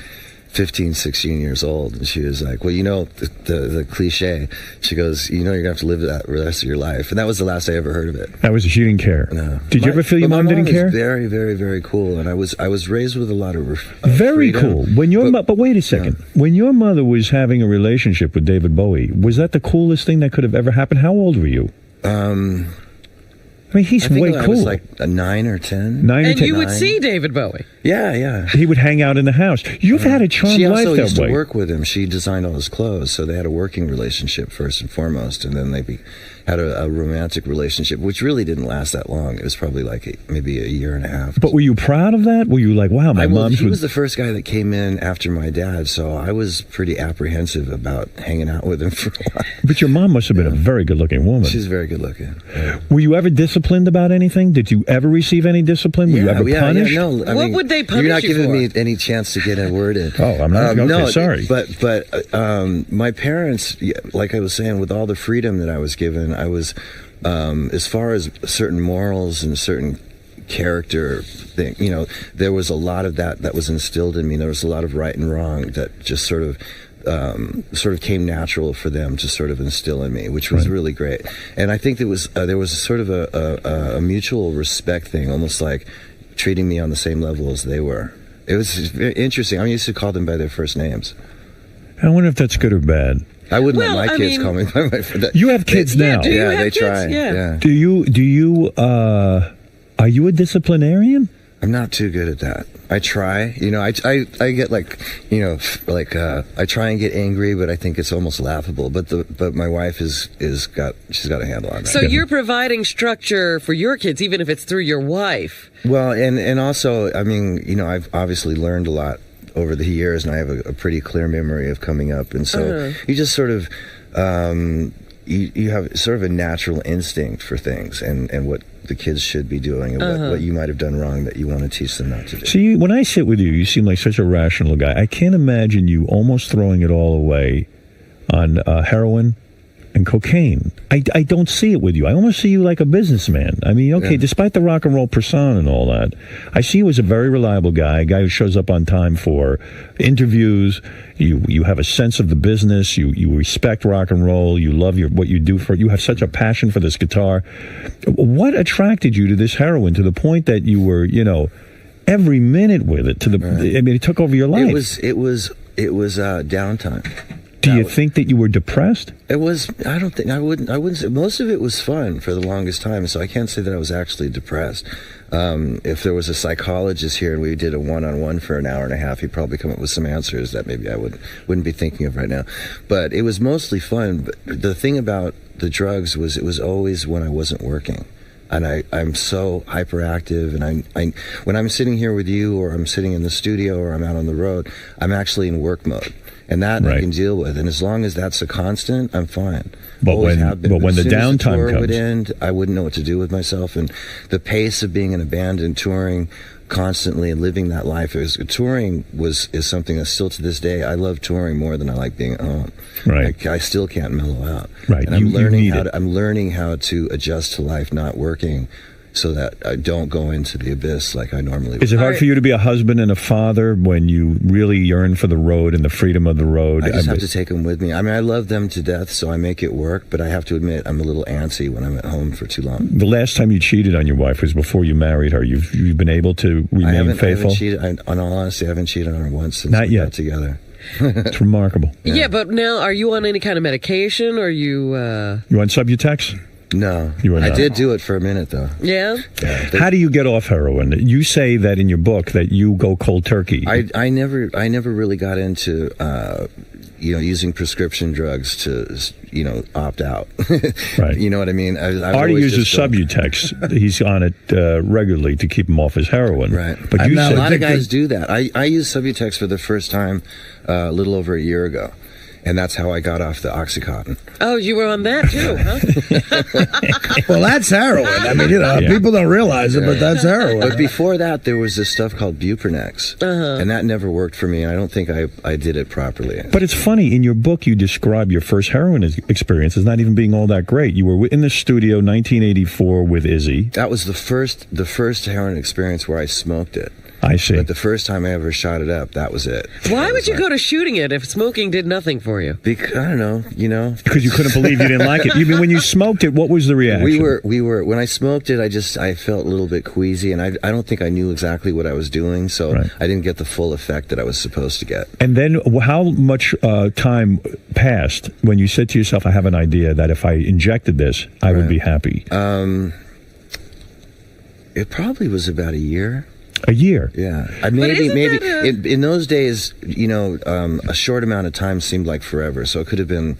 15, 16 years old, and she was like, well, you know, the cliche, she goes, you know, you're gonna have to live that the rest of your life. And that was the last I ever heard of it. That was, she didn't care. No. Did you ever feel your mom didn't care? Was very, very, very cool, and I was raised with a lot of very freedom. cool. When your but wait a second, when your mother was having a relationship with David Bowie, was that the coolest thing that could have ever happened? How old were you? I mean, he's way cool. I was like a 9 or 10. 9 or 10. And you would see David Bowie. Yeah. He would hang out in the house. You've had a charmed life that way. She also used to work with him. She designed all his clothes, so they had a working relationship first and foremost, and then they had a romantic relationship, which really didn't last that long. It was probably like maybe a year and a half. But were you proud of that? Were you like, wow, my mom's... He was the first guy that came in after my dad, so I was pretty apprehensive about hanging out with him for a while. But your mom must have been a very good-looking woman. She's very good-looking. Yeah. Were you ever disciplined about anything? Did you ever receive any discipline? Were you ever punished? No. What would they punish you for? You're not giving me any chance to get a word in. Oh, I'm not. Okay, no, sorry. But my parents, like I was saying, with all the freedom that I was given, I was, as far as certain morals and certain character thing, you know, there was a lot of that was instilled in me. There was a lot of right and wrong that just sort of came natural for them to sort of instill in me, which was really great. And I think there was sort of a mutual respect thing, almost like treating me on the same level as they were. It was very interesting. I used to call them by their first names. I wonder if that's good or bad. I wouldn't let my kids call me by my first name. You have kids now. Yeah, they try. Yeah. Do you are you a disciplinarian? I'm not too good at that. I try. You know, I get like, you know, like I try and get angry, but I think it's almost laughable. But my wife she's got a handle on that. So you're providing structure for your kids, even if it's through your wife. Well, and also, I mean, you know, I've obviously learned a lot over the years, and I have a pretty clear memory of coming up, and so you just sort of you have sort of a natural instinct for things and what the kids should be doing and what you might have done wrong that you want to teach them not to do. See, when I sit with you, you seem like such a rational guy. I can't imagine you almost throwing it all away on heroin and cocaine. I don't see it with you. I almost see you like a businessman. I mean, okay, despite the rock and roll persona and all that, I see you as a very reliable guy, a guy who shows up on time for interviews. You have a sense of the business. You respect rock and roll. You love what you do for it. You have such a passion for this guitar. What attracted you to this heroin to the point that you were, you know, every minute with it? I mean, it took over your life. It was downtime. Do you think that you were depressed? It was. I wouldn't say. Most of it was fun for the longest time, so I can't say that I was actually depressed. If there was a psychologist here and we did a one-on-one for an hour and a half, he'd probably come up with some answers that maybe I wouldn't be thinking of right now. But it was mostly fun. But the thing about the drugs was it was always when I wasn't working. And I'm so hyperactive, and I when I'm sitting here with you, or I'm sitting in the studio, or I'm out on the road, I'm actually in work mode. And that I can deal with, and as long as that's a constant, I'm fine. But when the downtime would end, I wouldn't know what to do with myself, and the pace of being in a band and touring constantly and living that life touring is something that still to this day I love touring more than I like being at home. Right, I still can't mellow out. Right, and I'm learning how to adjust to life not working, so that I don't go into the abyss like I normally would. Is it hard for you to be a husband and a father when you really yearn for the road and the freedom of the road? I just have to take them with me. I mean, I love them to death, so I make it work, but I have to admit I'm a little antsy when I'm at home for too long. The last time you cheated on your wife was before you married her. You've been able to remain faithful? In all honesty, I haven't cheated on her once since we got together. It's remarkable. Yeah, but now, are you on any kind of medication, or you... You on Subutex? No. You were not. I did do it for a minute, though. Yeah? How do you get off heroin? You say that in your book that you go cold turkey. I never really got into using prescription drugs to opt out. Right. You know what I mean? Artie uses Subutex. He's on it regularly to keep him off his heroin. Right. But a lot of guys do that. I used Subutex for the first time a little over a year ago. And that's how I got off the Oxycontin. Oh, you were on that too, huh? Well, that's heroin. I mean, people don't realize it, but that's heroin. But before that, there was this stuff called Buprenex, and that never worked for me. And I don't think I did it properly. But it's funny, in your book, you describe your first heroin experience as not even being all that great. You were in the studio 1984 with Izzy. That was the first heroin experience where I smoked it. I see. But the first time I ever shot it up, that was it. Why would you go to shooting it if smoking did nothing for you? Because, I don't know, Because you couldn't believe you didn't like it. You mean when you smoked it, what was the reaction? We were when I smoked it, I felt a little bit queasy, and I don't think I knew exactly what I was doing, so I didn't get the full effect that I was supposed to get. And then how much time passed when you said to yourself, I have an idea that if I injected this, I would be happy? It probably was about a year. A year? Yeah. Maybe in those days, a short amount of time seemed like forever. So it could have been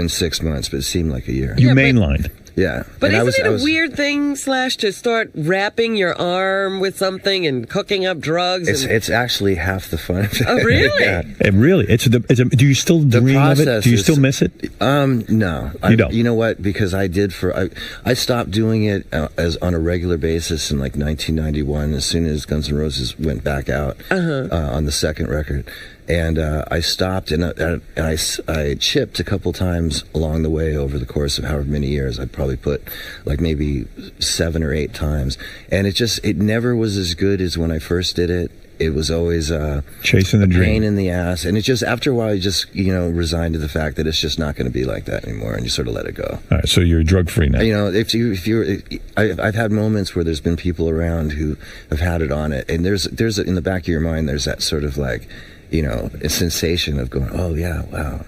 6 months, but it seemed like a year. You mainlined. Yeah. But isn't it a weird thing, Slash, to start wrapping your arm with something and cooking up drugs? It's actually half the fun of it. Oh, really? Yeah. It really? Do you still dream of it? Do you still miss it? No. You don't? You know what? Because I stopped doing it as on a regular basis in like 1991, as soon as Guns N' Roses went back out on the second record. And I stopped, and I chipped a couple times along the way over the course of however many years. I'd probably put like maybe 7 or 8 times, and it never was as good as when I first did it. It was always chasing the dream, pain in the ass, and it just after a while you just resigned to the fact that it's just not going to be like that anymore, and you sort of let it go. All right, so you're drug free now. I've had moments where there's been people around who have had it on it, and there's in the back of your mind there's that sort of like, a sensation of going, oh yeah, wow,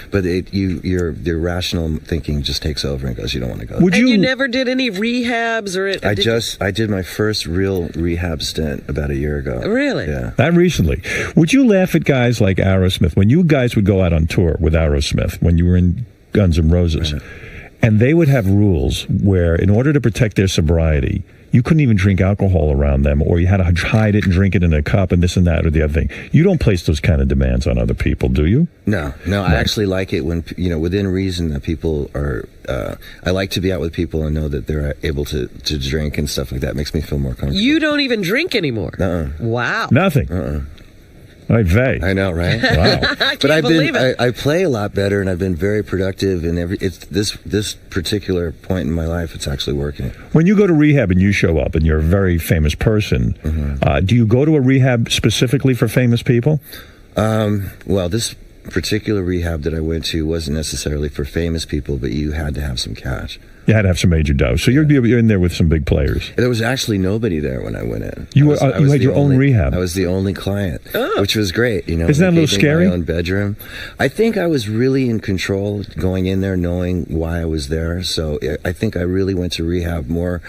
but your rational thinking just takes over and goes, you don't want to go. You never did any rehabs I did my first real rehab stint about a year ago. Really? Yeah. That recently. Would you laugh at guys like Aerosmith when you guys would go out on tour with Aerosmith when you were in Guns N' Roses, and they would have rules where, in order to protect their sobriety, you couldn't even drink alcohol around them, or you had to hide it and drink it in a cup and this and that or the other thing. You don't place those kind of demands on other people, do you? No. I actually like it when, within reason, that people are, I like to be out with people and know that they're able to drink and stuff like that. It makes me feel more comfortable. You don't even drink anymore? Wow. Nothing? I know, right? Wow. But I play a lot better, and I've been very productive. And this particular point in my life, it's actually working. When you go to rehab and you show up and you're a very famous person, do you go to a rehab specifically for famous people? Well, this particular rehab that I went to wasn't necessarily for famous people, but you had to have some cash. You had to have some major dough. So you're in there with some big players. There was actually nobody there when I went in. You had your own rehab. I was the only client, which was great. Isn't that a little scary? My own bedroom. I think I was really in control going in there, knowing why I was there. So I think I really went to rehab more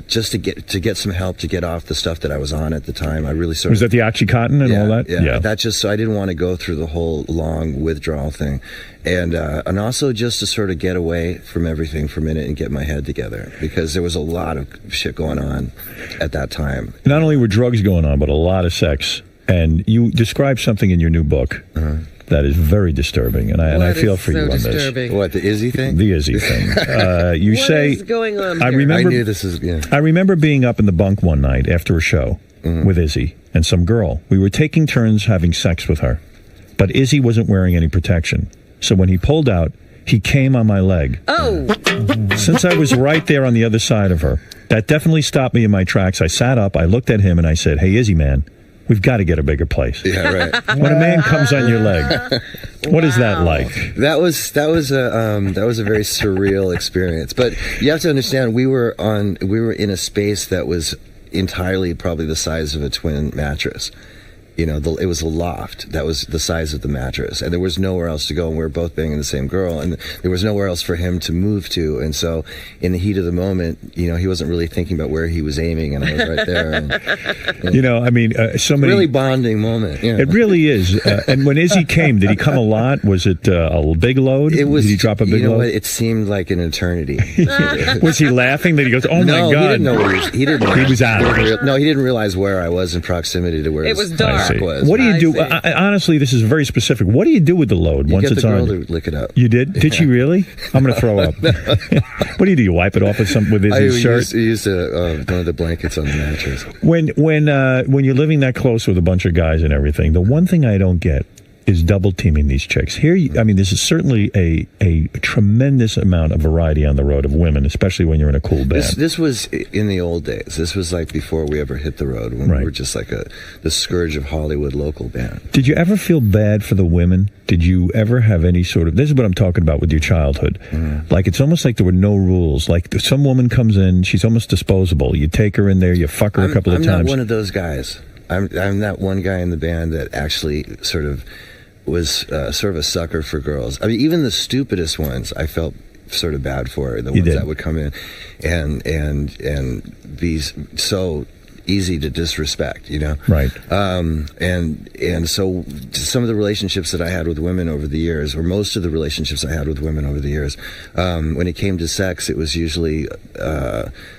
just to get some help to get off the stuff that I was on at the time. I really was that the OxyContin and all that? Yeah. That just so I didn't want to go through the whole long withdrawal thing, and also just to sort of get away from everything for a minute and get my head together, because there was a lot of shit going on at that time. Not only were drugs going on, but a lot of sex. And you describe something in your new book that is very disturbing, and I feel for you on this. What, the Izzy thing? The Izzy thing. You say, what is going on I here? remember. I knew this is. Yeah. I remember being up in the bunk one night after a show with Izzy and some girl. We were taking turns having sex with her, but Izzy wasn't wearing any protection. So when he pulled out, he came on my leg. Oh! Since I was right there on the other side of her, that definitely stopped me in my tracks. I sat up, I looked at him, and I said, "Hey, Izzy, man, we've got to get a bigger place." Yeah, right. When a man comes on your leg, what is that like? That was a very surreal experience. But you have to understand, we were in a space that was entirely probably the size of a twin mattress. It was a loft that was the size of the mattress, and there was nowhere else to go, and we were both banging the same girl, and there was nowhere else for him to move to. And so in the heat of the moment, he wasn't really thinking about where he was aiming, and I was right there. And, so many... Really bonding moment. It really is. And when Izzy came, did he come a lot? Was it a big load? Did he drop a big load? What? It seemed like an eternity. Was he laughing that he goes, "Oh my God"? He didn't know he didn't. He was out. No, he didn't realize where I was in proximity to where it was dark. crack was. What do you do? Honestly, this is very specific. What do you do with the load once it's on? You get the girl to lick it up. You did? Did she really? I'm going to throw up. What do? You wipe it off with his shirt? I used one of the blankets on the mattress. When you're living that close with a bunch of guys and everything, the one thing I don't get is double teaming these chicks. Here, this is certainly a tremendous amount of variety on the road of women, especially when you're in a cool band. This was in the old days. This was like before we ever hit the road, when we were just like the scourge of Hollywood local band. Did you ever feel bad for the women? Did you ever have any sort of, this is what I'm talking about with your childhood. Like, it's almost like there were no rules. Like, some woman comes in, she's almost disposable. You take her in there, you fuck her a couple of times. I'm not one of those guys. I'm that one guy in the band that actually sort of was sort of a sucker for girls. I mean, even the stupidest ones, I felt sort of bad for. The ones that would come in and be so easy to disrespect, Right. And so some of the relationships that I had with women over the years, or most of the relationships I had with women over the years, when it came to sex, it was usually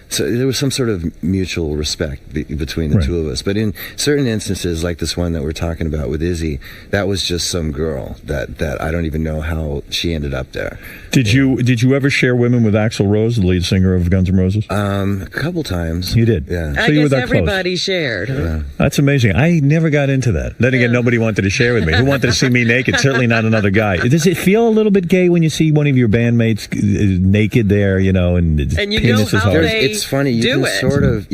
so there was some sort of mutual respect between the two of us. But in certain instances, like this one that we're talking about with Izzy, that was just some girl that I don't even know how she ended up there. Did you ever share women with Axl Rose, the lead singer of Guns N' Roses? A couple times. You did? Yeah. I guess everybody shared. Huh? Yeah. That's amazing. I never got into that. Then again, nobody wanted to share with me. Who wanted to see me naked? Certainly not another guy. Does it feel a little bit gay when you see one of your bandmates naked there, and you penis know is how hard? they It's funny. You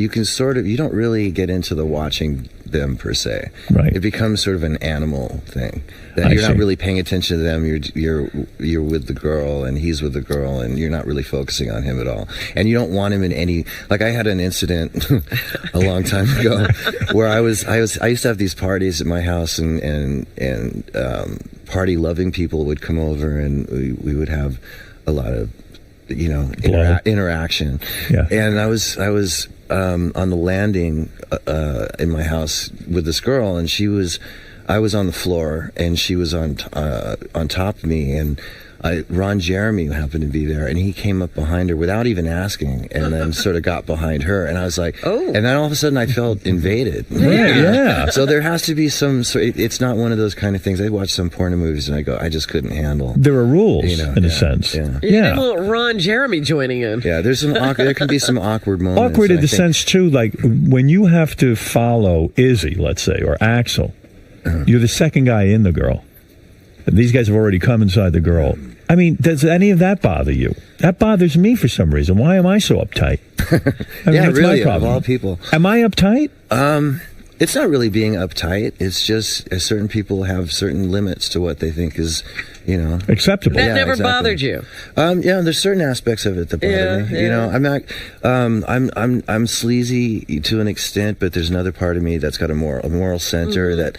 can sort of. You don't really get into the watching them per se. Right. It becomes sort of an animal thing. That you're not really paying attention to them. You're with the girl, and he's with the girl, and you're not really focusing on him at all. And you don't want him in any. Like, I had an incident a long time ago where I used to have these parties at my house, and party loving people would come over, and we would have a lot of interaction. Yeah. And I was on the landing in my house with this girl, and I was on the floor, and she was on top of me, and Ron Jeremy happened to be there, and he came up behind her without even asking, and then sort of got behind her, and I was like, oh. And then all of a sudden I felt invaded. Yeah. So there has to be it's not one of those kind of things. I watch some porno movies, and I just couldn't handle. There are rules, in a sense. Yeah. You didn't want Ron Jeremy joining in. Yeah, there can be some awkward moments. Awkward in the sense, too, like when you have to follow Izzy, let's say, or Axl, you're the second guy in the girl. These guys have already come inside the girl. I mean, does any of that bother you? That bothers me for some reason. Why am I so uptight? That's really, my problem. Of all people. Am I uptight? It's not really being uptight. It's just certain people have certain limits to what they think is, acceptable. That never bothered you. There's certain aspects of it that bother me. I'm not. I'm sleazy to an extent, but there's another part of me that's got a moral center that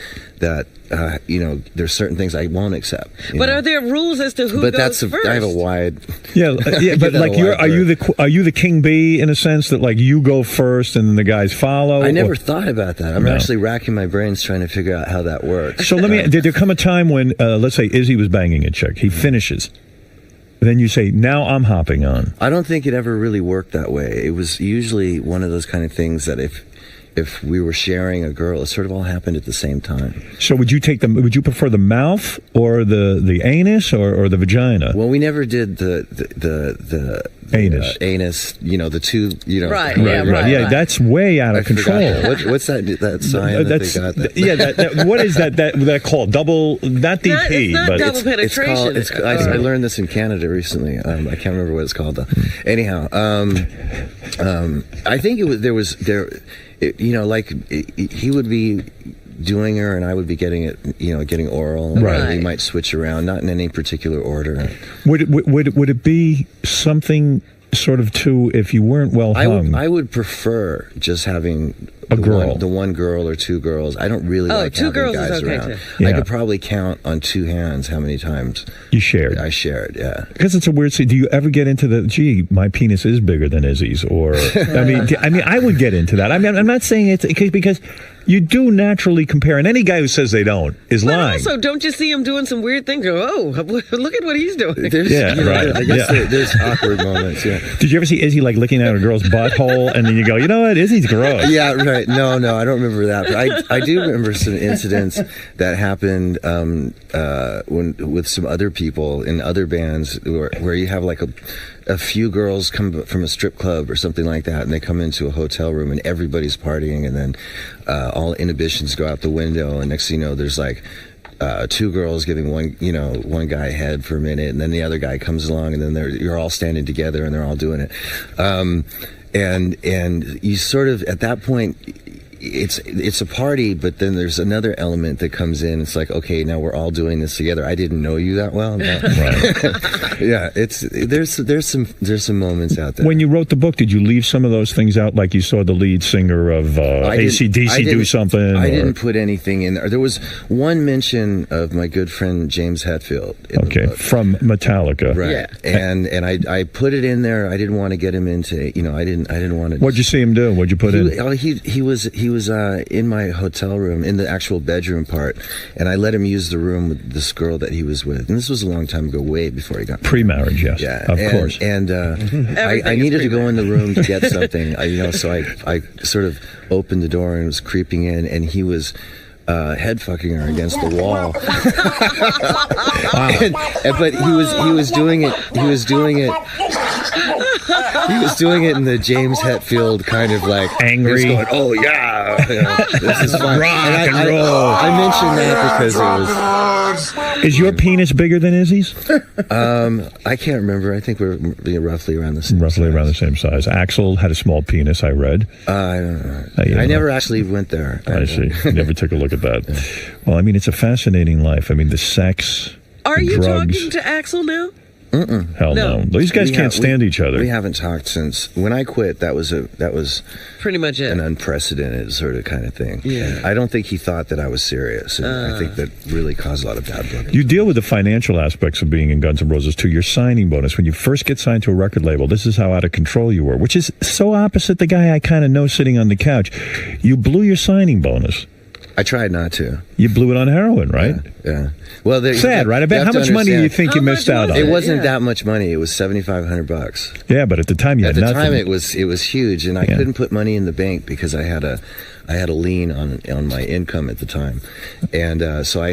there's certain things I won't accept. But are there rules as to who goes first? I have a wide. But like are you the king bee in a sense that like you go first and then the guys follow? I never thought about that. I'm actually racking my brains trying to figure out how that works. So did there come a time when let's say Izzy was banging a chick, he finishes, then you say, now I'm hopping on? I don't think it ever really worked that way. It was usually one of those kind of things that if we were sharing a girl, it sort of all happened at the same time. So would you prefer the mouth or the anus or the vagina? Well, we never did the anus. Anus, the two, Right. Yeah, that's way out of control. What's that sign that they got? What is that called? Double, not DP, it's not but double penetration. I learned this in Canada recently. I can't remember what it's called though. Anyhow, I think he would be doing her and I would be getting it, getting oral. Right. We might switch around, not in any particular order. Would it be something sort of too, if you weren't well hung? I would prefer just having the one girl or two girls. I don't really like two having girls guys is okay around. too. I Yeah. could probably count on two hands how many times You shared. I shared. Yeah. Because it's a weird thing. Do you ever get into my penis is bigger than Izzy's? Or, I mean, I would get into that. I mean, I'm not saying it's because You do naturally compare, and any guy who says they don't is But lying. also, don't you see him doing some weird things? Oh, look at what he's doing. There's awkward moments. Yeah. Did you ever see Izzy like looking at a girl's butthole, and then you go, you know what, Izzy's gross? Yeah, right. No, I don't remember that. But I do remember some incidents that happened with some other people in other bands where you have like a few girls come from a strip club or something like that, and they come into a hotel room and everybody's partying, and then all inhibitions go out the window, and next thing you know, there's like two girls giving one guy head for a minute, and then the other guy comes along, and then you're all standing together and they're all doing it, and you sort of at that point. It's a party, but then there's another element that comes in. It's like, okay, now we're all doing this together. I didn't know you that well. No. Right. Yeah, there's some moments out there. When you wrote the book, did you leave some of those things out? Like you saw the lead singer of AC/DC do something? I didn't put anything in there. There was one mention of my good friend James Hetfield. Okay, from Metallica. Right. Yeah. And I put it in there. I didn't want to get him into. I didn't want to. What'd you see him do? What'd you put in? He was in my hotel room in the actual bedroom part, and I let him use the room with this girl that he was with, and this was a long time ago, way before he got pre-marriage. Yes, yeah, of course. And I needed to go in the room to get something, so I sort of opened the door and was creeping in, and he was head fucking her against the wall. But he was doing it. He was doing it in the James Hetfield kind of like angry. He was going, oh yeah, this is fun. Rock and roll. I mentioned that because it was. Is your penis bigger than Izzy's? I can't remember. I think we're roughly around the same. Roughly around the same size. Axl had a small penis. I read. I don't know. I never actually went there. I see. Never took a look at that. Yeah. Well, I mean, it's a fascinating life. I mean, the sex. Are the you drugs. talking to Axl now? Mm-mm. Hell no. These guys can't stand each other. We haven't talked since when I quit. That was pretty much it. An unprecedented sort of kind of thing. Yeah. I don't think he thought that I was serious, and I think that really caused a lot of bad blood. You deal with the financial aspects of being in Guns N' Roses too. Your signing bonus when you first get signed to a record label. This is how out of control you were, which is so opposite the guy I kind of know sitting on the couch. You blew your signing bonus. I tried not to. You blew it on heroin, right? Yeah. Well, sad, right? I bet. How much money do you think you missed out on? It wasn't that much money. It was $7,500. Yeah, but at the time you had nothing. At the time, it was huge, and I couldn't put money in the bank because I had a lien on my income at the time, and so I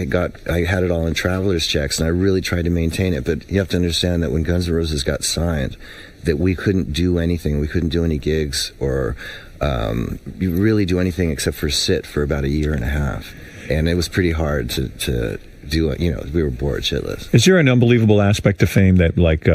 had it all in traveler's checks, and I really tried to maintain it. But you have to understand that when Guns N' Roses got signed, that we couldn't do anything. We couldn't do any gigs or. You really do anything except for sit for about a year and a half, and it was pretty hard to do it. We were bored shitless. Is there an unbelievable aspect to fame that, like,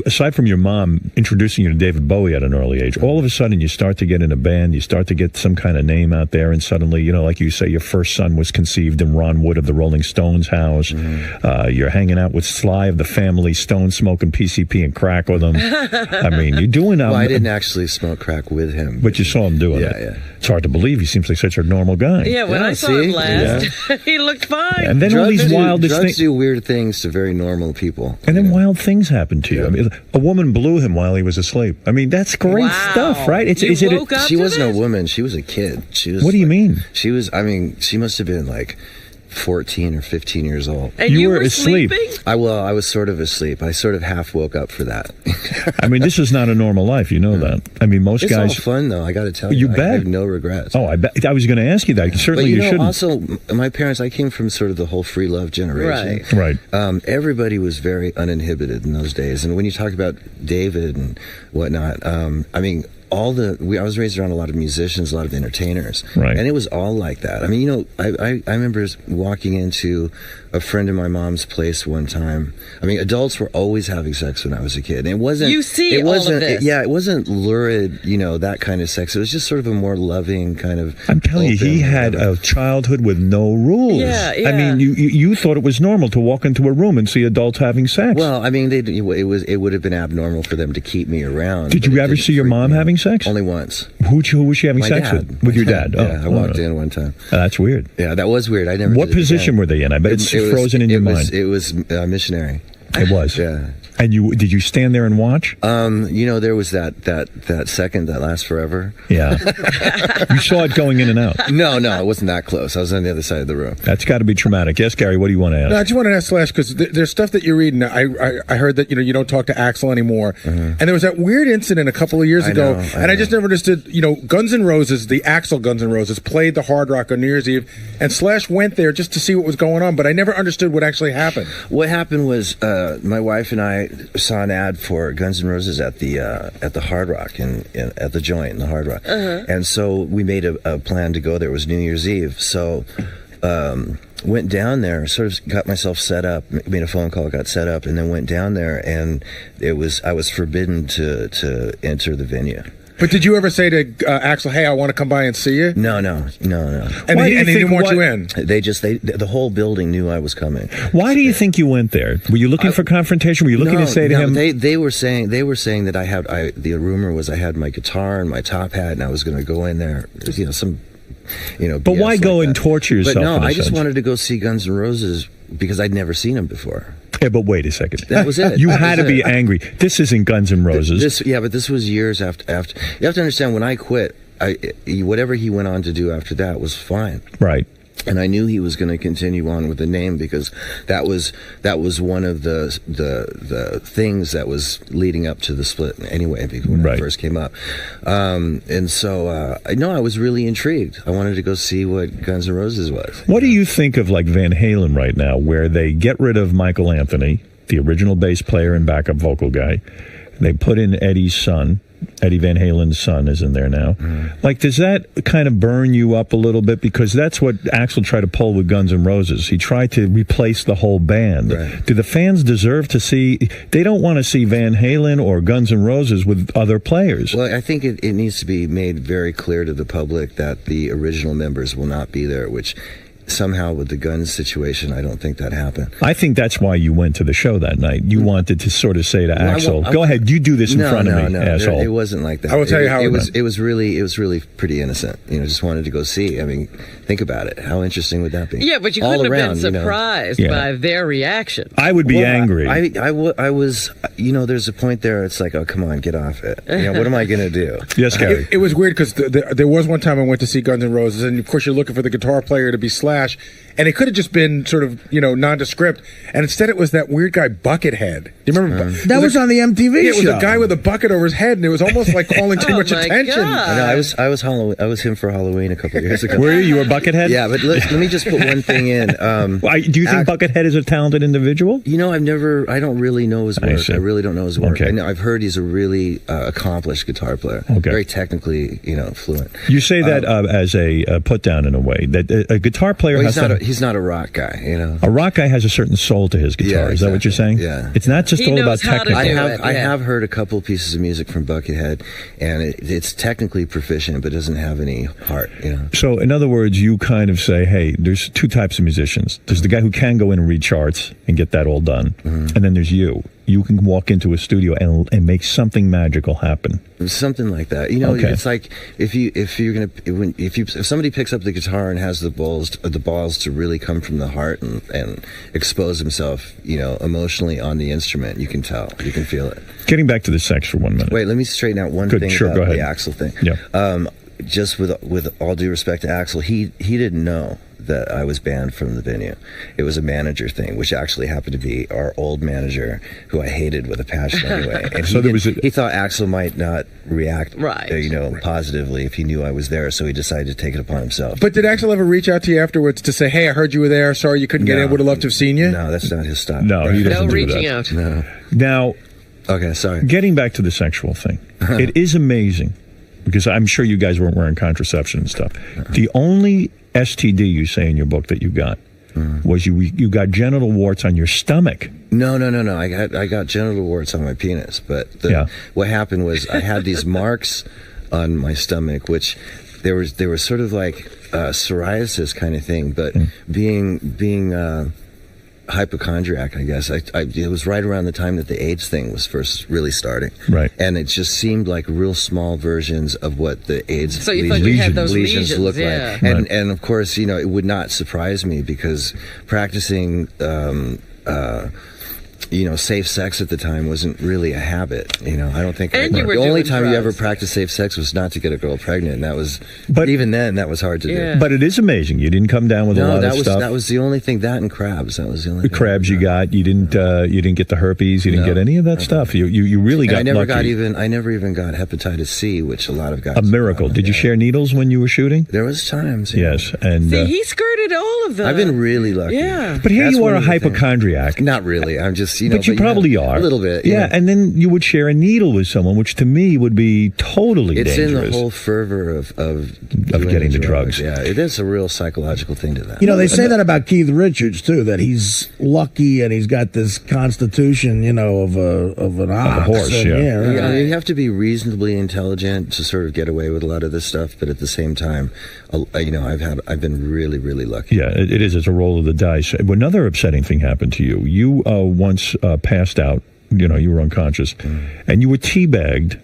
aside from your mom introducing you to David Bowie at an early age, all of a sudden you start to get in a band, you start to get some kind of name out there, and suddenly, like you say, your first son was conceived in Ron Wood of the Rolling Stones house. You're hanging out with Sly of the Family Stone, smoking PCP and crack with him. I mean, you're doing. Well, I didn't actually smoke crack with him, but you saw him doing it. Yeah. It's hard to believe. He seems like such a normal guy. Yeah, when I saw him last, he looked fine. And then all these drugs do weird things to very normal people. And then wild things happen to you. I mean, a woman blew him while he was asleep. I mean, that's great stuff, right? She wasn't a woman. She was a kid. She was. What do you mean? She was. I mean, she must have been like 14 or 15 years old. And you were asleep? I was sort of asleep. I sort of half woke up for that. I mean, this is not a normal life. You know that. I mean, most guys. It's all fun, though. I got to tell you. You bet. I have no regrets. Oh, I bet. I was going to ask you that. Certainly, you shouldn't. Also, my parents, I came from sort of the whole free love generation. Right. Everybody was very uninhibited in those days. And when you talk about David and whatnot, I mean, I was raised around a lot of musicians, a lot of entertainers, right? And it was all like that. I mean, I remember walking into a friend of my mom's place one time. I mean, adults were always having sex when I was a kid. And it wasn't. It wasn't. It wasn't lurid, that kind of sex. It was just sort of a more loving kind of. I'm telling you, he had a childhood with no rules. Yeah. I mean, you thought it was normal to walk into a room and see adults having sex. Well, I mean, it would have been abnormal for them to keep me around. Did you ever see your mom having sex? Only once. Who was she having sex dad. with? With your dad? Yeah, I walked in one time. That's weird. Yeah, that was weird. I never. What position were they in? I bet it's frozen in your mind. It was missionary. It was. Yeah. And did you stand there and watch? There was that second that lasts forever. Yeah. You saw it going in and out. No, it wasn't that close. I was on the other side of the room. That's got to be traumatic. Yes, Gary, what do you want to ask? No, I just wanted to ask Slash, because there's stuff that you read, and I heard that you don't talk to Axl anymore. And there was that weird incident a couple of years ago, I just never understood. Guns N' Roses, the Axl Guns N' Roses, played the Hard Rock on New Year's Eve, and Slash went there just to see what was going on, but I never understood what actually happened. What happened was my wife and I saw an ad for Guns N' Roses at the Hard Rock at the Joint in the Hard Rock, and so we made a plan to go there. It was New Year's Eve, so went down there, sort of got myself set up, made a phone call, got set up, and then went down there, and I was forbidden to enter the venue. But did you ever say to Axl, "Hey, I want to come by and see you"? No. And they didn't want you in. The whole building knew I was coming. Why do you think you went there? Were you looking for confrontation? Were you looking to say to him? They were saying that the rumor was I had my guitar and my top hat, and I was going to go in there. But why go and torture yourself? But no, I just wanted to go see Guns N' Roses because I'd never seen them before. Yeah, but wait a second. That was it. You had to be angry. This isn't Guns N' Roses. But this was years after. You have to understand, when I quit, whatever he went on to do after that was fine. Right. And I knew he was going to continue on with the name because that was one of the things that was leading up to the split anyway, when it first came up. And so I was really intrigued. I wanted to go see what Guns N' Roses was. What do you think of like Van Halen right now, where they get rid of Michael Anthony, the original bass player and backup vocal guy? They put in Eddie's son. Eddie Van Halen's son is in there now. Like, does that kind of burn you up a little bit? Because that's what Axl tried to pull with Guns N' Roses. He tried to replace the whole band. Right. Do the fans deserve to see... They don't want to see Van Halen or Guns N' Roses with other players. Well, I think it needs to be made very clear to the public that the original members will not be there, which... Somehow with the Guns situation, I don't think that happened. I think that's why you went to the show that night. You wanted to sort of say to Axl, "Go ahead, you do this in front of me, asshole." It wasn't like that. I will tell you how it was. It was really pretty innocent. Just wanted to go see. I mean, think about it. How interesting would that be? Yeah, but you couldn't have been surprised by their reaction. I would be angry. I was. There's a point there. It's like, oh, come on, get off it. What am I going to do? Yes, Gary. It was weird because there was one time I went to see Guns N' Roses, and of course you're looking for the guitar player to be Slash. And it could have just been sort of, nondescript. And instead it was that weird guy, Buckethead. Do you remember? That was on the MTV show. It was a guy with a bucket over his head, and it was almost like calling too much attention. I know, I was him for Halloween a couple of years ago. Were you a Buckethead? Yeah, but let me just put one thing in. Do you think Buckethead is a talented individual? I don't really know his work. I really don't know his work. Okay. I've heard he's a really accomplished guitar player. Okay. Very technically, fluent. You say that as a put down in a way, that a guitar player he's not a rock guy, A rock guy has a certain soul to his guitar. Yeah, is that what you're saying? Yeah. It's not just all about technical. I have heard a couple pieces of music from Buckethead, and it's technically proficient, but doesn't have any heart. So, in other words, you kind of say, hey, there's two types of musicians. There's the guy who can go in and read charts and get that all done, and then there's you. You can walk into a studio and make something magical happen. Something like that. It's like if somebody picks up the guitar and has the balls to really come from the heart and expose himself, emotionally on the instrument, you can tell, you can feel it. Getting back to the sex for 1 minute. Wait, let me straighten out one thing about go ahead. the Axl thing. Yeah. Just with all due respect to Axl, he didn't know that I was banned from the venue. It was a manager thing, which actually happened to be our old manager, who I hated with a passion anyway. And he thought Axl might not react, positively if he knew I was there, so he decided to take it upon himself. But did Axl ever reach out to you afterwards to say, "Hey, I heard you were there. Sorry you couldn't get in. Would have loved to have seen you"? No, that's not his style. No, he doesn't do reaching that. out. No. Now, okay, sorry. Getting back to the sexual thing, it is amazing. Because I'm sure you guys weren't wearing contraception and stuff. The only STD you say in your book that you got was you got genital warts on your stomach. No. I got genital warts on my penis, but what happened was I had these marks on my stomach, which they were sort of like psoriasis kind of thing, but being hypochondriac, I guess. It was right around the time that the AIDS thing was first really starting. Right. And it just seemed like real small versions of what the AIDS so you thought you had those lesions look yeah. like. And of course, it would not surprise me because practicing safe sex at the time wasn't really a habit. I don't think. And you were the only doing time you ever drugs. practiced safe sex was not to get a girl pregnant. And that was, but even then, that was hard to do. But it is amazing. You didn't come down with a lot of stuff. That was the only thing. That and crabs. That was the only. The crabs you got. You didn't get the herpes. You didn't get any of that stuff. You really got. I never lucky. I never even got hepatitis C, which a lot of guys. A miracle. Did you share needles when you were shooting? There was times. Yes, and See, he skirted all of them. I've been really lucky. Yeah. but here That's you one are, a of the things. hypochondriac. Not really. I'm just but you probably are a little bit. Yeah, and then you would share a needle with someone, which to me would be totally It's dangerous. in the whole fervor of getting the drugs. Yeah, it is a real psychological thing to that. They say that about Keith Richards too, that he's lucky and he's got this constitution, of an ox. a horse, and, Yeah, you have to be reasonably intelligent to sort of get away with a lot of this stuff, but at the same time, I've been really, really lucky. Yeah, it is. It's a roll of the dice. Another upsetting thing happened to you. You once passed out. You were unconscious, and you were teabagged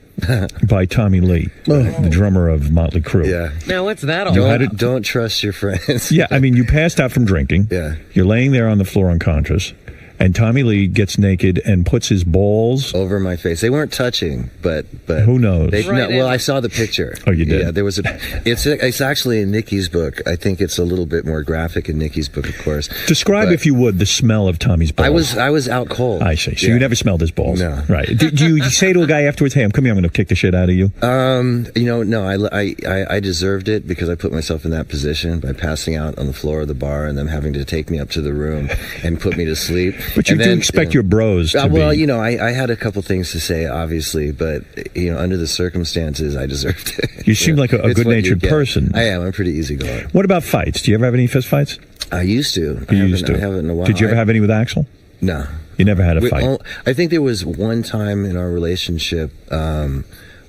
by Tommy Lee, the drummer of Motley Crue. Yeah. Now, what's that all about? Don't trust your friends. Yeah, I mean, you passed out from drinking. Yeah. You're laying there on the floor unconscious, and Tommy Lee gets naked and puts his balls over my face. They weren't touching, but who knows? I saw the picture. Oh, you did? Yeah, there was it's actually in Nikki's book. I think it's a little bit more graphic in Nikki's book, of course. Describe, if you would, the smell of Tommy's balls. I was out cold. I see. So you never smelled his balls? No. Right. Do you say to a guy afterwards, "Hey, I'm coming. I'm going to kick the shit out of you"? No. I deserved it because I put myself in that position by passing out on the floor of the bar and them having to take me up to the room and put me to sleep. But you do expect your bros to be... I had a couple things to say, obviously, but, under the circumstances, I deserved it. You seem like a good-natured person. I am. I'm pretty easygoing. What about fights? Do you ever have any fist fights? I used to. I haven't in a while. Did you ever have any with Axel? No. You never had a fight? I think there was one time in our relationship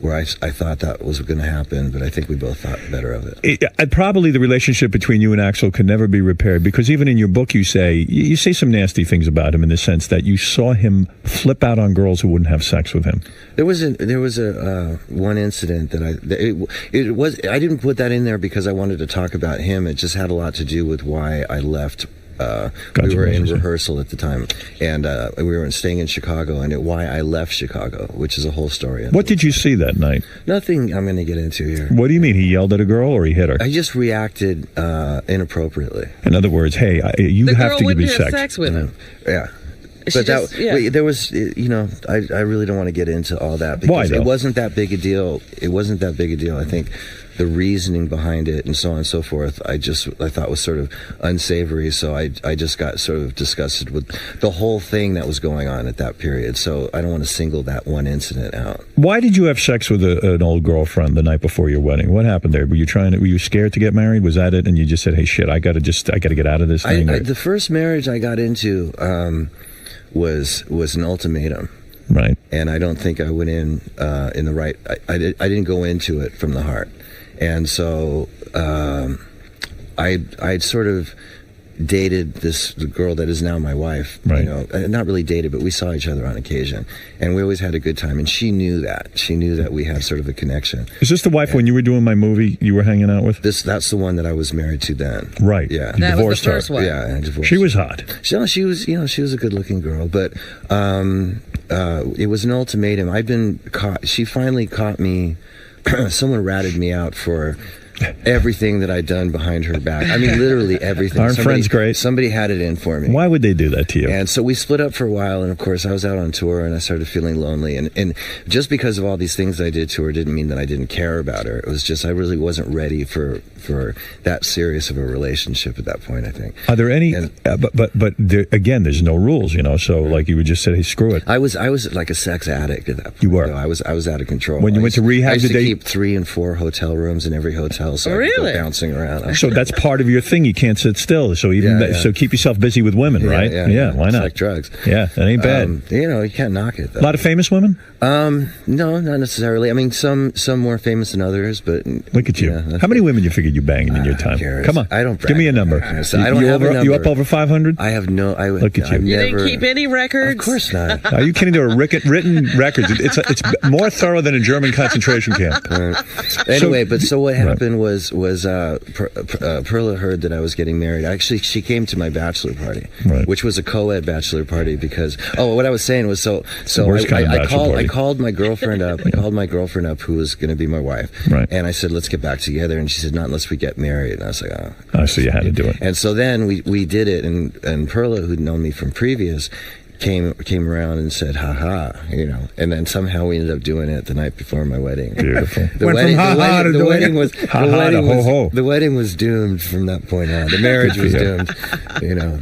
where I thought that was going to happen, but I think we both thought better of it. Probably the relationship between you and Axel can never be repaired, because even in your book you say some nasty things about him in the sense that you saw him flip out on girls who wouldn't have sex with him. There was a one incident that I didn't put that in there because I wanted to talk about him. It just had a lot to do with why I left. We were in rehearsal at the time, and we were staying in Chicago, and why I left Chicago, which is a whole story. What did you see that night? Nothing I'm going to get into here. What do you mean? He yelled at a girl or he hit her? I just reacted inappropriately. In other words, hey, you have to give me sex with him. Yeah. But there was, I really don't want to get into all that because it wasn't that big a deal. It wasn't that big a deal. I think the reasoning behind it and so on and so forth, I thought was sort of unsavory. So I just got sort of disgusted with the whole thing that was going on at that period. So I don't want to single that one incident out. Why did you have sex with an old girlfriend the night before your wedding? What happened there? Were you scared to get married? Was that it? And you just said, hey, shit, I got to get out of this thing? The first marriage I got into, was an ultimatum, right? And I don't think I went in the right. I didn't go into it from the heart, and so I'd sort of dated this girl that is now my wife. Right. Not really dated, but we saw each other on occasion, and we always had a good time. And she knew that. She knew that we had sort of a connection. Is this the wife when you were doing my movie you were hanging out with? That's the one that I was married to then. Right. Yeah. You divorced was the first her. one. Yeah, I divorced. She was hot. She was, she was a good-looking girl, but it was an ultimatum. I'd been caught. She finally caught me. Someone ratted me out for everything that I'd done behind her back. I mean, literally everything. Aren't friends great? Somebody had it in for me. Why would they do that to you? And so we split up for a while, and of course I was out on tour, and I started feeling lonely. And just because of all these things I did to her didn't mean that I didn't care about her. It was just I really wasn't ready for that serious of a relationship at that point, I think. Are there any? But there, again, there's no rules, So like you would just say, hey, screw it. I was like a sex addict at that point. You were. I was out of control. When you went to rehab, I used to keep 3 and 4 hotel rooms in every hotel. So really? I was bouncing around. So that's part of your thing. You can't sit still. So so keep yourself busy with women, right? Yeah. Why not? It's like drugs. Yeah, that ain't bad. You can't knock it. Though. A lot of famous women? No, not necessarily. I mean, some more famous than others, but look at you. How many women you figured you banged in your time? Come on, I don't. Give me a number. I don't have a number. You up over 500? I have no. Look at you. You didn't keep any records? Of course not. Are you kidding? There are written records. It's more thorough than a German concentration camp. Anyway, so what happened happened was Perla heard that I was getting married. Actually, she came to my bachelor party, which was a co-ed bachelor party because what I was saying was I called my girlfriend up. I called my girlfriend up, who was going to be my wife, and I said, let's get back together. And she said, not unless we get married. And I was like, oh. So you had to do it. And so then we did it, and Perla, who'd known me from previous, came around and said, ha ha, and then somehow we ended up doing it the night before my wedding. Beautiful. The wedding was doomed from that point on. The marriage was doomed,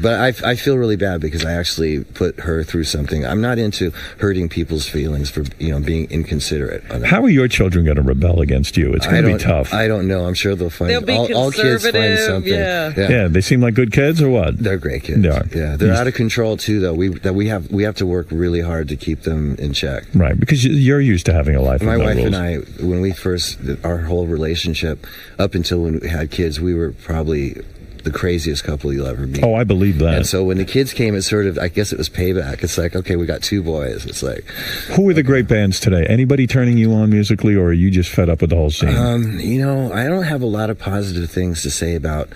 But I feel really bad because I actually put her through something. I'm not into hurting people's feelings for being inconsiderate. How are your children going to rebel against you? It's going to be tough. I don't know. I'm sure they'll find. They'll be all kids find something. Yeah. They seem like good kids, or what? They're great kids. They are. Yeah, they're out of control too, though. We have to work really hard to keep them in check. Right, because you're used to having a life. My wife rules. and I, when we first, our whole relationship, up until when we had kids, we were probably the craziest couple you'll ever meet. Oh, I believe that. And so when the kids came, it sort of, I guess it was payback. It's like, okay, we got 2 boys. It's like, who are the great bands today? Anybody turning you on musically, or are you just fed up with the whole scene? I don't have a lot of positive things to say about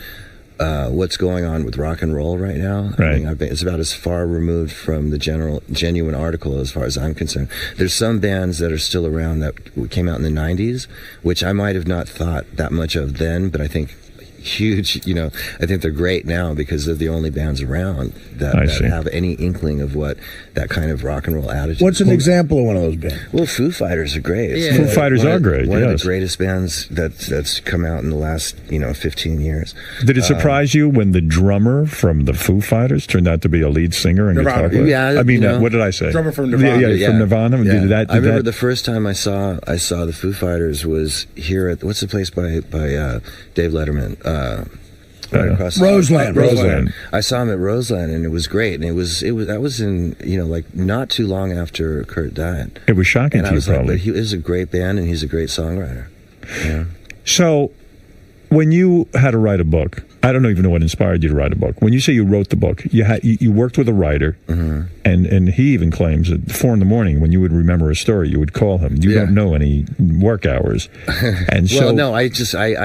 what's going on with rock and roll right now. Right. I mean, it's about as far removed from the genuine article as far as I'm concerned. There's some bands that are still around that came out in the 90s, which I might have not thought that much of then, but I think huge, I think they're great now because they're the only bands around that have any inkling of what that kind of rock and roll attitude. What's an example of one of those bands? Well, Foo Fighters are great. Yeah. Foo Fighters are great. One of the greatest bands that's come out in the last 15 years. Did it surprise you when the drummer from the Foo Fighters turned out to be a lead singer and guitar player? Yeah, I mean, what did I say? Drummer from Nirvana. Yeah, from Nirvana. Yeah. I remember the first time I saw the Foo Fighters was here at what's the place by Dave Letterman. Roseland. I saw him at Roseland, and it was great. And I was in not too long after Kurt died. It was shocking to you, probably. But he is a great band, and he's a great songwriter. Yeah. So, when you had to write a book, I don't even know what inspired you to write a book. When you say you wrote the book, you worked with a writer, and he even claims that 4 in the morning, when you would remember a story, you would call him. You don't know any work hours. And well, no, I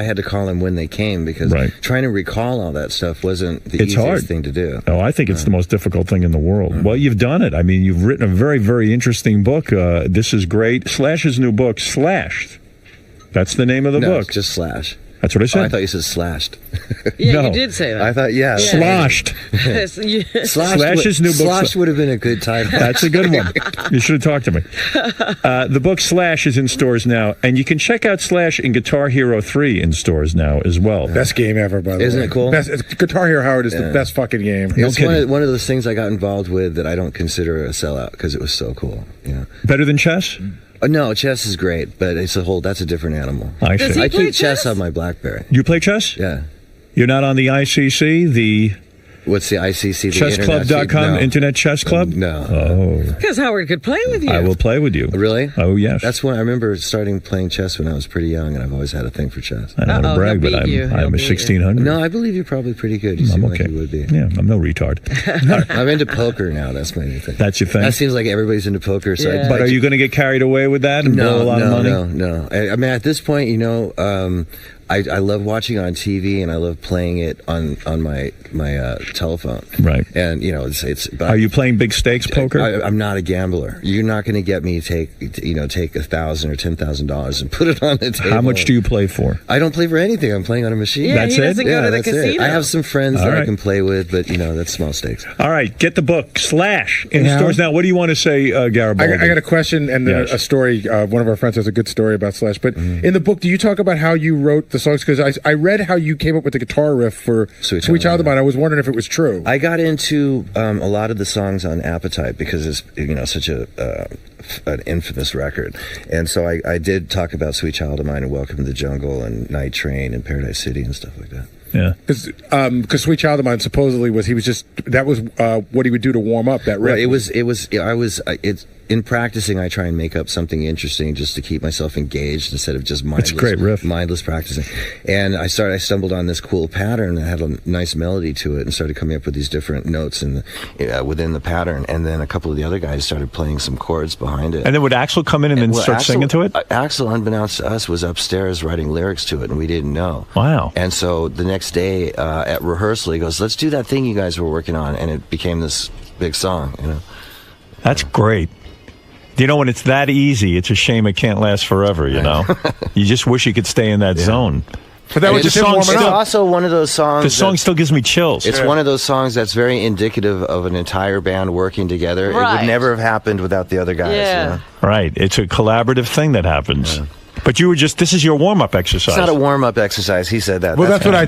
had to call him when they came because trying to recall all that stuff wasn't the easiest thing to do. No, I think it's the most difficult thing in the world. Well, you've done it. I mean, you've written a very, very interesting book. This is great. Slash's new book, Slashed. That's the name of the book. It's just Slash. That's what I said. I thought you said slashed. Yeah, you did say that. I thought, Sloshed. Slash's new book. Slosh would have been a good title. That's a good one. You should have talked to me. The book Slash is in stores now, and you can check out Slash in Guitar Hero 3 in stores now as well. Best game ever, by the way. Isn't it cool? Guitar Hero Howard is the best fucking game. It's one of those things I got involved with that I don't consider a sellout because it was so cool. Better than chess? No, chess is great, but that's a different animal. I keep chess on my BlackBerry. You play chess? Yeah. You're not on the ICC, What's the ICC? Chessclub.com, Internet Chess Club? No. Oh. Because Howard could play with you. I will play with you. Really? Oh, yes. That's when I remember starting playing chess when I was pretty young, and I've always had a thing for chess. I don't want to brag, but I'm a 1600. No, I believe you're probably pretty good. You seem like you would be. Yeah, I'm no retard. I'm into poker now. That's my new thing. That's your thing? That seems like everybody's into poker. So but are you going to get carried away with that and blow a lot of money? No. I mean, at this point, I love watching on TV, and I love playing it on my telephone. Right. And it's. Are you playing big stakes poker? I'm not a gambler. You're not going to get me to take $1,000 or $10,000 and put it on the table. How much do you play for? I don't play for anything. I'm playing on a machine. Yeah, that's he doesn't go to the casino. I have some friends that I can play with, but that's small stakes. All right, get the book Slash in stores now. What do you want to say, Garibaldi? I got a question and a story. One of our friends has a good story about Slash. But in the book, do you talk about how you wrote the songs? Because I read how you came up with the guitar riff for Sweet Child of Mine. I was wondering if it was true. I got into a lot of the songs on Appetite because it's such an infamous record, and so I did talk about Sweet Child of Mine and Welcome to the Jungle and Night Train and Paradise City and stuff like that. Yeah, because Sweet Child of Mine supposedly was what he would do to warm up that riff. Right, in practicing, I try and make up something interesting just to keep myself engaged instead of just mindless. That's a great riff. Mindless practicing. And I stumbled on this cool pattern that had a nice melody to it, and started coming up with these different notes within the pattern. And then a couple of the other guys started playing some chords behind it. And then would Axl come in and then start singing to it? Axl, unbeknownst to us, was upstairs writing lyrics to it, and we didn't know. Wow. And so the next day at rehearsal, he goes, "Let's do that thing you guys were working on," and it became this big song. That's great. You know, when it's that easy, it's a shame it can't last forever, you know? You just wish you could stay in that zone. But that was just him warming up. It's also one of those songs. The song still gives me chills. It's one of those songs that's very indicative of an entire band working together. Right. It would never have happened without the other guys. Yeah. You know? Right. It's a collaborative thing that happens. Yeah. But you were this is your warm-up exercise. It's not a warm-up exercise. He said that. Well, that's what I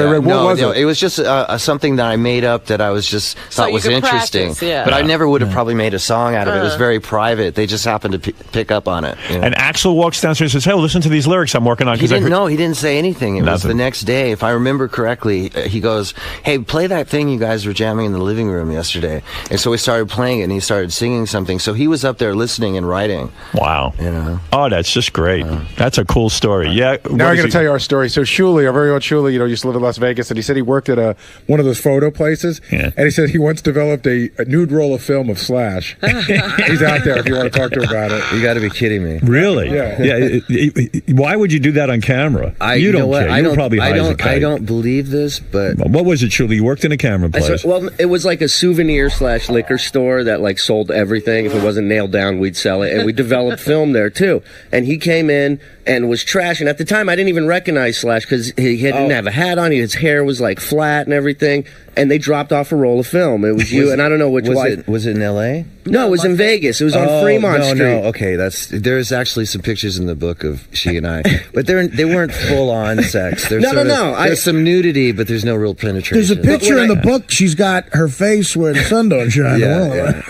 read. What was it? It was just something that I made up that I was just thought was interesting. Practice, But I never would have probably made a song out of it. It was very private. They just happened to pick up on it. You know? And Axl walks downstairs and says, "Hey, listen to these lyrics I'm working on." He didn't know. He didn't say anything. It was the next day. If I remember correctly, he goes, "Hey, play that thing you guys were jamming in the living room yesterday." And so we started playing it, and he started singing something. So he was up there listening and writing. Wow. You know? Oh, that's just great. That's a cool story. Yeah. Now I got to tell you our story. So Shuli, our very own Shuli, used to live in Las Vegas, and he said he worked at one of those photo places, and he said he once developed a nude roll of film of Slash. He's out there if you want to talk to him about it. You got to be kidding me. Really? Yeah. Why would you do that on camera? You don't care. You're probably high as a kite. I don't believe this, but what was it, Shuli? You worked in a camera place. It was like a souvenir / liquor store that sold everything. If it wasn't nailed down, we'd sell it, and we developed film there too. And he came in and was trash. And at the time, I didn't even recognize Slash because he didn't have a hat on. His hair was flat and everything. And they dropped off a roll of film. It was you, and I don't know which one. Was it in L.A.? No, it was in Vegas. It was on Fremont Street. No, okay. There's actually some pictures in the book of she and I, but they weren't full on sex. No. There's some nudity, but there's no real penetration. There's a picture in the book. She's got her face where the sun don't shine.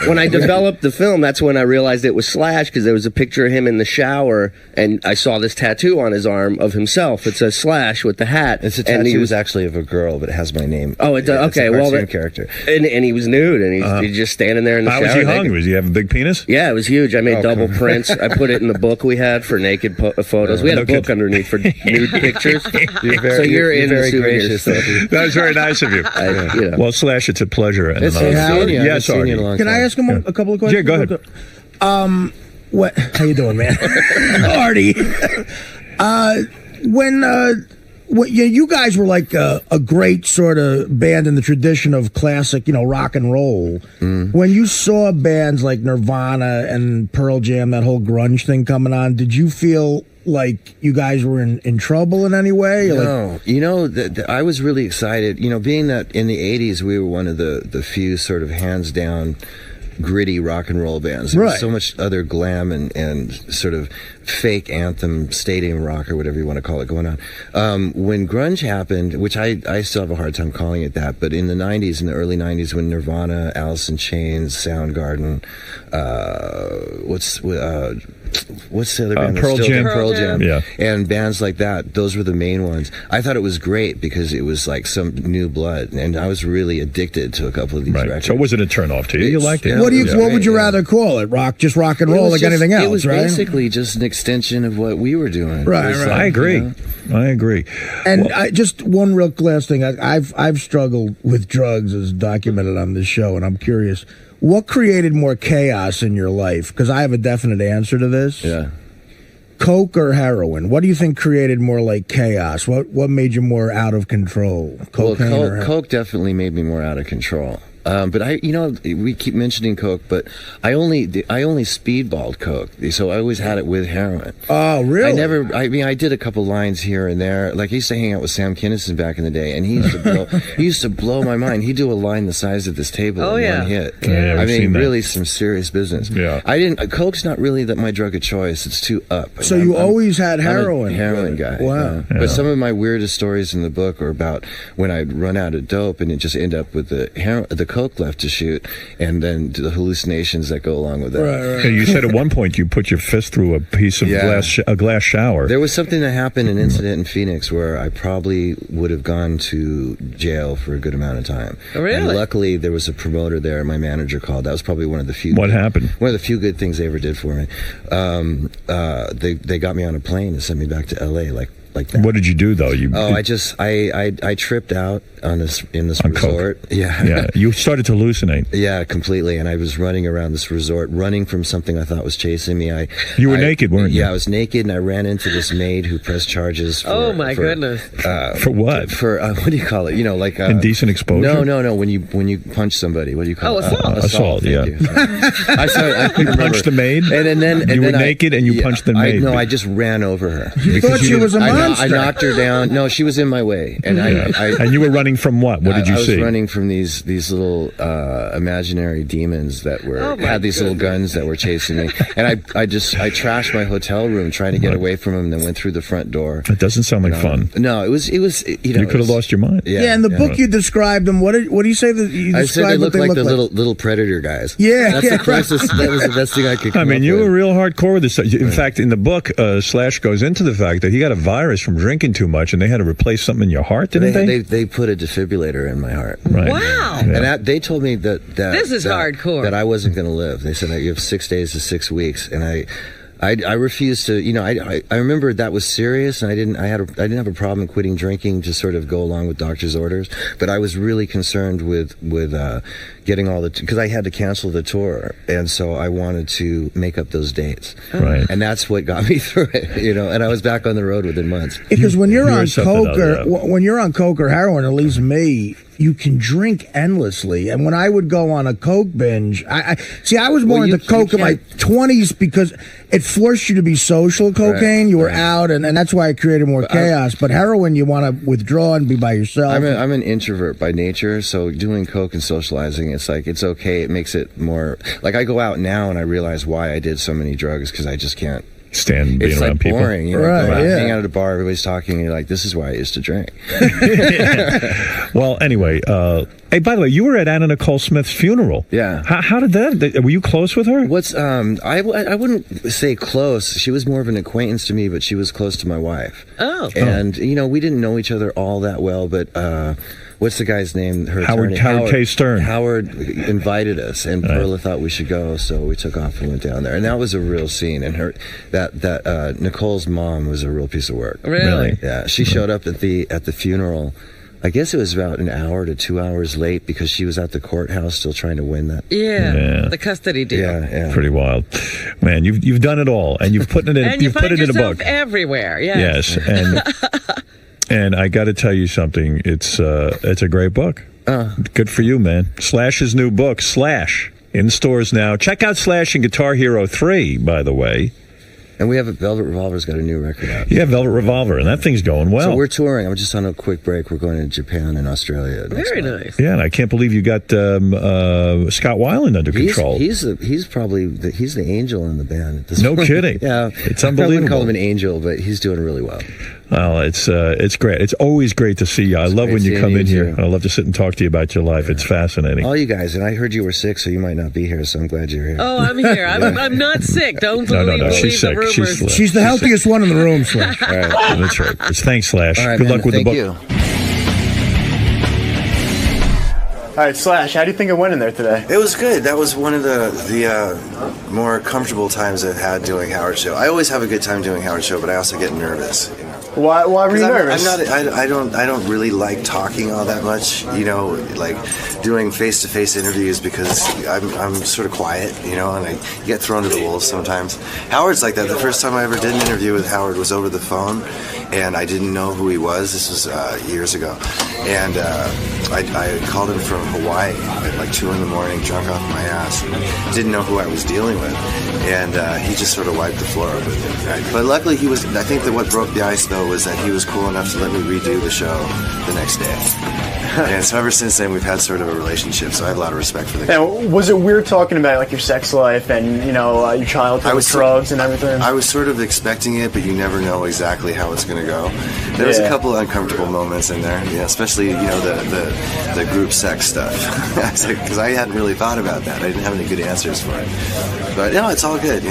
When I developed the film, that's when I realized it was Slash because there was a picture of him in the shower, and I saw this tattoo on his arm of himself. It says Slash with the hat. It's a tattoo. He was actually of a girl, but it has my name. Oh, it does. Okay, well, character. And he was nude, and he's just standing there in the shower. How was he hung? Was he have a big penis? Yeah, it was huge. I made double prints. I put it in the book we had for naked photos. We had a book underneath for nude pictures. You're very gracious. That was very nice of you. Well, Slash, it's a pleasure. It's yes, Artie. Can I ask him a couple of questions? Yeah, go ahead. What? How you doing, man? Artie. You guys were like a great sort of band in the tradition of classic, rock and roll. When you saw bands like Nirvana and Pearl Jam, that whole grunge thing coming on, did you feel like you guys were in trouble in any way? No. I was really excited. Being that in the 80s we were one of the few sort of hands down gritty rock and roll bands. There was so much other glam and sort of fake anthem, stadium rock, or whatever you want to call it, going on. When grunge happened, which I still have a hard time calling it that, but in the 90s, in the early 90s, when Nirvana, Alice in Chains, Soundgarden, what's the other band? Pearl Jam. Yeah. And bands like that, those were the main ones. I thought it was great because it was like some new blood, and I was really addicted to a couple of these records. So wasn't a turn off to you? You liked it? What would you rather call it? Just rock and roll, like anything else, it was right? Basically just an extension of what we were doing. Right. I agree. I agree. And just one real last thing. I've struggled with drugs as documented on this show, and I'm curious. What created more chaos in your life? Because I have a definite answer to this. Yeah. Coke or heroin? What do you think created more chaos? What made you more out of control? Coke definitely made me more out of control. But we keep mentioning Coke, but I only speedballed Coke, so I always had it with heroin. Oh, really? I did a couple lines here and there. Like I used to hang out with Sam Kinison back in the day, and he used to blow my mind. He'd do a line the size of this table in one hit. Yeah, really some serious business. Yeah. Coke's not really my drug of choice. It's too up. So you always had heroin? I'm a heroin guy. Wow. But some of my weirdest stories in the book are about when I'd run out of dope and it just end up with the coke coke left to shoot, and then the hallucinations that go along with that. Right. You said at one point you put your fist through a piece of glass shower. There was something that happened, an incident in Phoenix, where I probably would have gone to jail for a good amount of time. Really? And luckily, there was a promoter there. My manager called. That was probably one of the few. What happened? One of the few good things they ever did for me. They got me on a plane and sent me back to L.A. like that. What did you do though? I tripped out in this resort. Coke. Yeah. You started to hallucinate. Yeah, completely. And I was running around this resort, running from something I thought was chasing me. You were naked, weren't you? Yeah, I was naked, and I ran into this maid who pressed charges. Oh my goodness! For what? For what do you call it? You know, like indecent exposure. No. When you punch somebody, what do you call it? Assault. Yeah. I couldn't remember. Punched the maid. And then you were naked and you punched the maid. I just ran over her. You thought she was a monster. I knocked her down. No, she was in my way, and and you were running from what? What did you see? I was running from these little imaginary demons that had these little guns that were chasing me, and I trashed my hotel room trying to get away from them, and then went through the front door. That doesn't sound like fun. No, it was. You could have lost your mind. Yeah, in the book you described them. What do you say that you described? I said they looked like the little predator guys. Yeah, that's the closest. That was the best thing I could. I mean, you were real hardcore with this. In fact, in the book, Slash goes into the fact that he got a virus from drinking too much, and they had to replace something in your heart, didn't they? They put a defibrillator in my heart. Right. Wow. Yeah. And they told me that this is hardcore. That I wasn't going to live. They said that you have 6 days to 6 weeks, and I refused to. I remember that was serious, and I didn't have a problem quitting drinking to sort of go along with doctor's orders. But I was really concerned with getting all because I had to cancel the tour, and so I wanted to make up those dates. Right. And that's what got me through it. And I was back on the road within months. Because when you're on coke or heroin, at least me, you can drink endlessly. And when I would go on a coke binge, I was more into coke in my 20s because it forced you to be social. Cocaine, you were out, and that's why it created more chaos. But heroin, you want to withdraw and be by yourself. I'm an introvert by nature, so doing coke and socializing, it's like it's okay. It makes it more like I go out now and I realize why I did so many drugs because I just can't stand being around people. It's boring, hang out at a bar, everybody's talking, and you're like, this is why I used to drink. Well, anyway, hey, by the way, you were at Anna Nicole Smith's funeral. Yeah. How did that? Were you close with her? I wouldn't say close. She was more of an acquaintance to me, but she was close to my wife. Oh. And we didn't know each other all that well, but what's the guy's name? Howard K. Stern. Howard invited us, and Perla thought we should go, so we took off and went down there. And that was a real scene. And Nicole's mom was a real piece of work. Really? Yeah. She showed up at the funeral. I guess it was about an hour to 2 hours late because she was at the courthouse still trying to win that. Yeah. The custody deal. Yeah. Pretty wild, man. You've done it all, and you've put it in. And you've put it in a book everywhere. Yes. Yes, and. And I got to tell you something. It's a great book. Good for you, man. Slash's new book, Slash, in stores now. Check out Slash and Guitar Hero 3, by the way. And we have Velvet Revolver's got a new record out. Yeah, Velvet Revolver, and that thing's going well. So we're touring. I'm just on a quick break. We're going to Japan and Australia. Very nice. Yeah, and I can't believe you got Scott Weiland under control. He's the angel in the band. No kidding. Yeah, it's unbelievable. I wouldn't call him an angel, but he's doing really well. Well, it's great. It's always great to see you. I love when you come in here. I love to sit and talk to you about your life. Yeah. It's fascinating. All you guys, and I heard you were sick, so you might not be here, so I'm glad you're here. Oh, I'm here. I'm not sick. Don't believe She's sick. the rumors. She's the healthiest one in the room, Slash. All right. That's right. Thanks, Slash. All right, Good luck with the book. Thank you. All right, Slash, how do you think it went in there today? It was good. That was one of the more comfortable times I've had doing Howard Show. I always have a good time doing Howard Show, but I also get nervous. Why were you nervous? I don't really like talking all that much. Like doing face-to-face interviews because I'm sort of quiet, and I get thrown to the wolves sometimes. Howard's like that. The first time I ever did an interview with Howard was over the phone, and I didn't know who he was. This was years ago, and I called him from Hawaii at like 2 a.m, drunk off my ass, and didn't know who I was dealing with, and he just sort of wiped the floor up with it. Right? But luckily he was. I think that what broke the ice though was that he was cool enough to let me redo the show the next day. And so ever since then, we've had sort of a relationship. So I have a lot of respect for the guy. Now, was it weird talking about like your sex life and your childhood with drugs and everything? I was sort of expecting it, but you never know exactly how it's going to go. There was a couple of uncomfortable moments in there, especially the group sex stuff, because I hadn't really thought about that. I didn't have any good answers for it. But it's all good,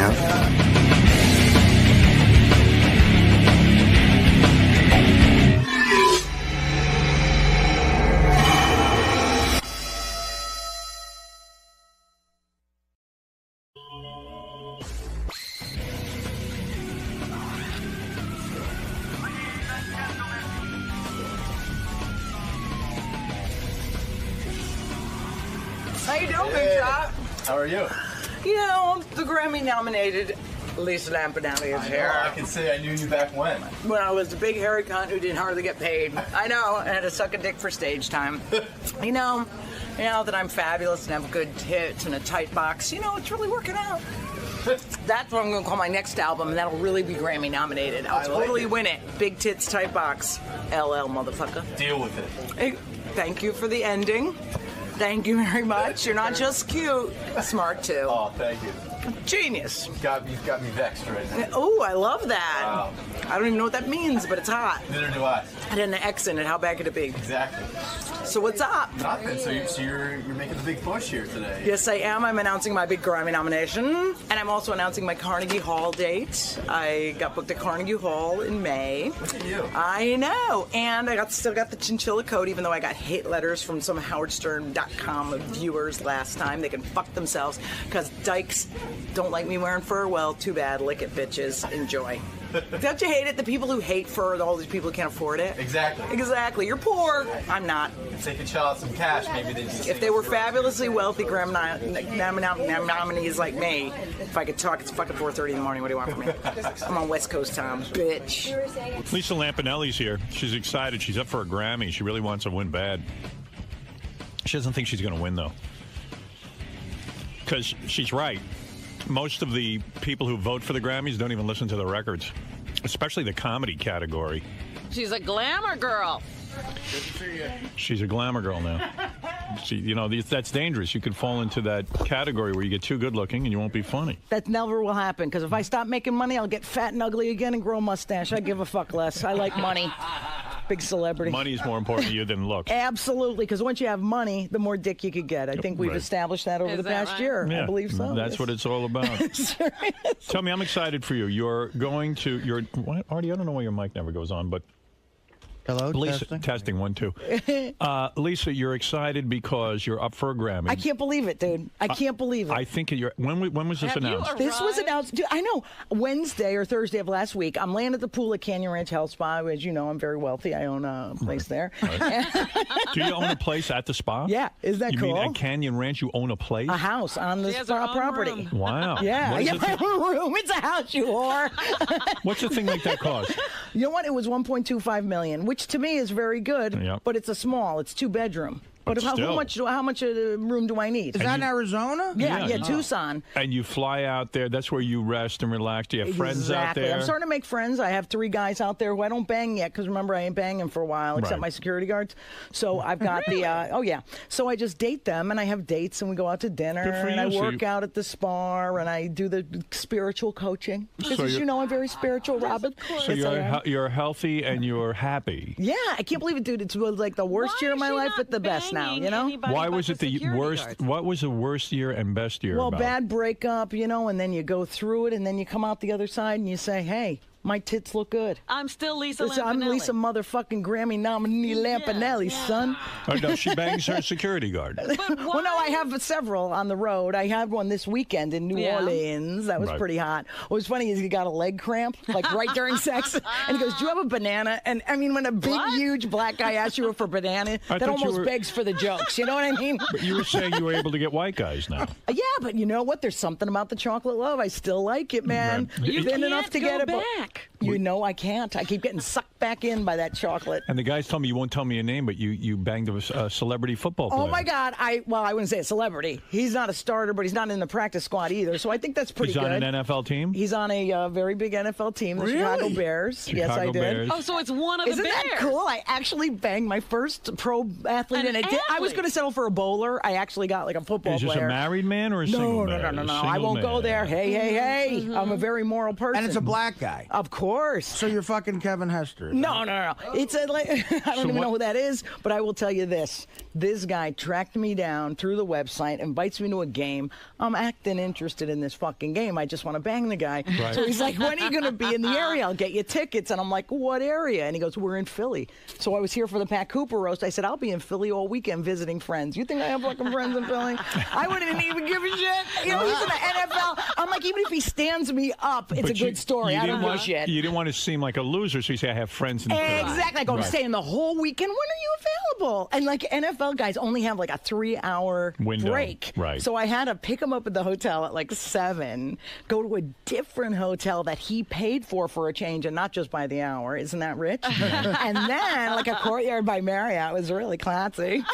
How you doing, Big Shot? How are you? The Grammy-nominated Lisa Lampanelli is here. I can say I knew you back when. When I was the big hairy cunt who didn't hardly get paid. I know, and had to suck a dick for stage time. Now that I'm fabulous and have good hits and a tight box, it's really working out. That's what I'm going to call my next album, and that'll really be Grammy nominated. I'll totally win it. Big tits, tight box. LL, motherfucker. Deal with it. Hey, thank you for the ending. Thank you very much. You're not just cute, smart too. Oh, thank you. Genius. You've got me vexed right now. Oh, I love that. Wow. I don't even know what that means, but it's hot. Neither do I. And then the X in it, how bad could it be? Exactly. So what's up? Nothing. So you're making the big push here today. Yes, I am. I'm announcing my big Grammy nomination, and I'm also announcing my Carnegie Hall date. I got booked at Carnegie Hall in May. Look at you. I know, and I still got the chinchilla coat, even though I got hate letters from some HowardStern.com viewers last time. They can fuck themselves because dykes don't like me wearing fur. Well, too bad. Lick it, bitches. Enjoy. Don't you hate it? The people who hate fur, all these people who can't afford it. Exactly. You're poor. I'm not. If they could shell out some cash, maybe they'd be. If they were fabulously wealthy nominees like me, if I could talk, it's fucking 4:30 in the morning. What do you want from me? I'm on West Coast time, bitch. Lisa Lampanelli's here. She's excited. She's up for a Grammy. She really wants to win bad. She doesn't think she's going to win, though. Because she's right. Most of the people who vote for the Grammys don't even listen to the records, especially the comedy category. She's a glamour girl. She's a glamour girl now. That's dangerous. You could fall into that category where you get too good looking and you won't be funny. That never will happen, because if I stop making money, I'll get fat and ugly again and grow a mustache. I give a fuck less. I like money. Big celebrity. Money is more important to you than looks. Absolutely, because once you have money, the more dick you could get. I think we've established that over the past year. Yeah, I believe so. That's what it's all about. Sure is. Tell me, I'm excited for you. You're going to Artie, I don't know why your mic never goes on, but hello, Lisa, testing 1 2. Lisa, you're excited because you're up for a Grammy. I can't believe it, dude. I can't believe it. I think when was this announced? This was announced, dude, I know, Wednesday or Thursday of last week. I'm laying at the pool at Canyon Ranch Health Spa. As you know, I'm very wealthy. I own a place there. Right. Do you own a place at the spa? Yeah, isn't that cool? You mean at Canyon Ranch you own a place? A house on the spa property. Wow. Yeah, I get my own room. It's a house, you whore. What's a thing like that cost? You know what? It was $1.25 million, which to me is very good, but it's a small. It's 2-bedroom. But how much room do I need? Is that in Arizona? Yeah, Tucson. And you fly out there. That's where you rest and relax. Do you have friends out there? I'm starting to make friends. I have 3 guys out there who I don't bang yet because remember I ain't banging for a while except my security guards. So I've got So I just date them and I have dates and we go out to dinner and I work out at the spa and I do the spiritual coaching. Because as you know, I'm very spiritual, Robin. So you're healthy and you're happy. Yeah, I can't believe it, dude. It's like the worst year of my life, but the best now, you know? Why was it the worst? What was the worst year and best year? Well, bad breakup, and then you go through it, and then you come out the other side, and you say, "Hey, my tits look good." I'm still Lisa Lampanelli. I'm Lisa motherfucking Grammy nominee Lampanelli, son. Oh, no, she bangs her security guard. Well, no, I have several on the road. I had one this weekend in New Orleans. That was pretty hot. What was funny is he got a leg cramp, like right during sex, and he goes, "Do you have a banana?" And I mean, when a big, huge black guy asks you for a banana, that almost begs for the jokes. You know what I mean? But you were saying you were able to get white guys now. Yeah, but you know what? There's something about the chocolate love. I still like it, man. Right. You've been enough to get it back. You know I can't. I keep getting sucked back in by that chocolate. And the guys told me you won't tell me a name, but you banged a celebrity football player. Oh my God! I wouldn't say a celebrity. He's not a starter, but he's not in the practice squad either. So I think that's pretty good. He's on an NFL team. He's on a very big NFL team, the Chicago Bears. Yes, I did. Bears. Oh, so it's one of the Isn't Bears. that cool? I actually banged my first pro athlete, and I was going to settle for a bowler. I actually got like a football Is this player. a married man or a single man? No. I won't go there. Hey. I'm a very moral person. And it's a black guy. Of course. So you're fucking Kevin Hester. No. It's I don't even know who that is, but I will tell you this. This guy tracked me down through the website, invites me to a game. I'm acting interested in this fucking game. I just want to bang the guy. Right. So he's like, when are you going to be in the area? I'll get you tickets. And I'm like, what area? And he goes, we're in Philly. So I was here for the Pat Cooper roast. I said, I'll be in Philly all weekend visiting friends. You think I have fucking friends in Philly? I wouldn't even give a shit. He's in the NFL. I'm like, even if he stands me up, it's a good story. I don't give a shit. You didn't want to seem like a loser, so you say, I have friends in Philly. Exactly. I go, I'm staying the whole weekend. When are you available? And like NFL guys only have like a 3-hour window break. Right. So I had to pick him up at the hotel at like 7, go to a different hotel that he paid for a change, and not just by the hour. Isn't that rich? And then like a Courtyard by Marriott was really classy.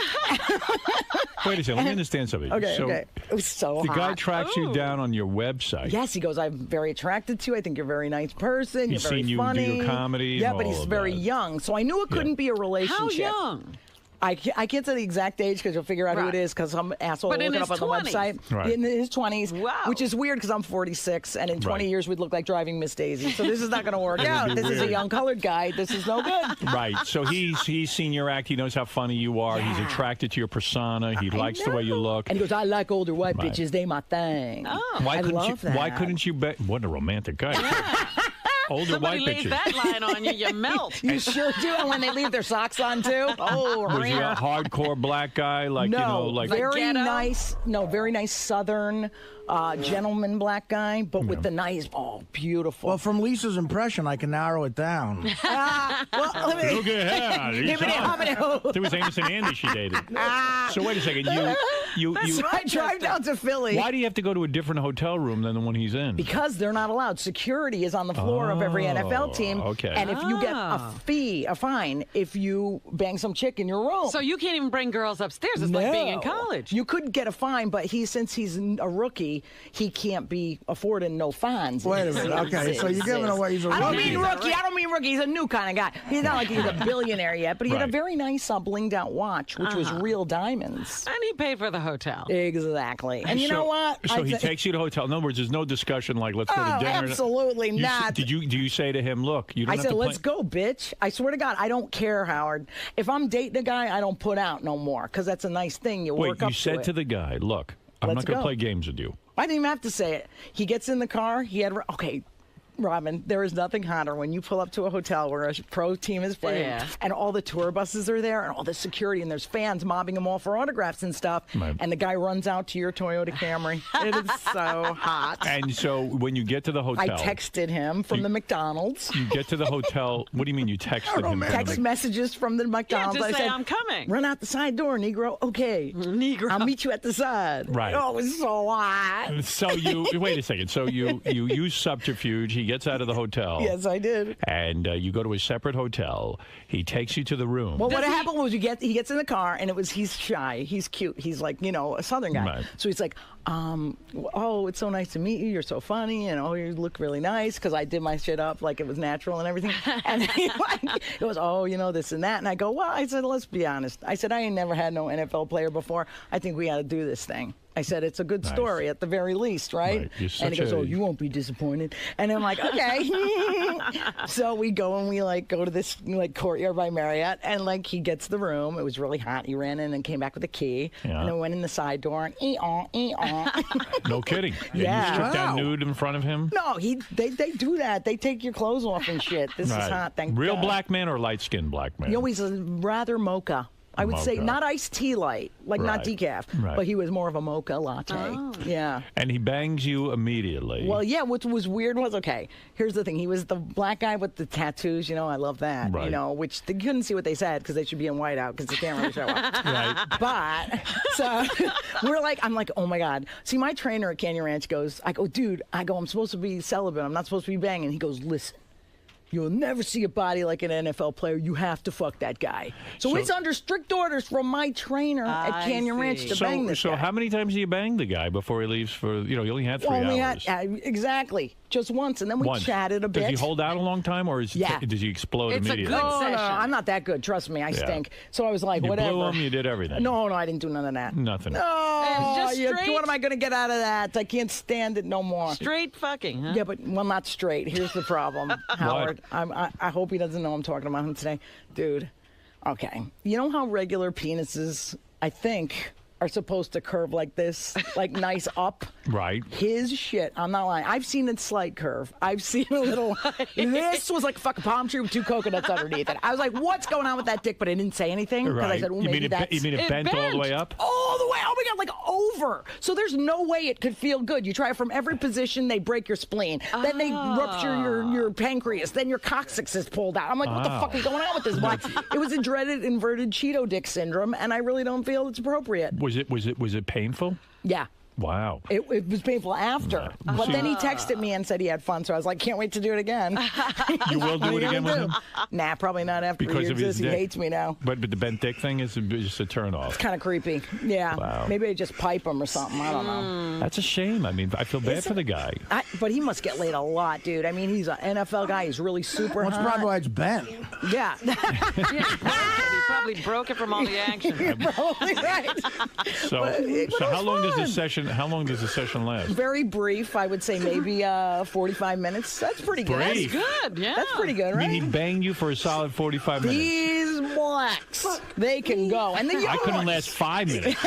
Wait a second. Let me understand something. Okay. It was so the hot. guy tracks you down on your website. Yes, he goes, I'm very attracted to you. I think you're a very nice person. He's you're very seen you funny. do your comedy. Yeah, and but all he's of very that. young. So I knew it couldn't be a relationship. How young? I can't say the exact age because you'll figure out who it is because some asshole But in looking up his on the 20s. website. Right. In his 20s. Wow. Which is weird because I'm 46 and in 20 years we'd look like driving Miss Daisy. So this is not going to work out. This is a young colored guy. This is no good. Right. So he's seen your act. He knows how funny you are. Yeah. He's attracted to your persona. He likes the way you look. And he goes, I like older white bitches. They my thing. Oh. Why couldn't you bet? What a romantic guy. Older Somebody white lays bitches. that line on you, you melt. You sure do. And when they leave their socks on too. Oh, was he a hardcore black guy? Like very nice. No, very nice Southern gentleman black guy, but with the nice, beautiful. Well, from Lisa's impression, I can narrow it down. Look at her. It was Amos and Andy she dated. So wait a second. You I drive down to Philly. Why do you have to go to a different hotel room than the one he's in? Because they're not allowed. Security is on the floor of every NFL team. Okay. And if you get a fine, if you bang some chick in your room. So you can't even bring girls upstairs. It's like being in college. You could get a fine, but since he's a rookie, he can't be affording no fines. Wait a minute. Okay, so you're giving away he's a rookie. I don't mean rookie. He's a new kind of guy. He's not like he's a billionaire yet, but he had a very nice blinged out watch, which was real diamonds. And he paid for the hotel. Exactly. And you know what? So he takes you to a hotel. In other words, there's no discussion like, let's go to dinner. Absolutely not. Do you say to him, look, you don't have to let's go, bitch. I swear to God, I don't care, Howard. If I'm dating a guy, I don't put out no more because that's a nice thing. You work up to it. You said to the guy, look, I'm not going to play games with you. I didn't even have to say it. He gets in the car. Robin, there is nothing hotter when you pull up to a hotel where a pro team is playing and all the tour buses are there and all the security and there's fans mobbing them all for autographs and stuff. Right. And the guy runs out to your Toyota Camry. It is so hot. And so when you get to the hotel. I texted him from the McDonald's. You get to the hotel. What do you mean you texted him? Text messages from the McDonald's. Yeah, I said, I'm coming. Run out the side door, Negro. Okay. Negro. I'll meet you at the side. Right. Oh, it was so hot. So wait a second. So you use subterfuge. He gets out of the hotel. Yes, I did. And you go to a separate hotel. He takes you to the room. Well, what happened was he gets in the car, and he's shy. He's cute. He's like, a Southern guy. Right. So he's like, it's so nice to meet you. You're so funny. And, you look really nice because I did my shit up like it was natural and everything. And he goes, this and that. And I go, well, I said, let's be honest. I said, I ain't never had no NFL player before. I think we got to do this thing. I said, it's a good story at the very least, right? And he goes, you won't be disappointed. And I'm like, okay. So we go and we go to this Courtyard by Marriott and he gets the room. It was really hot. He ran in and came back with a key. Yeah. And then went in the side door and No kidding. Yeah. You stripped down nude in front of him? No, they do that. They take your clothes off and shit. This is hot, thank Real God. black man or light-skinned black man? He's a rather mocha. I would say not iced tea light, not decaf, but he was more of a mocha latte. Oh. Yeah. And he bangs you immediately. Well, yeah, what was weird was, here's the thing. He was the black guy with the tattoos, I love that, which they couldn't see what they said because they should be in whiteout because they can't really show up. Right. But, so, I'm like, oh my God. See, my trainer at Canyon Ranch goes, dude, I'm supposed to be celibate. I'm not supposed to be banging. He goes, listen. You'll never see a body like an NFL player. You have to fuck that guy. So it's under strict orders from my trainer at Canyon Ranch to bang this guy. So how many times do you bang the guy before he leaves for, you only had 3 hours? Exactly. Just once, and then we chatted a bit. Does he hold out a long time, or does he explode immediately? It's a good session. No, I'm not that good. Trust me, I stink. So I was like, whatever. You blew him, you did everything. No, I didn't do none of that. Nothing. No, just straight. What am I going to get out of that? I can't stand it no more. Straight fucking, huh? Yeah, but, not straight. Here's the problem, Howard. I hope he doesn't know I'm talking about him today. Dude, okay. You know how regular penises, I think, are supposed to curve like this, like nice up. Right. His shit, I'm not lying. I've seen a slight curve. I've seen a little. This was like a fucking palm tree with 2 coconuts underneath it. I was like, what's going on with that dick? But I didn't say anything because I said, well, maybe that's. You mean it bent all the way up? All the way. Oh my God, like over. So there's no way it could feel good. You try it from every position, they break your spleen. Then they rupture your pancreas. Then your coccyx is pulled out. I'm like, what the fuck is going on with this? It was a dreaded inverted Cheeto dick syndrome, and I really don't feel it's appropriate. Was it painful? Yeah. Wow. It was painful after. But then he texted me and said he had fun, so I was like, can't wait to do it again. You will do it again with him? Nah, probably not after because he exists. He hates me now. But the bent dick thing is just a turn off. It's kind of creepy. Yeah. Wow. Maybe I just pipe him or something. I don't know. That's a shame. I mean, I feel bad for the guy. But he must get laid a lot, dude. I mean, he's an NFL guy. He's really super hot. That's probably why it's bent. Yeah. He probably broke it from all the action. You're probably right. So how long does the session last? Very brief. I would say maybe 45 minutes. That's pretty good. Brief. That's good, yeah. That's pretty good, right? I mean, he banged you for a solid 45 minutes. These blacks, they can go. And then I couldn't last 5 minutes.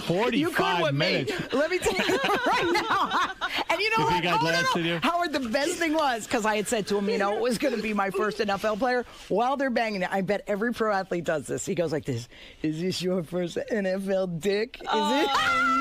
45 you could with minutes. Me. Let me tell you right now. And you know what? Howard, the best thing was, because I had said to him, it was going to be my first NFL player. While they're banging it, I bet every pro athlete does this. He goes like this, is this your first NFL dick? Is it?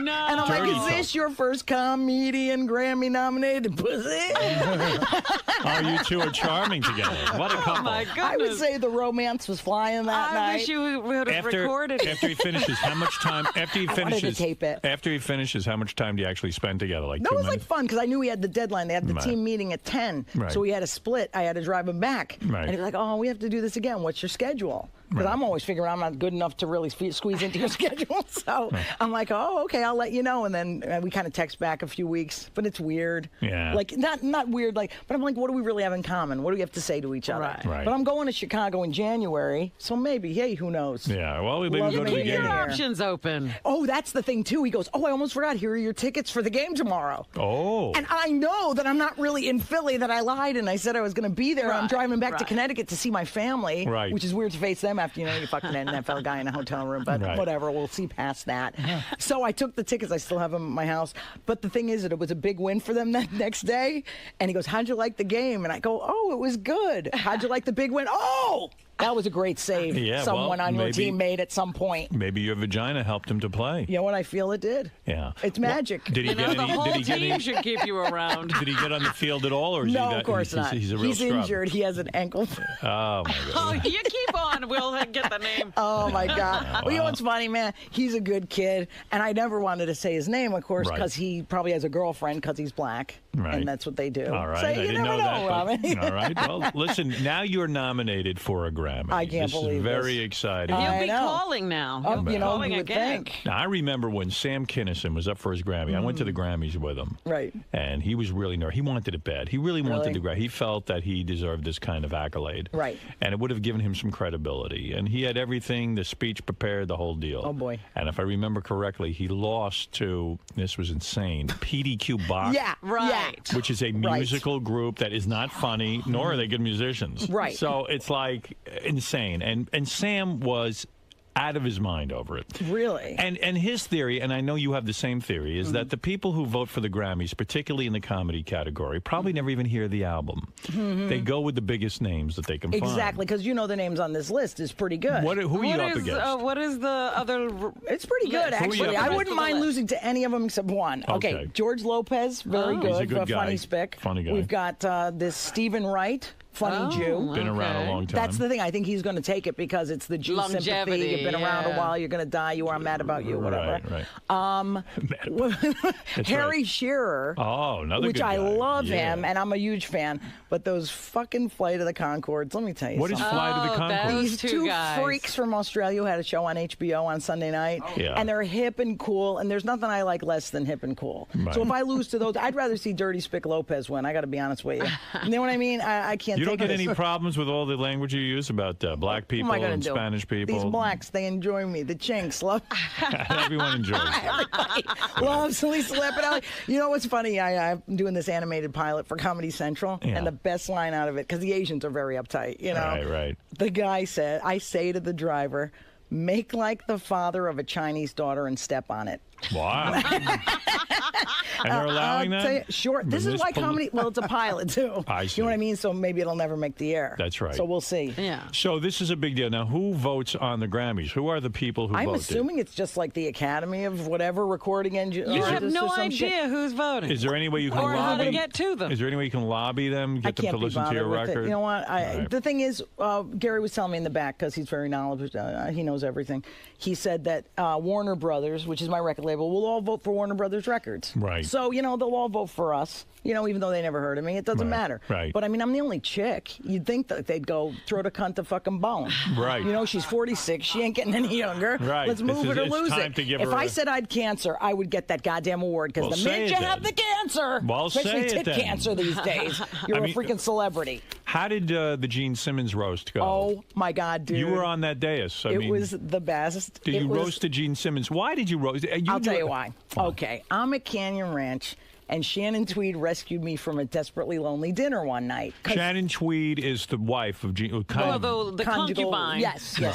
No. And I'm like, is this your first comedian Grammy-nominated pussy? Oh, you two are charming together. What a couple. Oh, my goodness. I would say the romance was flying that night. I wish you would have recorded it. After he finishes, how much time? After he finishes, I wanted to tape it. After he finishes, how much time do you actually spend together? Like that 2 was minutes? like fun because I knew he had the deadline. They had the team meeting at 10, so we had a split. I had to drive him back, and he was like, "Oh, we have to do this again. What's your schedule?" Because I'm always figuring I'm not good enough to really squeeze into your schedule. So I'm like, "Oh, okay, I'll let you know." And then we kind of text back a few weeks, but it's weird. Yeah, like not weird. Like, but I'm like, what do we really have in common? What do we have to say to each other? Right. But I'm going to Chicago in January, so maybe, hey, who knows? Yeah. Well, we go to the game. Keep your options open. Oh, that's the thing too. He goes, "Oh, I almost forgot. Here are your tickets for the game tomorrow." Oh. And I know that I'm not really in Philly, that I lied and I said I was going to be there. I'm driving back to Connecticut to see my family, which is weird to face them after, you fucking an NFL guy in a hotel room, but whatever, we'll see past that. So I took the tickets. I still have them at my house. But the thing is that it was a big win for them that next day. And he goes, how'd you like the game? And I go, oh, it was good. How'd you like the big win? Oh, that was a great save someone on your team made at some point. Maybe your vagina helped him to play. You know what? I feel it did. Yeah. It's magic. Did he get any? The whole did he get team any, should keep you around. Did he get on the field at all? Or is no, he of course not. He's a real He's scrub. injured. He has an ankle. Oh, my God. Oh, you keep on. We'll get the name. Oh, my God. Well, you know what's funny, man? He's a good kid. And I never wanted to say his name, of course, because he probably has a girlfriend because he's black. Right. And that's what they do. All right. So I you didn't never know that. Robin. All right. Well, listen, now you're nominated for a Grammy. I can't believe this. Is very this. exciting. He'll be calling now. He'll be calling you would again. think. Now, I remember when Sam Kinison was up for his Grammy. I went to the Grammys with him. Right. And he was really nervous. He wanted it bad. He really wanted the Grammy. He felt that he deserved this kind of accolade. Right. And it would have given him some credibility. And he had everything, the speech prepared, the whole deal. Oh, boy. And if I remember correctly, he lost to, this was insane, PDQ Bach. Yeah, right. Which is a musical group that is not funny, nor are they good musicians. Right. So it's like insane. And Sam was out of his mind over it. Really? And his theory, and I know you have the same theory, is that the people who vote for the Grammys, particularly in the comedy category, probably never even hear the album. They go with the biggest names that they can find. Exactly, because the names on this list is pretty good. Who are you up against? What is the other? It's pretty good, actually. I wouldn't mind losing to any of them except one. Okay, George Lopez, very good. He's a good guy. Funny spick. Funny guy. We've got this Stephen Wright. Funny Jew. Been around a long time. That's the thing. I think he's going to take it because it's the Jew sympathy. Longevity, You've been around a while. You're going to die. You are mad about you. Whatever. Harry Shearer. Oh, another which good I guy. love him, and I'm a huge fan. But those fucking Flight of the Conchords. Let me tell you What is something. Flight of the Conchords? These two freaks from Australia who had a show on HBO on Sunday night, and they're hip and cool. And there's nothing I like less than hip and cool. Right. So if I lose to those, I'd rather see Dirty Spick Lopez win. I got to be honest with you. You know what I mean? I can't. You don't take get this. any problems with all the language you use about black people What am I gonna and do? Spanish people? These blacks, they enjoy me. The chinks love. Everyone enjoys it. Everybody loves Lisa Lampanelli. You know what's funny? I'm doing this animated pilot for Comedy Central, and the best line out of it, because the Asians are very uptight, you know. Right. The guy said, I say to the driver, make like the father of a Chinese daughter and step on it. Wow. And they're allowing I'll that? tell you, sure. This is why comedy, well, it's a pilot, too. I see. You know what I mean? So maybe it'll never make the air. That's right. So we'll see. Yeah. So this is a big deal. Now, who votes on the Grammys? Who are the people who I'm vote? assuming it's just like the Academy of whatever recording engine. You have no idea who's voting. Is there any way you can or lobby? how to get to them? Is there any way you can lobby them, I get them can't to be listen to your bothered with it. record? You know what? The thing is, Gary was telling me in the back, because he's very knowledgeable, he knows everything. He said that Warner Brothers, which is my record label, will all vote for Warner Brothers Records. Right. So, they'll all vote for us, even though they never heard of me. It doesn't matter. Right. But, I mean, I'm the only chick. You'd think that they'd go, throw the cunt a fucking bone. Right. She's 46. She ain't getting any younger. Right. Let's move it or it's lose time it. to give If her I a- said I'd cancer, I would get that goddamn award, because Well, the say minute it you then. have the cancer, Well, especially say it tit then. cancer these days, you're I mean, a freaking celebrity. How did the Gene Simmons roast go? Oh, my God, dude. You were on that dais. It was the best. Did you roast the Gene Simmons? Why did you roast? I'll tell you why. Okay, I'm at Canyon Ranch, and Shannon Tweed rescued me from a desperately lonely dinner one night. Shannon Tweed is the wife of Gene. the Conjugal- concubine. Yes. Right.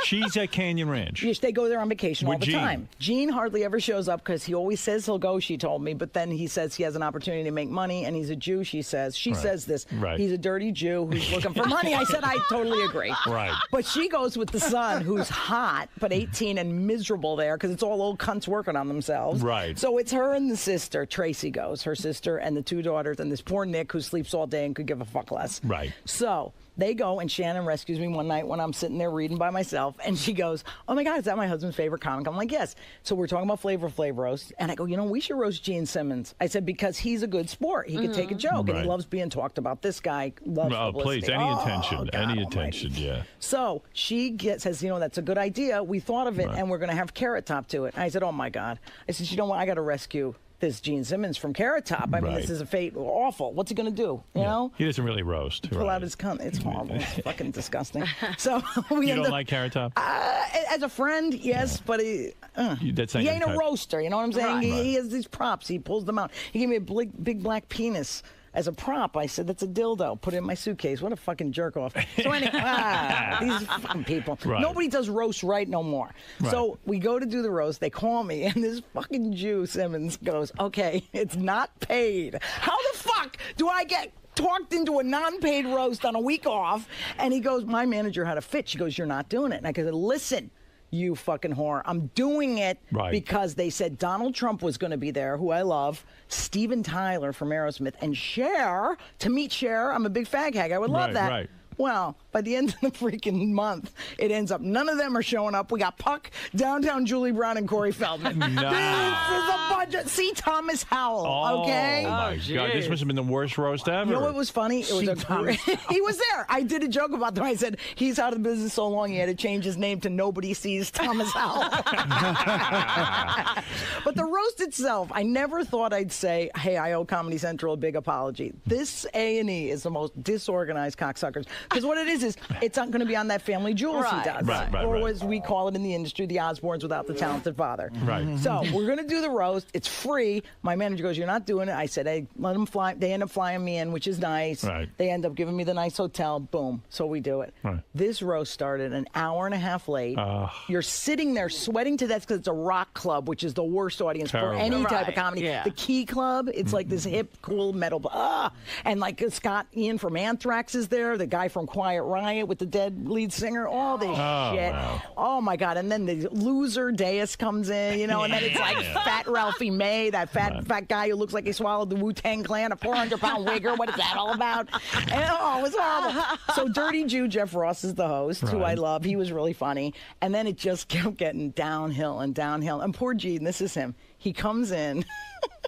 She's at Canyon Ranch. Yes, they go there on vacation With all the Gene. time. Gene hardly ever shows up because he always says he'll go, she told me, but then he says he has an opportunity to make money, and he's a Jew, she says. She says this. Right. He's a dirty Jew who's looking for money. I said, I totally agree. Right. But she goes with the son, who's hot, but 18 and miserable there, because it's all old cunts working on themselves. Right. So it's her and the sister. Tracy goes, her sister, and the two daughters, and this poor Nick who sleeps all day and could give a fuck less. Right. So they go, and Shannon rescues me one night when I'm sitting there reading by myself, and she goes, oh my God, is that my husband's favorite comic? I'm like, yes. So we're talking about Flavor Flav roast, and I go, we should roast Gene Simmons. I said, because he's a good sport. He could take a joke, and Right. he loves being talked about. This guy loves publicity. Please, any Oh, attention, God any almighty. attention, yeah. So she says, that's a good idea. We thought of it, and we're going to have Carrot Top to it. And I said, oh my God. I said, you know what? I got to rescue this Gene Simmons from Carrot Top. I mean, Right. this is a fate awful. What's he going to do? You know? He doesn't really roast. Pull right. out his cunt. It's horrible. It's fucking disgusting. So we You end don't up, like Carrot Top? as a friend, yes, but he That's not he your ain't a type. roaster. You know what I'm saying? Right. He has these props. He pulls them out. He gave me a big black penis as a prop. I said, that's a dildo. Put it in my suitcase. What a fucking jerk off. So anyway, these fucking people. Right. Nobody does roast right no more. Right. So we go to do the roast. They call me, and this fucking Jew, Simmons, goes, okay, it's not paid. How the fuck do I get talked into a non-paid roast on a week off? And he goes, my manager had a fit. She goes, you're not doing it. And I go, listen, you fucking whore, I'm doing it because they said Donald Trump was going to be there, who I love, Steven Tyler from Aerosmith, and Cher, to meet Cher. I'm a big fag hag. I would love that. Right. Well, by the end of the freaking month, it ends up none of them are showing up. We got Puck, Downtown Julie Brown, and Corey Feldman. No. This is a budget. See Thomas Howell, okay? Oh, my God. This must have been the worst roast ever. You know what was funny? It was he was there. I did a joke about them. I said, he's out of business so long he had to change his name to Nobody Sees Thomas Howell. But the roast itself, I never thought I'd say, hey, I owe Comedy Central a big apology. This A&E is the most disorganized cocksuckers. Because what it is it's not going to be on that Family Jewels he does. Right, or right. as we call it in the industry, the Osbournes without the talented father. Right. So we're going to do the roast. It's free. My manager goes, you're not doing it. I said, hey, let them fly. They end up flying me in, which is nice. Right. They end up giving me the nice hotel. Boom. So we do it. Right. This roast started an hour and a half late. You're sitting there sweating to death because it's a rock club, which is the worst audience Terrible. for any type of Right, comedy. yeah. The Key Club, it's like this hip, cool metal. And like Scott Ian from Anthrax is there, the guy from Quiet Riot with the dead lead singer, all this shit. Wow. Oh my God. And then the loser Deus comes in, and then it's like Fat Ralphie Willie May, that fat guy who looks like he swallowed the Wu-Tang Clan, a 400-pound wigger. What is that all about? And, it was horrible. So Dirty Jew, Jeff Ross is the host, who I love. He was really funny. And then it just kept getting downhill and downhill. And poor Gene, this is him. He comes in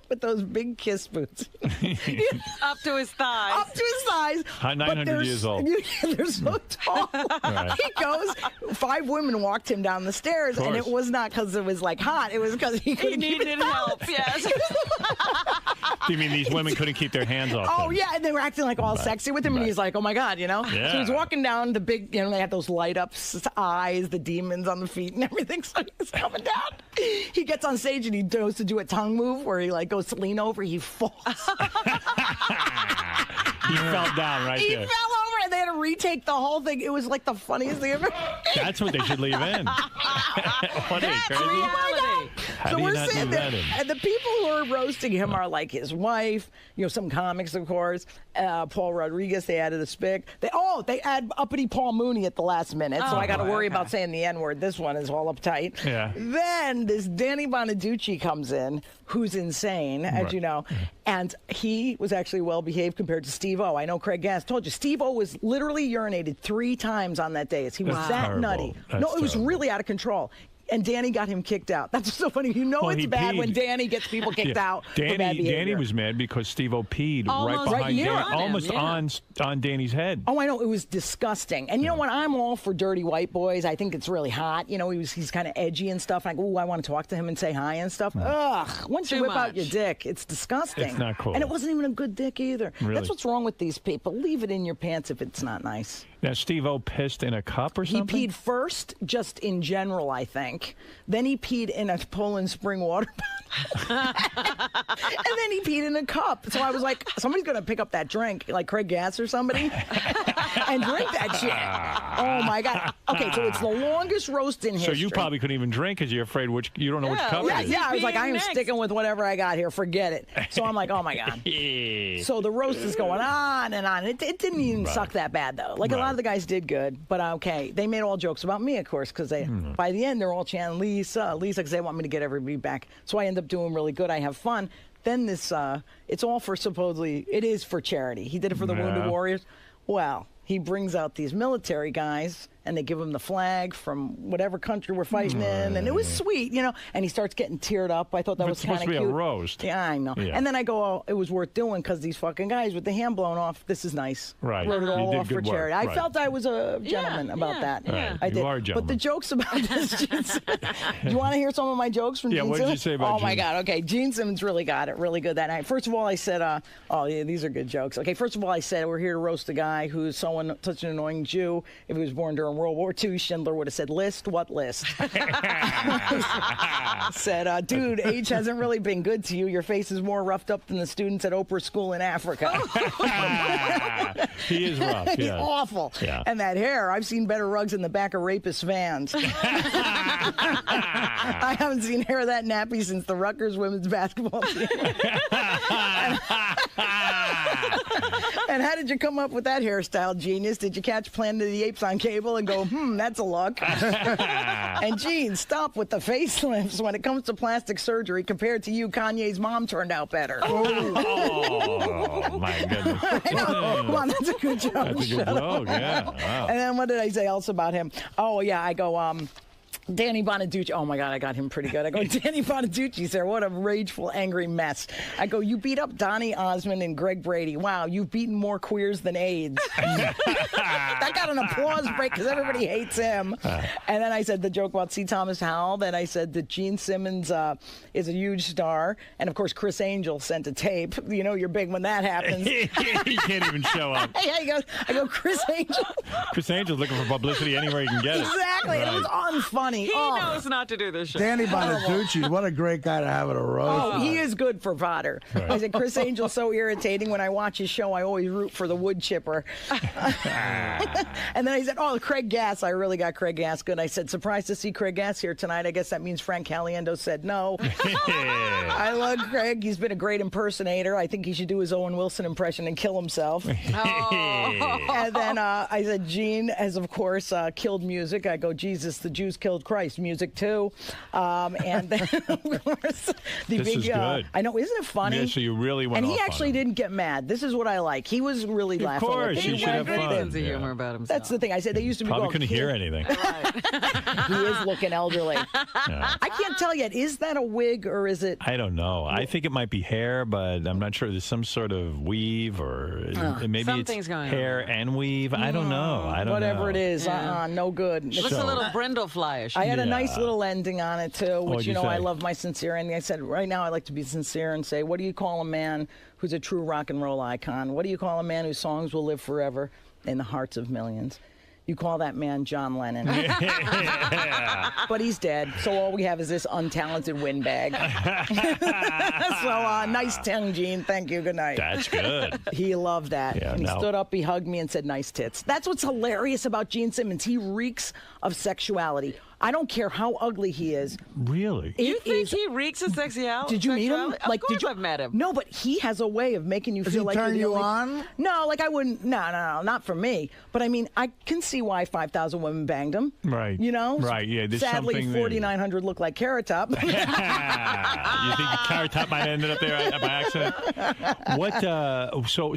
with those big kiss boots. Up to his thighs. Up to his thighs. 900 years old. They're so tall. He goes, 5 women walked him down the stairs, and it was not because it was like hot. It was because he couldn't keep needed help, yes. You mean these women couldn't keep their hands off him? Yeah, and they were acting like all sexy with him, and he's like, oh my God, Yeah. So he's walking down the big, they have those light ups, eyes, the demons on the feet and everything, so he's coming down. He gets on stage and he goes to do a tongue move where he goes to lean over, he falls. He fell down right He there. fell over and they had to retake the whole thing. It was like the funniest thing ever. That's what they should leave in. What are you, crazy? How So do you we're not sitting do there, that in? and the people who are roasting him are like his wife, some comics, of course, Paul Rodriguez. They added a spick. They add uppity Paul Mooney at the last minute, so I got to worry about saying the N-word. This one is all uptight. Yeah. Then this Danny Bonaducci comes in, who's insane, as you know, and he was actually well behaved compared to Steve-O. I know Craig Gass told you Steve-O was literally urinated 3 times on that day. He was that terrible. nutty. That's It was terrible. really out of control. And Danny got him kicked out. That's so funny. It's bad when Danny gets people kicked out for bad behavior. Danny was mad because Steve-O peed Almost right behind near Danny, on him, almost on Danny's head. Oh, I know. It was disgusting. And you know what? I'm all for dirty white boys. I think it's really hot. He's kind of edgy and stuff. Like, I want to talk to him and say hi and stuff. Ugh. Once you whip out your dick, it's disgusting. It's not cool. And it wasn't even a good dick either. Really? That's what's wrong with these people. Leave it in your pants if it's not nice. Now, Steve-O pissed in a cup or something? He peed first, just in general, I think. Then he peed in a Poland Spring water bottle. And then he peed in a cup. So I was like, somebody's going to pick up that drink, like Craig Gass or somebody, and drink that shit. Oh, my God. Okay, so it's the longest roast in history. So you probably couldn't even drink because you're afraid you don't know which cup it is. Yeah, I was like, I am sticking with whatever I got here. Forget it. So I'm like, oh, my God. So the roast is going on and on. It didn't even suck that bad, though. Like, a lot of the guys did good, but okay. They made all jokes about me, of course, because by the end, they're all chanting Lisa, because they want me to get everybody back. So I end up doing really good. I have fun. Then this, it's all for it is for charity. He did it for the Wounded Warriors. Well, he brings out these military guys, and they give him the flag from whatever country we're fighting in, and it was sweet, and he starts getting teared up. I thought that was kind of cute. It's supposed to be a roast. Yeah, I know. Yeah. And then I go, oh, it was worth doing because these fucking guys with the hand blown off, this is nice. Right. Wrote it You all did off for good work. charity. I Right. felt I was a gentleman about that. Right. I did. You are a But gentleman. the jokes about this, Gene Simmons. Do you want to hear some of my jokes from Yeah, Gene what did Simmons? you say about Oh, my Gene? God. Okay, Gene Simmons really got it really good that night. First of all, I said, these are good jokes. Okay, first of all, I said, we're here to roast a guy who's such an annoying Jew. If he was born during World War II, Schindler would have said, list? What list? Said, dude, age hasn't really been good to you. Your face is more roughed up than the students at Oprah School in Africa. He is rough, He's yeah. awful. Yeah. And that hair, I've seen better rugs in the back of rapist vans. I haven't seen hair that nappy since the Rutgers women's basketball team. And how did you come up with that hairstyle, genius? Did you catch Planet of the Apes on cable and go, that's a look? And Gene, stop with the facelifts. When it comes to plastic surgery, compared to you, Kanye's mom turned out better. Oh, my goodness. I know. Come on, that's a good joke. That's a good Shut up. joke, yeah. Wow. And then what did I say else about him? Oh, yeah, I go, Danny Bonaducci. Oh, my God, I got him pretty good. I go, Danny Bonaducci, sir, what a rageful, angry mess. I go, you beat up Donny Osmond and Greg Brady. Wow, you've beaten more queers than AIDS. That got an applause break because everybody hates him. And then I said the joke about C. Thomas Howell. Then I said that Gene Simmons is a huge star. And, of course, Chris Angel sent a tape. You know you're big when that happens. He can't even show up. I go, Chris Angel. Chris Angel's looking for publicity anywhere he can get it. Exactly. Right. And it was unfunny. He knows not to do this show. Danny Bonaducci, what a great guy to have at a roast. Oh, he is good for fodder. Right. I said, Chris Angel's so irritating. When I watch his show, I always root for the wood chipper. And then I said, Craig Gass. I really got Craig Gass good. I said, surprised to see Craig Gass here tonight. I guess that means Frank Caliendo said no. I love Craig. He's been a great impersonator. I think he should do his Owen Wilson impression and kill himself. And then I said, Gene has, of course, killed music. I go, Jesus, the Jews killed Christ, music too. And then, of course, the This big. is good. I know, isn't it funny? Yeah, so you really went And he off on actually him. didn't get mad. This is what I like. He was really Of laughing. course, with he me. should have fun. Sense of humor about himself. That's the thing. I said they used to be Probably called couldn't hear anything. He is looking elderly. I can't tell yet. Is that a wig or is it? I don't know. I think it might be hair, but I'm not sure. There's some sort of weave or maybe something's it's going hair and weave. I don't know. I don't Whatever know. it is, no good. Looks a little brindle-flyish. I had a nice little ending on it too, which What'd you I say? love my sincere ending. I said, right now I like to be sincere and say, what do you call a man who's a true rock and roll icon? What do you call a man whose songs will live forever in the hearts of millions? You call that man John Lennon. But he's dead, so all we have is this untalented windbag. So nice tongue, Gene. Thank you. Good night. That's good. He loved that. Yeah, and he now- stood up, he hugged me and said, nice tits. That's what's hilarious about Gene Simmons. He reeks of sexuality. I don't care how ugly he is. Really? You think he reeks of sexuality? Did you meet him? Of course I've met him. No, but he has a way of making you Does feel he like turn you're the you only- on? No, like I wouldn't. No, not for me. But I mean, I can see why 5,000 women banged him. Right. You know. Right. Yeah. There's Sadly, something there. 4,900 look like Carrot Top. You think Carrot Top might have ended up there by accident? What?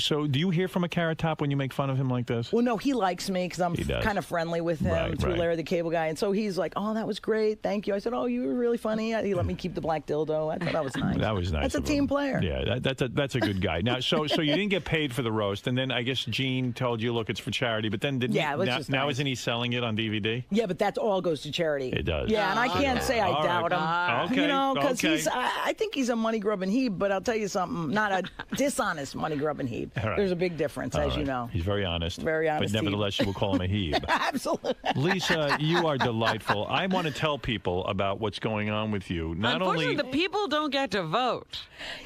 So do you hear from a Carrot Top when you make fun of him like this? Well, no, he likes me because I'm He does. kind of friendly with him Right, through right. Larry the Cable Guy, and so he's like, "Oh, that was great, thank you." I said, "Oh, you were really funny." He let me keep the black dildo. I thought that was nice. That was nice. That's a of team him. player. Yeah, that's a good guy. Now, so you didn't get paid for the roast, and then I guess Gene told you, look, it's for charity. But then didn't Yeah, he, it was now, just now nice. isn't he selling it on DVD? Yeah, but that all goes to charity. It does. Yeah, and I can't say I All doubt right. him. Okay, You know, because okay. I think he's a money grubbing heeb, but I'll tell you something, not a dishonest money grubbing heeb. All right. There's a big difference, All as right. you know. He's very honest. Very honest But nevertheless, you will call him a heeb. Absolutely. Lisa, you are delightful. I want to tell people about what's going on with you. Not Unfortunately, only the people don't get to vote.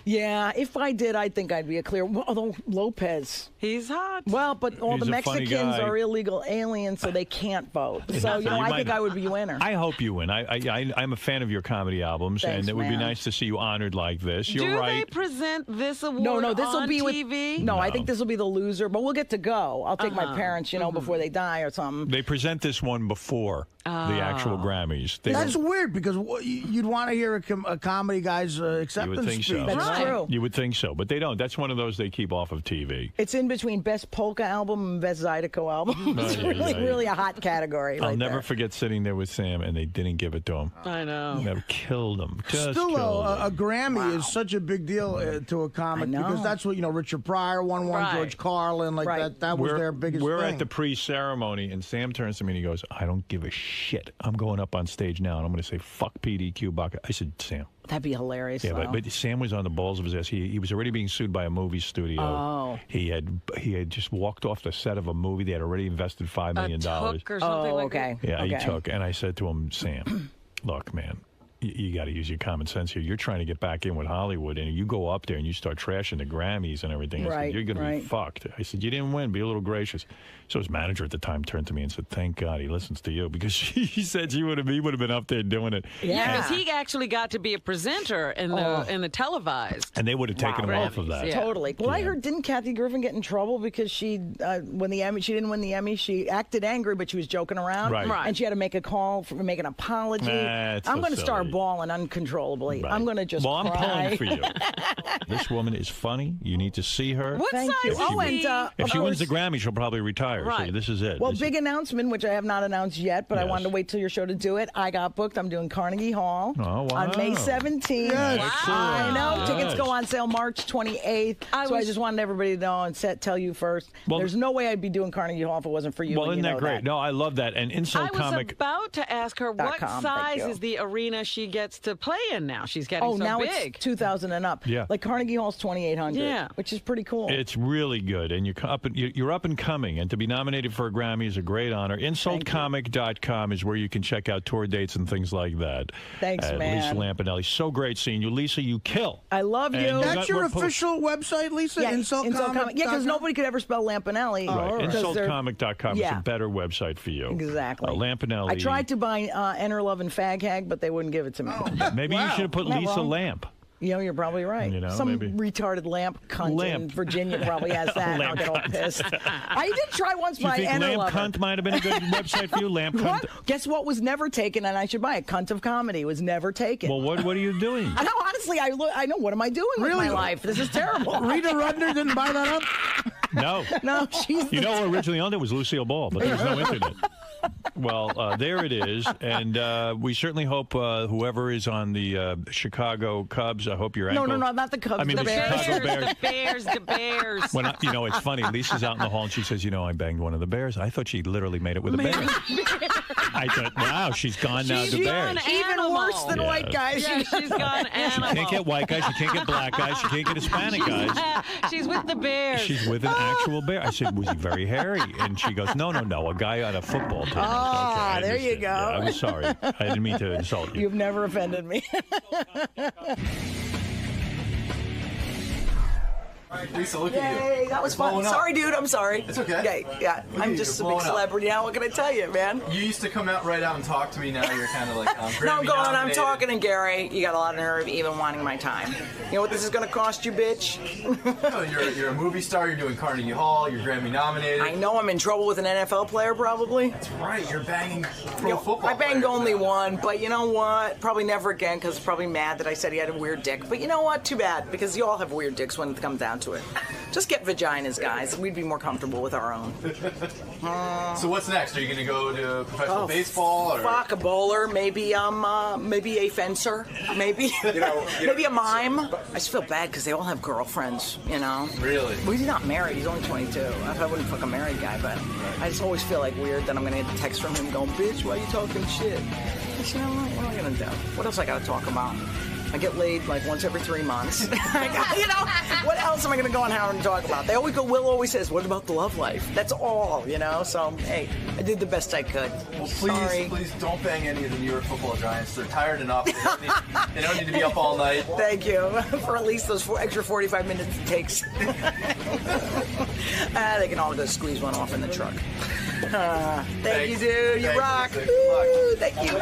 Yeah, if I did, I think I'd be a clear. Although Lopez, he's hot. Well, but all He's the a funny Mexicans guy. are illegal aliens, so they can't vote. So You I might- think I would be a winner. I hope you win. I'm a fan of your comedy albums, Thanks, and it would be man. nice to see you honored like this. You're Do right. they present this award No, this will on be TV? with. No, I think this will be the loser, but we'll get to go. I'll take my Uh-huh. parents, before they die or something. They present this one before the actual Grammys. They That's weird because you'd want to hear a comedy guy's you acceptance would think speech. so. That's true. You would think so, but they don't. That's one of those they keep off of TV. It's in between best polka album and best Zydeco album. It's Right, really, right. really a hot category. I'll right never there. forget sitting there with Sam, and they didn't give it to him. I know. They killed him. Just Still, killed though, him. a Grammy is such a big deal to a comic I know. because that's what Richard Pryor won one, Right. George Carlin, like Right. that was We're- their biggest We're thing. at the pre-ceremony, and Sam turns to me and he goes, "I don't give a shit. I'm going up on stage now, and I'm going to say fuck PDQ Bucket." I said, "Sam." That'd be hilarious. Yeah, though. but Sam was on the balls of his ass. He was already being sued by a movie studio. Oh. He had just walked off the set of a movie. They had already invested $5 million. Took or something like okay. that. Yeah, okay. he took. And I said to him, Sam, look, man, you got to use your common sense here. You're trying to get back in with Hollywood, and you go up there and you start trashing the Grammys and everything. I Right, said, you're going to be fucked. I said, you didn't win. Be a little gracious. So his manager at the time turned to me and said, thank God he listens to you, because he said he would have been up there doing it. Yeah, because he actually got to be a presenter in the televised. And they would have taken him off of that. Yeah. Totally. Well, I heard, didn't Kathy Griffin get in trouble because she when the Emmy, she didn't win the Emmy. She acted angry, but she was joking around, Right. Right. and she had to make a call for make an apology. That's I'm so going to start silly. bawling uncontrollably. Right. I'm going to just Well, I'm cry. pulling for you. This woman is funny. You need to see her. What Thank size you. is Oh, he? and If of she wins course- the Grammy, she'll probably retire. So Right. this is it. Well, This big announcement, which I have not announced yet, but I Yes. wanted to wait till your show to do it. I got booked. I'm doing Carnegie Hall Oh, wow. on May 17th. I know. Yes. Tickets go on sale March 28th. So I just wanted everybody to know and tell you first. Well- There's no way I'd be doing Carnegie Hall if it wasn't for you. Well, and isn't you that know great? No, I love that. And I Insult was Comic. about to ask her what .com, thank size you. is the arena she gets to play in now. She's getting Oh, so now big. it's 2,000 and up. Yeah. Like Carnegie Hall's 2,800. Yeah. Which is pretty cool. It's really good, and you're up and coming, and to be nominated for a Grammy is a great honor. InsultComic.com is where you can check out tour dates and things like that. Thanks, man. Lisa Lampanelli, so great seeing you. Lisa, you kill. I love you. And That's your official website, Lisa? Yeah, Insult Comic? Yeah, because nobody could ever spell Lampanelli. Right. because they're- InsultComic.com is Yeah. a better website for you. Exactly. Lampanelli. I tried to buy Enter Love and Fag Hag, but they wouldn't give it to me. Maybe you should have put Not Lisa wrong. Lamp. You're probably right. Some maybe. retarded lamp cunt in Virginia probably has that. I'll get all pissed. I did try once by Lamp Lover. Cunt might have been a good website for you? Lamp Cunt? Guess what was never taken, and I should buy it? Cunt of Comedy was never taken. Well, what are you doing? I know, honestly, I know, what am I doing with my life? This is terrible. Rita Rudner didn't buy that up? No. No, she's You know who originally owned it was Lucille Ball, but there was no internet. Well, there it is, and we certainly hope whoever is on the Chicago Cubs, I hope your ankle... No, not the Cubs. I mean, the Bears. Chicago Bears. The Bears. When it's funny. Lisa's out in the hall, and she says, I banged one of the Bears. I thought she literally made it with a bear. I thought, wow, she's gone now to Bears. Even worse than white guys. Yeah, she's gone animal. She can't get white guys. She can't get black guys. She can't get Hispanic guys. She's with the Bears. She's with an actual bear. I said, was he very hairy? And she goes, no, a guy on a football team. Ah, there you go. Yeah, I'm sorry. I didn't mean to insult you. You've never offended me. Lisa, look at you. Yay, that was fun. Sorry, dude. I'm sorry. It's okay. Yeah. I'm just a big celebrity now. What can I tell you, man? You used to come out right out and talk to me. Now you're kind of like, No, I'm going. I'm talking to Gary. You got a lot of nerve even wanting my time. You know what this is going to cost you, bitch? No, you're a movie star. You're doing Carnegie Hall. You're Grammy nominated. I know I'm in trouble with an NFL player, probably. That's right. You're banging pro football. I banged only one, but you know what? Probably never again because probably mad that I said he had a weird dick. But you know what? Too bad because you all have weird dicks when it comes down to it. Just get vaginas, guys. We'd be more comfortable with our own. So what's next? Are you going to go to professional baseball? Or? Fuck a bowler, maybe maybe a fencer, maybe maybe a mime. I just feel bad because they all have girlfriends, Really? Well, he's not married. He's only 22. I wouldn't fuck a married guy, but I just always feel like weird that I'm going to get a text from him going, bitch, why are you talking shit? I said, what am I going to do? What else I got to talk about? I get laid like once every 3 months. What else am I going to go on Howard and talk about? Will always says, what about the love life? That's all, So, hey, I did the best I could. Well, please don't bang any of the New York football giants. They're tired enough. They don't need to be up all night. Thank you for at least those extra 45 minutes it takes. They can all go squeeze one off in the truck. Thank you, dude. You rock. Thank you.